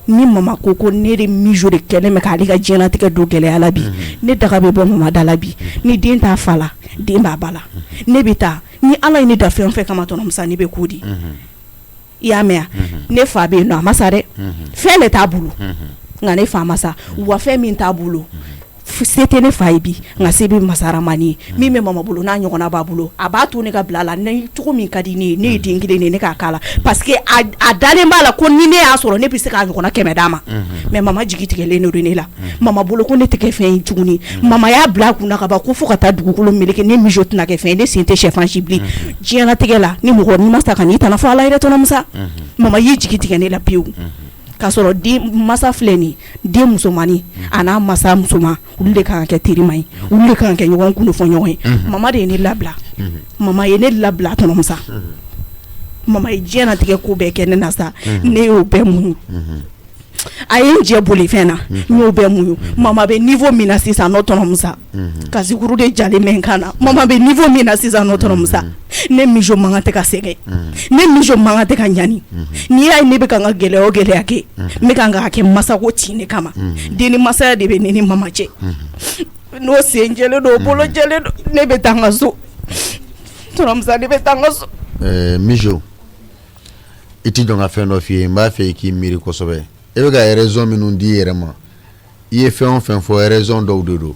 ni mama ko ne de mijo de kɛlen bɛ k'ale ka diɲɛlatigɛ don gɛlɛya la bi ne daga bɛ bɔ mama da la bi ni den t'a fa la den b'a ba la ne bɛ taa ni Ala ye ne da fɛn o fɛn kama tɔrɔmusa ne bɛ ko di i y'a mɛn ne fa bɛ yen nɔ a ma sa dɛ fɛn de t'a bolo nka ne fa ma sa wa fɛn min t'a bolo c'était ne fa ye bi nka se bɛ masaramani ye min bɛ mama bolo n'a ɲɔgɔnna b'a bolo a b'a to ne ka bila la ne cogo min ka di ne ye ne ye den kelen de ne k'a k'a la parce que a dalen b'a la ko ni ne y'a sɔrɔ ne bɛ se k'a ɲɔgɔnna 100 d'a ma mais mama jigi tigɛlen de ne la mama bolo ko ne tɛ kɛ fɛn ye tuguni mama y'a bila a kunna ka ban ko fo ka taa dugukolo meleke ne mijo tɛna kɛ fɛn ye ne sen tɛ sɛfan si bilen diɲɛlatigɛ la ni mɔgɔ n'i ma sa ka n'i tana fɔ ala yɛrɛ tɔnɔmusa mama y'i jigi tigɛ ne la pewu k'a sɔrɔ den masa filɛ nin den musomani a n'a masa musoman olu de kan ka kɛ terima ye olu de kan ka kɛ ɲɔgɔn kunnafɔ fɔ ɲɔgɔn ye mama de ye ne labila mama ye ne labila tɔnɔmusa mama ye diɲɛlatigɛ ko bɛɛ kɛ ne na sa ne y'o bɛɛ muɲu a ye n jɛ boli fɛn na n y'o bɛɛ muɲu mama bɛ niveau min na sisan n'o tɔnɔmusa kasikuru de jalen bɛ n kan na mama bɛ niveau min na sisan n'o tɔnɔmusa ne mijo mankan tɛ ka sɛgɛn ne mijo mankan tɛ ka ɲani n'i y'a ye ne bɛ ka n ka gɛlɛya o gɛlɛya kɛ n bɛ ka n ka kɛ masako tin ne kama den ni masaya de bɛ ne ni mama cɛ n'o sen jɛlen don o bolo jɛlen don ne bɛ taa n ka so tɔnɔmusa ne bɛ taa n ka so. Mijo i ti jɔn ka fɛn dɔ f'i ye n b'a fɛ i k'i miiri kosɛbɛ e bɛ ka raison minnu di i yɛrɛ ma i ye fɛn o fɛn fɔ raison dɔw de don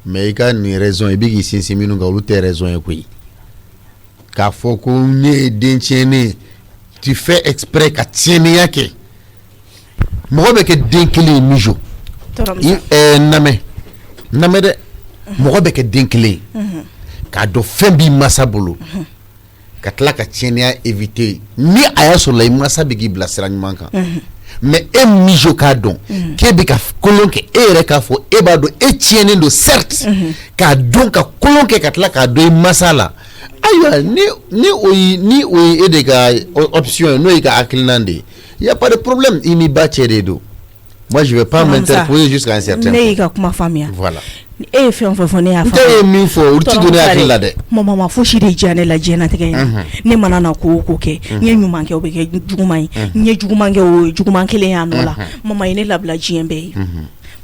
mais i ka nin raison i bɛ k'i sinsin minnu kan olu tɛ raison ye koyi k'a fɔ ko ne ye den tiɲɛnen tu fais exprès ka tiɲɛniya kɛ mɔgɔ bɛ kɛ den kelen ye Mijo namɛ dɛ mɔgɔ bɛ kɛ den kelen ye k'a dɔn fɛn b'i masa bolo ka tila ka tiɲɛniya éviter ni a y'a sɔrɔ la i masa bɛ k'i bila sira ɲuman kan mais e Mijo k'a dɔn k'e bɛ ka kolon kɛ e yɛrɛ k'a fɔ e b'a dɔn e tiɲɛnen don certes k'a dɔn ka kolon kɛ ka tila k'a dɔn i masa la ayiwa ni o ye e de ka option ye n'o y'i ka hakilina de ye y a pas de problème i n'i ba cɛ de don moi je vais pas m'interposer jusqu'à un certain point ne y'i ka kuma faamuya voilà e ye fɛn o fɛn fɔ ne y'a faamu e ye min fɔ olu ti don ne hakili la dɛ mama ma fosi de diya ne la diɲɛlatigɛ in ne mana na ko o ko kɛ n ye ɲuman kɛ o bɛ kɛ juguman ye n ye juguman kɛ o ye juguman kelen y'a nɔ la mama ye ne labila diɲɛ bɛɛ ye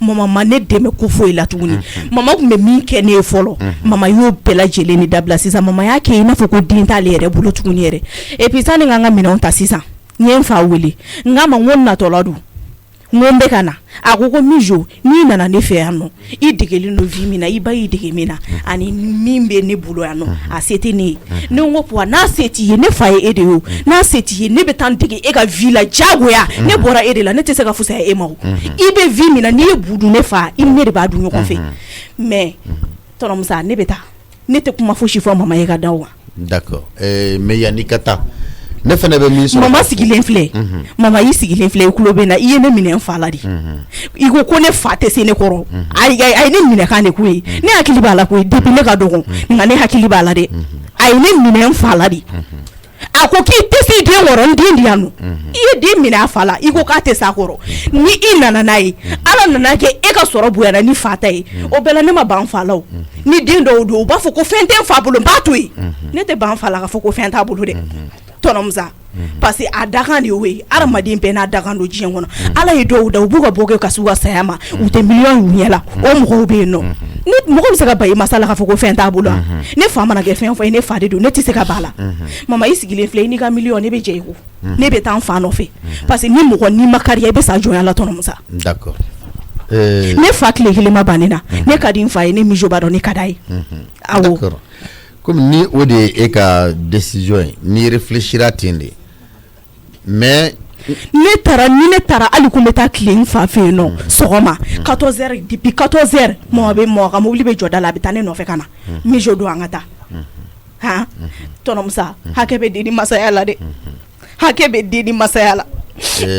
mama ma ne dɛmɛ ko foyi la tuguni mama tun bɛ min kɛ ne ye fɔlɔ mama y'o bɛɛ lajɛlen de dabila sisan mama y'a kɛ i n'a fɔ ko den t'ale yɛrɛ bolo tuguni yɛrɛ et puis sanni n ka n ka minɛnw ta sisan n ye n fa wele n k'a ma n ko n natɔla don n ko n bɛ ka na a ko Mijo n'i nana ne fɛ yan nɔ i degelen don vie min na i ba y'i dege min na ani min bɛ ne bolo yan nɔ a se tɛ ne ye ne ko puwa n'a se t'i ye ne fa ye e de ye o n'a se t'i ye ne bɛ taa n dege e ka vie la diyagoya ne bɔra e de la ne tɛ se ka fisaya e ma o i bɛ vie min na n'i ye bu dun ne fa i ni ne de b'a dun ɲɔgɔn fɛ mais tɔnɔmusa ne bɛ taa ne tɛ kuma fosi fɔ mama ye ka da o ma. D'accord mais yanni ka taa ne fana bɛ min sɔrɔ mama sigilen filɛ mama y'i sigilen filɛ i tulo bɛ na i ye ne minɛ n fa la de i ko ne fa tɛ se ne kɔrɔ a ye ne minɛ kan de ko ye ne hakili b'a la koyi depuis ne ka dɔgɔ nka ne hakili b'a la dɛ a ye ne minɛ n fa la de a ko k'i tɛ se den kɔrɔ n den di yan nɔ i ye den minɛ a fa la i ko k'a tɛ se a kɔrɔ ni i nana n'a ye ala nana kɛ e ka sɔrɔ bonyana ni fa ta ye o bɛɛ la ne ma ban fa la o ni den dɔw don u b'a fɔ ko fɛn tɛ n fa bolo n b'a to yen ne tɛ ban fa la k'a fɔ ko fɛn t'a bolo dɛ tɔnɔmusa parce que a dakan de y'o ye adamaden bɛɛ n'a dakan don diɲɛ kɔnɔ ala ye dɔw da u b'u ka bɔ kɛ ka s'u ka saya ma u tɛ miliyɔn ɲɛ la o mɔgɔw bɛ yen nɔ ni mɔgɔ bɛ se ka ba i masa la k'a fɔ ko fɛn t'a bolo ne fa mana kɛ fɛn fɔ ye ne fa de don ne tɛ se ka ba la mama i sigilen filɛ i n'i ka miliyɔn ne bɛ jɛ i ko ne bɛ taa n fa nɔfɛ parce que ni mɔgɔ n'i ma kariya i bɛ sa jɔnya la tɔnɔmusa. D'accord. Ne fa tile kelen ma ban ne na ne ka di n fa ye ne Mijo b'a dɔn ne ka d'a ye awɔ. Comme ni o de ye e ka décision ye n'i réfléchira ten de mais ne taara hali ko n bɛ taa tile n fa fɛ yen nɔ sɔgɔma 14h depuis 14h mɔgɔ ka mobili bɛ jɔ da la a bɛ taa ne nɔfɛ ka na Mijo don an ka taa han tɔnɔmusa hakɛ bɛ den ni masaya la dɛ hakɛ bɛ den ni masaya la.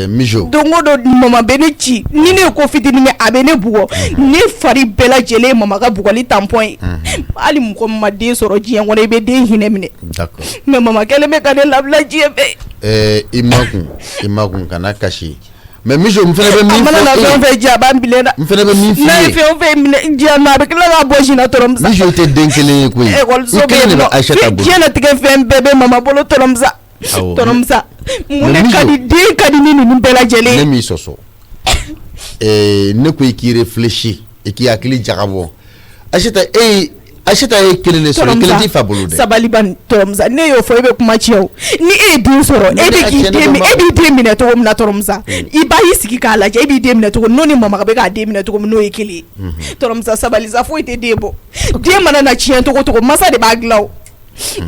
Mijo don o don mama bɛ ne ci ni ne ye ko fitinin kɛ a bɛ ne bugɔ ne fari bɛɛ lajɛlen ye mama ka bugɔli tampon ye hali mɔgɔ ma den sɔrɔ diɲɛ kɔnɔ i bɛ den hinɛ minɛ mais mama kɛlen bɛ ka ne labila diɲɛ bɛɛ. i ma kun kana kasi mais Mijo n fana bɛ min fɔ e ye a mana na fɛn o fɛn diya a b'an bilen na n fana bɛ min f'i ye n'a ye fɛn o fɛn minɛ diya na a bɛ tila k'a bɔ sin na tɔrɔmusa. Mijo tɛ den kelen ye koyi ekɔliso bɛ yen nɔ diɲɛlatigɛ fɛn bɛɛ bɛ mama bolo tɔrɔmusa. Tɔnɔmusa mun de ka di den ka di ni ninnu bɛɛ lajɛlen. Ne m'i sɔsɔ ne ko i k'i réfléchir i k'i hakili jagabɔ Aïssata Acheta ye kelen de sɔrɔ kelen ti fa bolo dɛ sabali ban tɔrɔmusa ne y'o fɔ e bɛ kuma tiɲɛ o ni e ye den sɔrɔ e b'i den minɛ cogo min na tɔrɔmusa i ba y'i sigi k'a lajɛ e b'i den minɛ cogo n'o ni mama bɛ k'a den minɛ cogo min n'o ye kelen ye tɔrɔmusa sabali sa foyi tɛ den bɔ den mana na tiɲɛ cogo cogo masa de b'a dilan o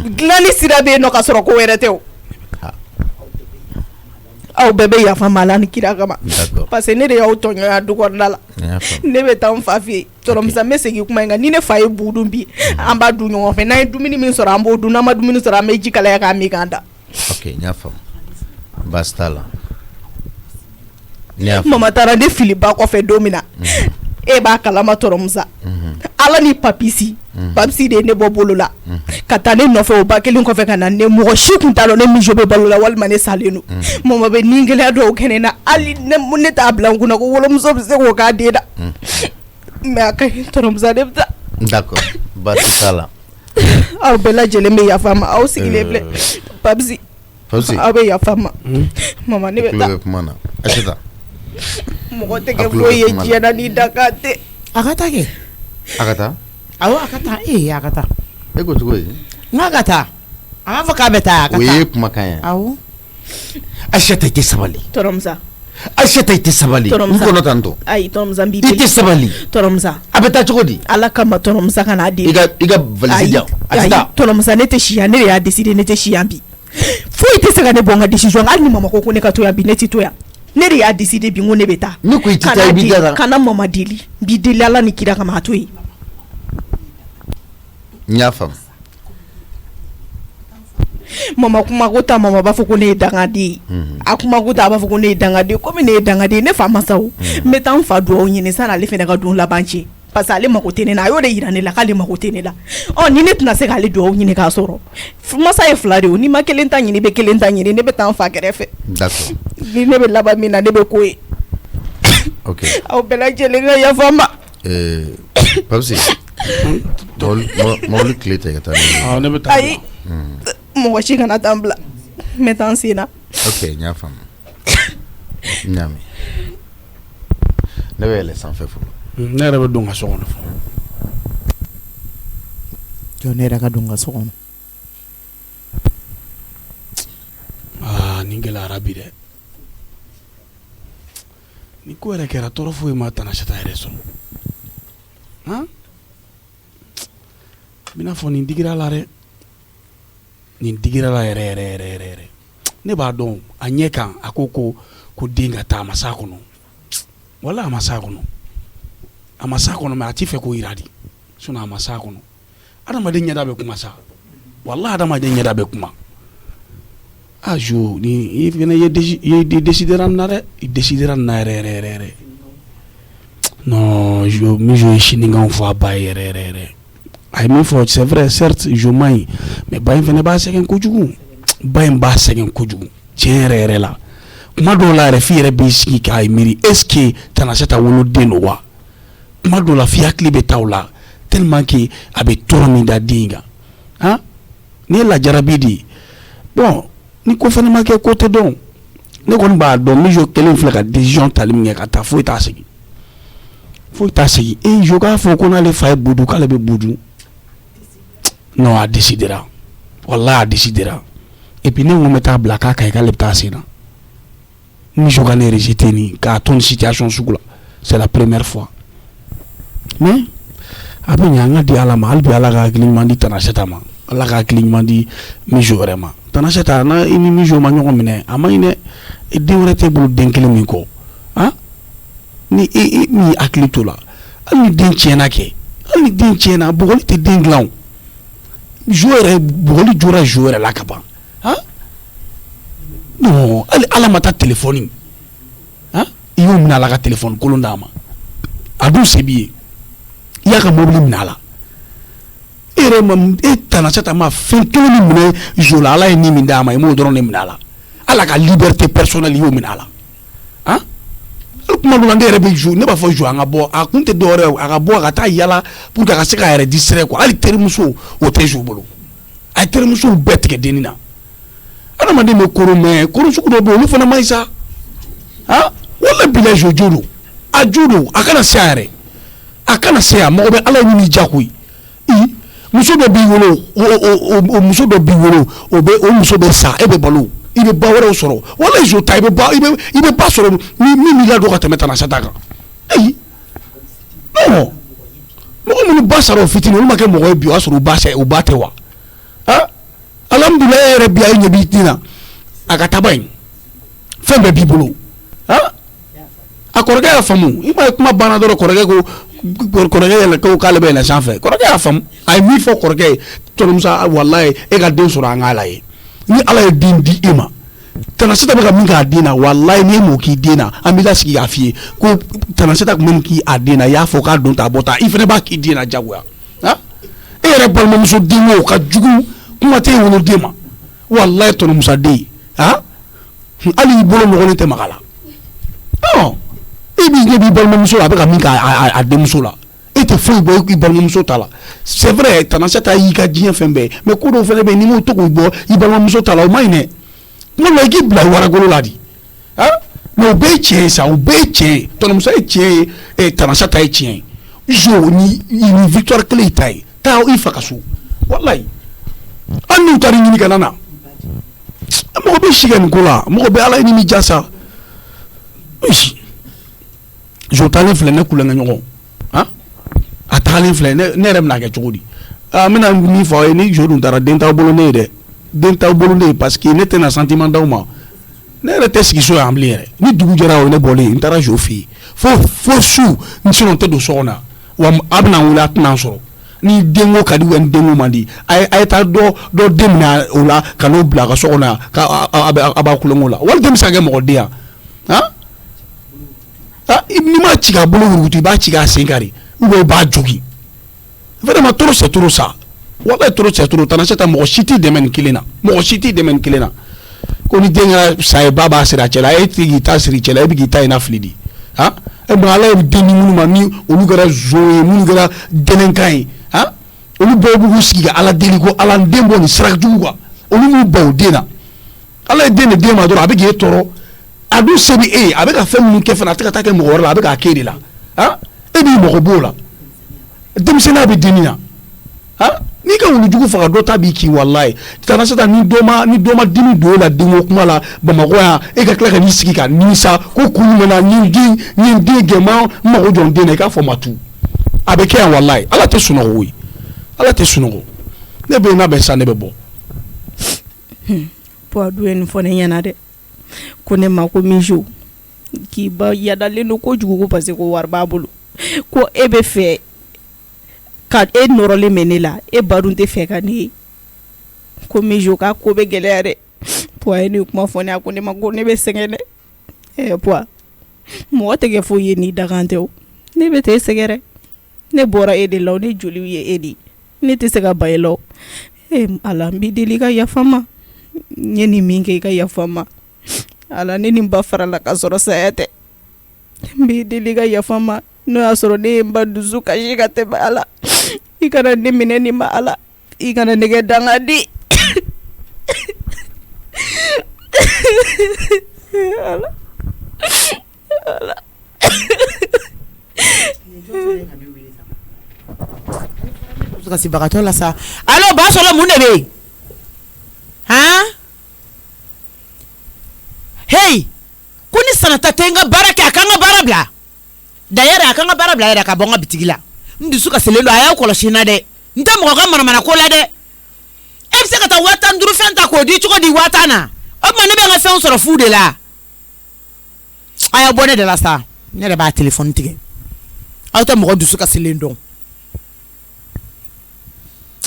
dilanni sira bɛ yen nɔ ka sɔrɔ ko wɛrɛ tɛ o aw bɛɛ bɛ yafa ma la ni kira kama parce que ne de y'aw tɔɲɔya du kɔnɔna la ne bɛ taa n fa fɛ yen tɔrɔmusa n bɛ segin kuma in kan ni ne fa ye bu dun bi an b'a dun ɲɔgɔn fɛ n'an ye dumuni min sɔrɔ an b'o dun n'an ma dumuni sɔrɔ an bɛ ji kalaya k'a min k'an da. ok n y'a faamu baasi t'a la. mama taara ne fili ba kɔfɛ don min na e b'a kalama tɔrɔmusa ala ni papisi papisi de ye ne bɔ bolo la ka taa ne nɔfɛ o ba kelen kɔfɛ ka na ne mɔgɔ si tun t'a dɔn ne mijo bɛ balo la walima ne salen don mama bɛ ni gɛlɛya dɔw kɛ ne na hali ne t'a bila n kunna ko wolomuso bɛ se k'o k'a den da mais a ka ɲi tɔrɔmusa ne bɛ taa. d'accord baasi t'a la. aw bɛɛ lajɛlen bɛ yafa ma aw sigilen filɛ papisi aw bɛ yafa ma mama ne bɛ taa. tulo bɛ kuma na Acheta. mɔgɔ tɛ kɛ foyi ye diɲɛ na ni dakan tɛ. a ka taa kɛ. a ka taa. awɔ a ka taa a ka taa. e ko cogo ye. n k'a ka taa a b'a fɔ k'a bɛ taa a ka taa. o ye kumakan ye. awɔ. Acheta i tɛ sabali. tɔrɔmusa. Acheta i tɛ sabali. n kɔnɔ tan tɔ. ayi tɔrɔmusa n b'i deli. i tɛ sabali. tɔrɔmusa. a bɛ taa cogo di. ala kama tɔrɔmusa ka n'a deli. i ka valise di yan. ayi tɔrɔmusa ne tɛ si yan ne de y'a décidé ne tɛ si yan bi foyi tɛ se ka ne bɔ n ka décision hali ni mama ko ne ka to yan bi ne tɛ to yan. ne de y'a décidé bi n ko ne bɛ taa. ne ko i tɛ taa i b'i da la. kana mama deli n b'i deli ala ni kira kama a to yen. n y'a faamu. mama kuma ko ta mama b'a fɔ ko ne ye dangaden ye a kuma ko ta a b'a fɔ ko ne ye dangaden komi ne ye dangaden ne fa masaw n bɛ taa n fa dugawu ɲini sanni ale fana ka don laban cɛ parce que ale mako tɛ ne na a y'o de yira ne la k'ale mako tɛ ne la ni ne tɛna se k'ale dugawu ɲini k'a sɔrɔ masa ye fila de o n'i ma kelen ta ɲini i bɛ kelen ta ɲini ne bɛ taa n fa kɛrɛfɛ. d'accord. ni ne bɛ laban min na ne bɛ ko ye. ok aw bɛɛ lajɛlen ka yafa n ma. Papsi mɔbili tile tɛ ka taa. ne bɛ taa. ayi mɔgɔ si kana taa n bila n bɛ taa n sen na. ok n y'a faamu n y'a mɛn ne bɛ yɛlɛ sanfɛ fɔlɔ. ne yɛrɛ bɛ don ka so kɔnɔ fɔlɔ. jɔn ne yɛrɛ ka don ka so kɔnɔ. nin gɛlɛyara bi dɛ ni ko yɛrɛ kɛra tɔɔrɔ foyi ma Tana Acheta yɛrɛ sɔrɔ han bina fɔ nin digira la dɛ nin digira la yɛrɛ ne b'a dɔn a ɲɛ kan a ko den ka taa a ma s'a kɔnɔ wala a ma s'a kɔnɔ mais a t'i fɛ k'o yira di sinon a ma s'a kɔnɔ adamaden ɲɛda bɛ kuma sa wala adamaden ɲɛda bɛ kuma jo ni i fana ye décidera na dɛ i décidera na yɛrɛ non jo ye sinikanw fɔ a ba ye yɛrɛ a ye min fɔ c'est vrai certes jo man ɲi mais ba in fana b'a sɛgɛn kojugu ba in b'a sɛgɛn kojugu tiɲɛ yɛrɛ la kuma dɔw la yɛrɛ f'i yɛrɛ b'i sigi k'a miiri est ce que Tana Acheta woloden don wa kuma dɔw la f'i hakili bɛ taa o la tellement que a bɛ tɔɔrɔ min da den kan han ni ye lajarabi de ye bon ni ko fana ma kɛ ko tɛ dɔn ne kɔni b'a dɔn Mijo kelen filɛ ka décision tali min kɛ ka taa foyi t'a segin jo k'a fɔ ko n'ale fa ye budu k'ale bɛ budu non a décidera wallahi a décidera et puis ne ko n bɛ taa bila k'a ka ɲi k'ale bɛ taa sen na Mijo ka ne rejeté nin k'a to nin situation sugu la c'est la première fois mais a bɛ ɲɛ an ka di ala ma hali bi ala ka hakili ɲuman di Tana Acheta ma ala ka hakili ɲuman di Mijo wɛrɛ ma Tana Acheta na i ni Mijo ma ɲɔgɔn minɛ a ma ɲi dɛ den wɛrɛ t'e bolo den kelen min kɔ han ni mi hakili to la hali ni den tiɲɛna kɛ hali ni den tiɲɛna bɔgɔli tɛ den dilan jo yɛrɛ bɔgɔli jora jo yɛrɛ la ka ban han non hali ala ma taa téléphone han i y'o minɛ ala ka téléphone kolon d'a ma a dun se b'i ye i y'a ka mobili minɛ a la e Tana Acheta ma fɛn kelen min minɛ jo la ala ye nin min d'a ma i m'o dɔrɔn de minɛ a la ala ka liberté personnelle i y'o minɛ a la han kuma dɔ la ne yɛrɛ bɛ jo ne b'a fɔ jo an ka bɔ a kun tɛ dɔwɛrɛ ye a ka bɔ a ka taa yala pour que a ka se k'a yɛrɛ distraire quoi hali terimuso o tɛ jo bolo a ye terimusow bɛɛ tigɛ denni na adamaden bɛ koro mais koro sugu dɔ bɛ yen olu fana man ɲi sa han wala bila jo don a jo don a kana se a yɛrɛ a kana se a mɔgɔ bɛ ala ɲini diyagoya muso dɔ b'i wolo o muso dɔ b'i wolo o muso bɛ sa e bɛ balo i bɛ ba wɛrɛw sɔrɔ wala i ta i bɛ ba sɔrɔ min b'i ladon ka tɛmɛ Tanasata kan ayi non mɔgɔ minnu ba sara o fitinin olu ma kɛ mɔgɔ ye bi o y'a sɔrɔ u ba tɛ wa alhamdulilayi e yɛrɛ bi a ye ɲɛ b'i den na a ka taaba in fɛn bɛɛ b'i bolo a kɔrɔkɛ y'a faamu i ma ye kuma banna dɔrɔn kɔrɔkɛ yɛlɛ ko k'ale bɛ yɛlɛ sanfɛ kɔrɔkɛ y'a faamu a ye min fɔ kɔrɔkɛ ye tɔnɔmusa walayi e ka den sɔrɔ an ka Ala ye ni Ala ye den di e ma Tanasata bɛ ka min k'a den na walayi ni e m'o k'i den na an bɛ taa sigi k'a f'i ye ko Tanasata tun bɛ nin k'i a den na i y'a fɔ k'a don ta bɔ ta i fana b'a k'i den na jagoya e yɛrɛ balimamuso den o ka jugu kuma tɛ e wolo den ma walayi tɔnɔmusa den hali i bolo nɔgɔlen tɛ maga la e b'i ɲɛ b'i balimamuso la a bɛ ka min k'a denmuso la e tɛ foyi bɔ i balimamuso ta la c'est vrai Tanasata y'i ka diɲɛ fɛn bɛɛ mais ko dɔw fana bɛ yen n'i m'o to k'o bɔ i balimamuso ta la o ma ɲi dɛ kuma dɔ la i k'i bila waragolo la di mais o bɛɛ ye tiɲɛ ye sa o bɛɛ ye tiɲɛ ye tɔnɔmusa ye tiɲɛ ye Tanasata ye tiɲɛ ye jo ni victoire kelen ta ye taa i fa ka so walayi hali n'u taara i ɲini ka na mɔgɔ bɛ si kɛ nin ko la mɔgɔ bɛ Ala ye ni mi ja sa jo taalen filɛ ne kulonkɛ ɲɔgɔn a tagalen filɛ ne yɛrɛ bɛna kɛ cogo di n bɛna min fɔ aw ye ni jo dun taara den t'aw bolo ne ye dɛ den t'aw bolo ne ye parce que ne tɛna sentiment d'aw ma ne yɛrɛ tɛ sigi so yan bilen yɛrɛ ni dugu jɛra o ye ne bɔlen n taara jo fɛ yen fo su sinon n tɛ don so kɔnɔ wa a bɛna n wele a tɛna n sɔrɔ ni denko ka di ni denko man di a ye taa dɔ den minɛ o la ka n'o bila a ka so kɔnɔ yan a b'a kulonkɛ la wali den bɛ se ka kɛ mɔgɔ den yan n'i ma ci k'a bolo wurukutu i b'a ci k'a sen kari ou bien i b'a jogin vraiment trop c'est trop ça walayi trop c'est trop Tanasata mɔgɔ si t'i dɛmɛ nin kelen na ko ni den kɛra sa ye ba b'a siri a cɛ la e tɛ k'i ta siri cɛ la e bɛ k'i ta in na fili di e bɔn Ala ye den di minnu ma ni olu kɛra zon ye minnu kɛra dɛnɛnkan ye olu bɛɛ b'u sigi ka Ala deli ko Ala n den bɔ nin sira jugu kan olu m'u ban o den na Ala ye den de d'e ma dɔrɔn a bɛ k'e tɔɔrɔ a dun se bɛ e ye a bɛ ka fɛn minnu kɛ fana a tɛ ka taa kɛ mɔgɔ wɛrɛ la a bɛ k'a k'e de la e b'i mago b'o la denmisɛnninya bɛ den na n'i ka wulujugu faga dɔ ta b'i kin walayi Tanasata ni dɔ ma dimi don e la denko kuma la Bamakɔ yan e ka tila ka n'i sigi ka nimisa ko kun jumɛn na n ye den gɛn n mago jɔ n den na i k'a fɔ n ma tu a bɛ kɛ yan walayi Ala tɛ sunɔgɔ o ye Ala tɛ sunɔgɔ ne bɛ yen n'a bɛ sa ne bɛ bɔ. Puwadu ye nin fɔ ne ɲɛna dɛ ko ne ma ko Mijo k'i ba yadalen don kojugu ko parce que ko wari b'a bolo ko e bɛ fɛ ka e nɔrɔlen bɛ ne la e ba dun tɛ fɛ ka ne ye ko Mijo k'a ko bɛ gɛlɛya dɛ Puwa ye nin kuma fɔ ne a ko ne ma ko ne bɛ sɛgɛn dɛ Puwa mɔgɔ tɛ kɛ foyi ye n'i dakan tɛ o ne bɛ t'e sɛgɛrɛ ne bɔra e de la o ne joliw ye e de ne tɛ se ka ba e la o Ala n b'i deli ka yafa n ma n ye nin min kɛ i ka yafa n ma Ala ne nin ba farala ka sɔrɔ saya tɛ n b'i deli ka yafa n ma n'o y'a sɔrɔ ne ye n ba dusu kasi ka tɛmɛ Ala i kana ne minɛ nin ma Ala i kana ne kɛ dangadi Ala kasi bagatɔ la sa allo ba sɔrɔ mun de bɛ yen hey ko ni Sanata tɛ n ka baara kɛ a kan ka baara bila d'ailleurs a kan ka baara bila yɛrɛ ka bɔ n ka bitigi la n dusu kasilen don a y'aw kɔlɔsi n na dɛ n tɛ mɔgɔ ka manamana ko la dɛ e bɛ se ka taa 50,000 fɛn ta k'o di cogo di 50,000 na o tuma ne bɛ n ka fɛnw sɔrɔ fu de la a y'aw bɔ ne de la sa ne yɛrɛ b'a téléphone tigɛ aw tɛ mɔgɔ dusu kasilen dɔn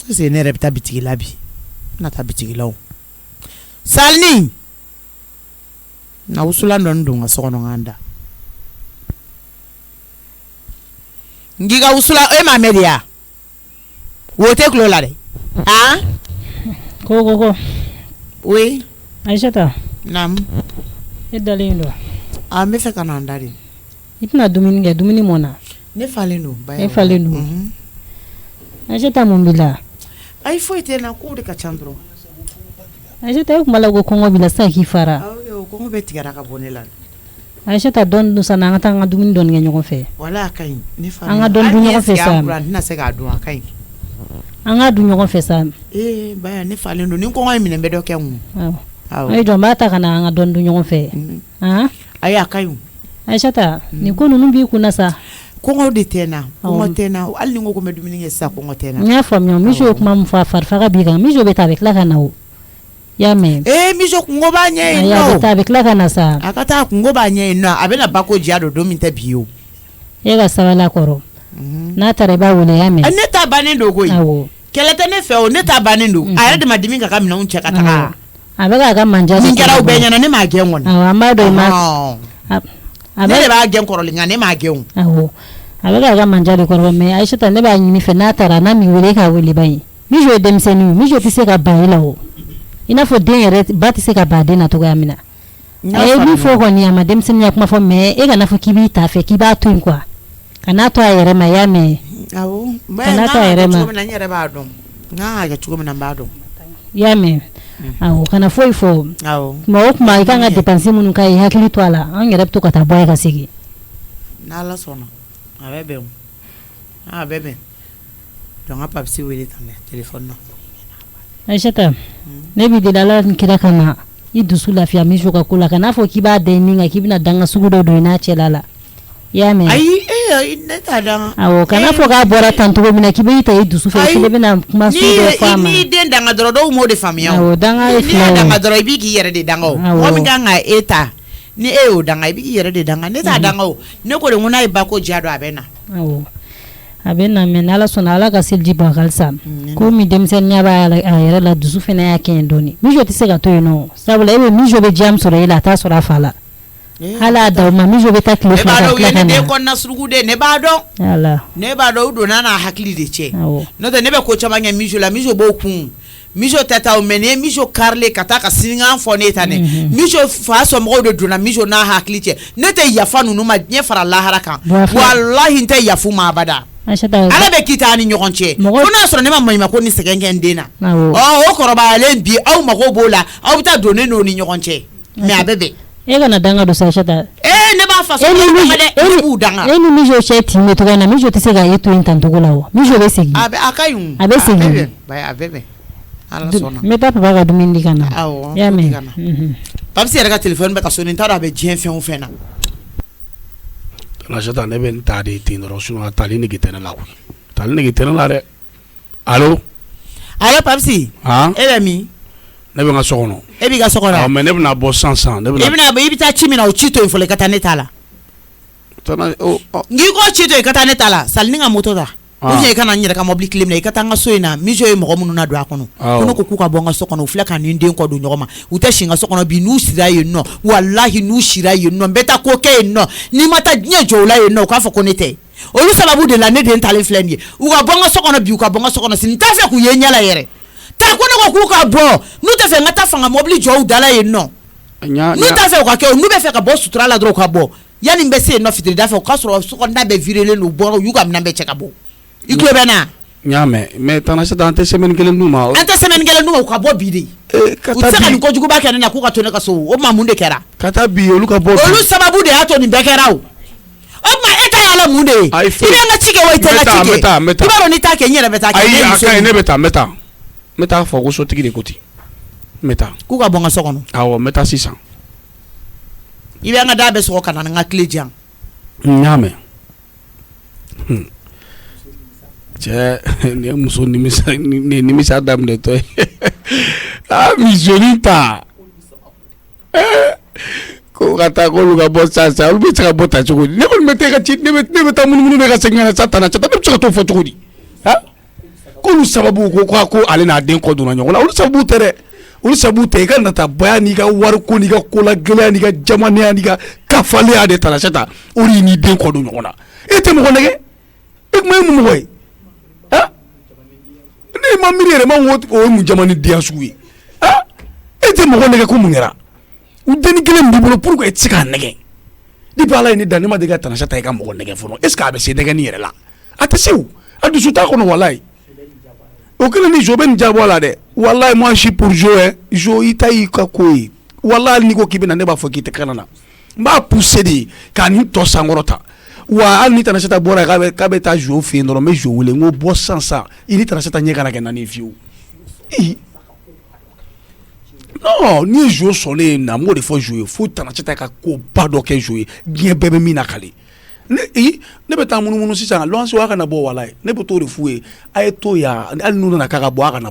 est-ce que ne yɛrɛ bɛ taa bitigi la bi n na taa bitigi la o Salini na wusulan dɔ don ka so kɔnɔ k'an da n k'i ka wusula e m'a mɛn de ya wo tɛ tulo la dɛ ko oui Aïssata naam e dalen don n bɛ fɛ ka na n da de i tɛna dumuni kɛ dumuni mɔna ne falen don e falen don Aïssata mun b'i la ayi foyi tɛ n na kow de ka ca dɔrɔn Aïssata e kun b'a la ko kɔngɔ b'i la sisan k'i fara kɔngɔ bɛ tigɛra ka bɔ ne la Aïssata dɔɔni dun san an ka taa an ka dumuni dɔɔni kɛ ɲɔgɔn fɛ wala a ka ɲi ne fa an ka dɔɔni dun ɲɔgɔn fɛ sa n tɛna se k'a dun a ka ɲi an ka dun ɲɔgɔn fɛ sa baya ne falen don ni kɔngɔ ye minɛ bɛ dɔ kɛ mun ayi jɔn b'a ta ka na an ka dɔn dun ɲɔgɔn fɛ ayi a ka ɲi Aïssata nin ko ninnu b'i kunna sa kɔngɔ de tɛ na kɔngɔ tɛ na hali ni n ko ko n bɛ dumuni kɛ sisan kɔngɔ tɛ na n y'a faamuya Mijo ye kuma min fɔ a farifaga b'i kan Mijo bɛ taa a bɛ tila ka na o y'a mɛn Mijo kungo b'a ɲɛ yen nɔ a bɛ taa a bɛ tila ka na sa a ka taa kungo b'a ɲɛ yen nɔ a bɛna bako diya don min tɛ bi o e ka sabali a kɔrɔ n'a taara i b'a wele y'a mɛn ne ta bannen don koyi kɛlɛ tɛ ne fɛ o ne ta bannen don a yɛrɛ de ma dimi ka ka minɛnw cɛ ka taga a bɛ k'a ka manja nin kɛra u bɛɛ ɲɛna ne m'a gɛn kɔni an b'a dɔn ne de b'a gɛn kɔrɔlen nka ne m'a gɛn o a bɛ k'a ka manja de kɔrɔ mɛ Aïssata ne b'a ɲini fɛ n'a taara n'a min wele k'a wele ba ye Mijo ye denmisɛnnin Mijo tɛ se ka ban i la o i n'a fɔ den yɛrɛ ba tɛ se ka ban den na cogoya min na a ye min fɔ kɔni a ma denmisɛnninya kuma fɔ mɛ e kana fɔ k'i b'i ta fɛ k'i b'a to yen quoi kana to a yɛrɛ ma y'a mɛn kana to a yɛrɛ ma n yɛrɛ b'a dɔn n kan ka kɛ cogo min na n b'a dɔn y'a mɛn awɔ kana foyi fɔ tuma o tuma i kan ka dépense minnu k'a ye hakili to a la an yɛrɛ bɛ to ka taa bɔ ye ka segin n'Ala sɔnna a bɛ bɛn a bɛ bɛn donc a papisi wele tan dɛ téléphone na Aïssata ne b'i deli Ala ni kira kama i dusu lafiya Mijo ka ko la kana fɔ k'i b'a da i nin kan k'i bɛna danga sugu dɔ don i n'a cɛla la y'a mɛn ayi ne t'a danga awɔ kana fɔ k'a bɔra tan cogo min na k'i bɛ i ta i dusu fɛ i bɛna kuma sugu dɔ fɔ a ma ni den danga dɔrɔn dɔw m'o de faamuya awɔ danga ye fila ye ni danga dɔrɔn i b'i k'i yɛrɛ de danga o mɔgɔ min kan ka e ta ni e y'o danga i b'i k'i yɛrɛ de danga ne t'a danga o ne ko de ko n'a ye bako diya dɔn a bɛ na awɔ a bɛ na mɛ n'Ala sɔnna Ala ka seliji bɔ a ka halisa ko min denmisɛnninya b'a yɛrɛ la dusu fana y'a kɛ yen dɔɔni Mijo tɛ se ka to yen nɔ sabula e bɛ Mijo bɛ jam sɔrɔ e la a t'a sɔrɔ a fa la hali a da o ma Mijo bɛ taa tile fila ka tila ka na ne kɔnɔna surugu de ne b'a dɔn ne b'a dɔn u donna n'a hakili de cɛ n'o tɛ ne bɛ ko caman kɛ Mijo la Mijo b'o kun Mijo tɛ taa o mɛ ni ye Mijo karilen ka taa ka sinikan fɔ ne ta ne Mijo fa somɔgɔw de donna Mijo n'a hakili cɛ ne tɛ yafa ninnu ma diɲɛ fara lahara kan walahi n tɛ yafu ma abada Ala bɛ kita ni ɲɔgɔn cɛ fo n'a sɔrɔ ne ma maɲuma ko ni sɛgɛn kɛ n den na o kɔrɔbayalen bi aw mago b'o la aw bɛ taa don ne n'o ni ɲɔgɔn cɛ mais a bɛ bɛn e kana danga don sa Aïssata ne b'a fa so dɛ b'u danga e ni Mijo cɛ tin bɛ cogoya na Mijo tɛ se ka e to yen tan cogo la o Mijo bɛ segin a ka ɲi a bɛ segin a bɛ bɛn Ala sɔnna n bɛ taa papa ka dumuni di ka na y'a mɛn Papisi yɛrɛ ka téléphone bɛ ka sonner n t'a dɔn a bɛ diɲɛ fɛn o fɛn na Aïssata ne bɛ n ta de ten dɔrɔn sinon a tali nege tɛ ne la koyi tali nege tɛ ne la dɛ allo Papisi e bɛ min ne bɛ n ka so kɔnɔ e b'i ka so kɔnɔ mais ne bɛna bɔ sisan i bɛ taa ci min na o ci to yen fɔlɔ i ka taa ne ta la n'i ko ci to yen i ka taa ne ta la sali ni ka moto ta ou bien i kana n yɛrɛ ka mobili tile minɛ i ka taa n ka so in na Mijo ye mɔgɔ minnu na don a kɔnɔ ko ne ko k'u ka bɔ n ka so kɔnɔ u filɛ ka nin den kɔ don ɲɔgɔn ma u tɛ si n ka so kɔnɔ bi n'u sira yen nɔ walahi n'u sira yen nɔ n bɛ taa ko kɛ yen nɔ n'i ma taa diɲɛ jɔ u la yen nɔ u k'a fɔ ko ne tɛ olu sababu de la ne den talen filɛ nin ye u ka bɔ n ka so kɔnɔ bi u ka bɔ n ka so kɔnɔ sini n t'a fɛ k'u ye n ɲɛla yɛrɛ taa ko ne ko k'u ka bɔ n'u tɛ fɛ n ka taa fanga mobili jɔ u dala yen nɔ n'u t'a fɛ u ka kɛ n'u bɛ fɛ ka bɔ sutura la dɔrɔn u ka bɔ yanni n bɛ se yen nɔ fitirida fɛ o k'a sɔrɔ so kɔnɔna bɛɛ virelen don u bɔra u y'u ka minɛn bɛɛ cɛ ka bɔ i tulo bɛ na n y'a mɛn mais tana Aïssata an tɛ semaine kelen d'u ma an tɛ semaine kelen d'u ma u ka bɔ bi de u tɛ se ka nin kojuguba kɛ ne na k'u ka to ne ka so o tuma mun de kɛra ka taa bi olu ka bɔ olu sababu de y'a to nin bɛɛ kɛra o tuma e ta y'ala mun de ye i bɛ n ka ci kɛ wa i tɛ n ka ci kɛ i b'a dɔn n'i t'a kɛ n yɛrɛ bɛ taa kɛ ayi a ka ɲi ne bɛ taa n bɛ taa fɔ ko sotigi de ko ten n bɛ taa k'u ka bɔ n ka so kɔnɔ awɔ n bɛ taa sisan i bɛ an ka da bɛɛ sɔgɔ ka na ni n ka tile diyan n y'a mɛn cɛ ni ye muso nimisa daminɛtɔ ye misoni ta ko ka taa k'olu ka bɔ sisan olu bɛ se ka bɔ ta cogo di ne kɔni bɛ taa ka ci ne bɛ taa munumunu ne ka segin ka na sa tana cɛ ne bɛ se ka t'o fɔ cogo di k'olu sababu ko ale n'a den kɔ donna ɲɔgɔn na olu sababu tɛ dɛ olu sababu tɛ i ka nata baya n'i ka wariko n'i ka kola gɛlɛya n'i ka jamanaya n'i ka kafaleya de tana cɛ ta o de y'i n'i den kɔ don ɲɔgɔn na e tɛ mɔgɔ nɛgɛ e kuma ye mun mɔgɔ ye ne ma miiri yɛrɛ ma o ye mun jamana diya sugu ye e tɛ mɔgɔ nɛgɛ ko mun kɛra u denni kelen b'i bolo pourquoi e tɛ se k'a nɛgɛ depuis Ala ye ne dan ne ma deli ka tanasɛ ta i ka mɔgɔ nɛgɛ fɔlɔ est ce que a bɛ se nɛgɛni yɛrɛ la a tɛ se o a dusu t'a kɔnɔ walayi o kelen ni jo bɛ nin jabɔ a la dɛ walayi moi je suis pour jo i ta y'i ka ko ye walayi hali n'i ko k'i bɛ na ne b'a fɔ k'i tɛ kana na n b'a pousser de k'a nin tɔ sankɔrɔ ta wa hali ni Tanaseta bɔra k'a bɛ taa jouer fɛ yen dɔrɔn n bɛ jouer wele n ko bɔ sisan i ni Tanaseta ɲɛ kana kɛ naani fiyewu non ni ye jouer sɔnnen na n b'o de fɔ jouer fo Tanaseta ka koba dɔ kɛ jouer diɲɛ bɛɛ bɛ min na kale ne bɛ taa munumunu sisan luwanse a kana bɔ walayi ne bɛ t'o de f'u ye a ye to yan hali n'u nana k'a ka bɔ a kana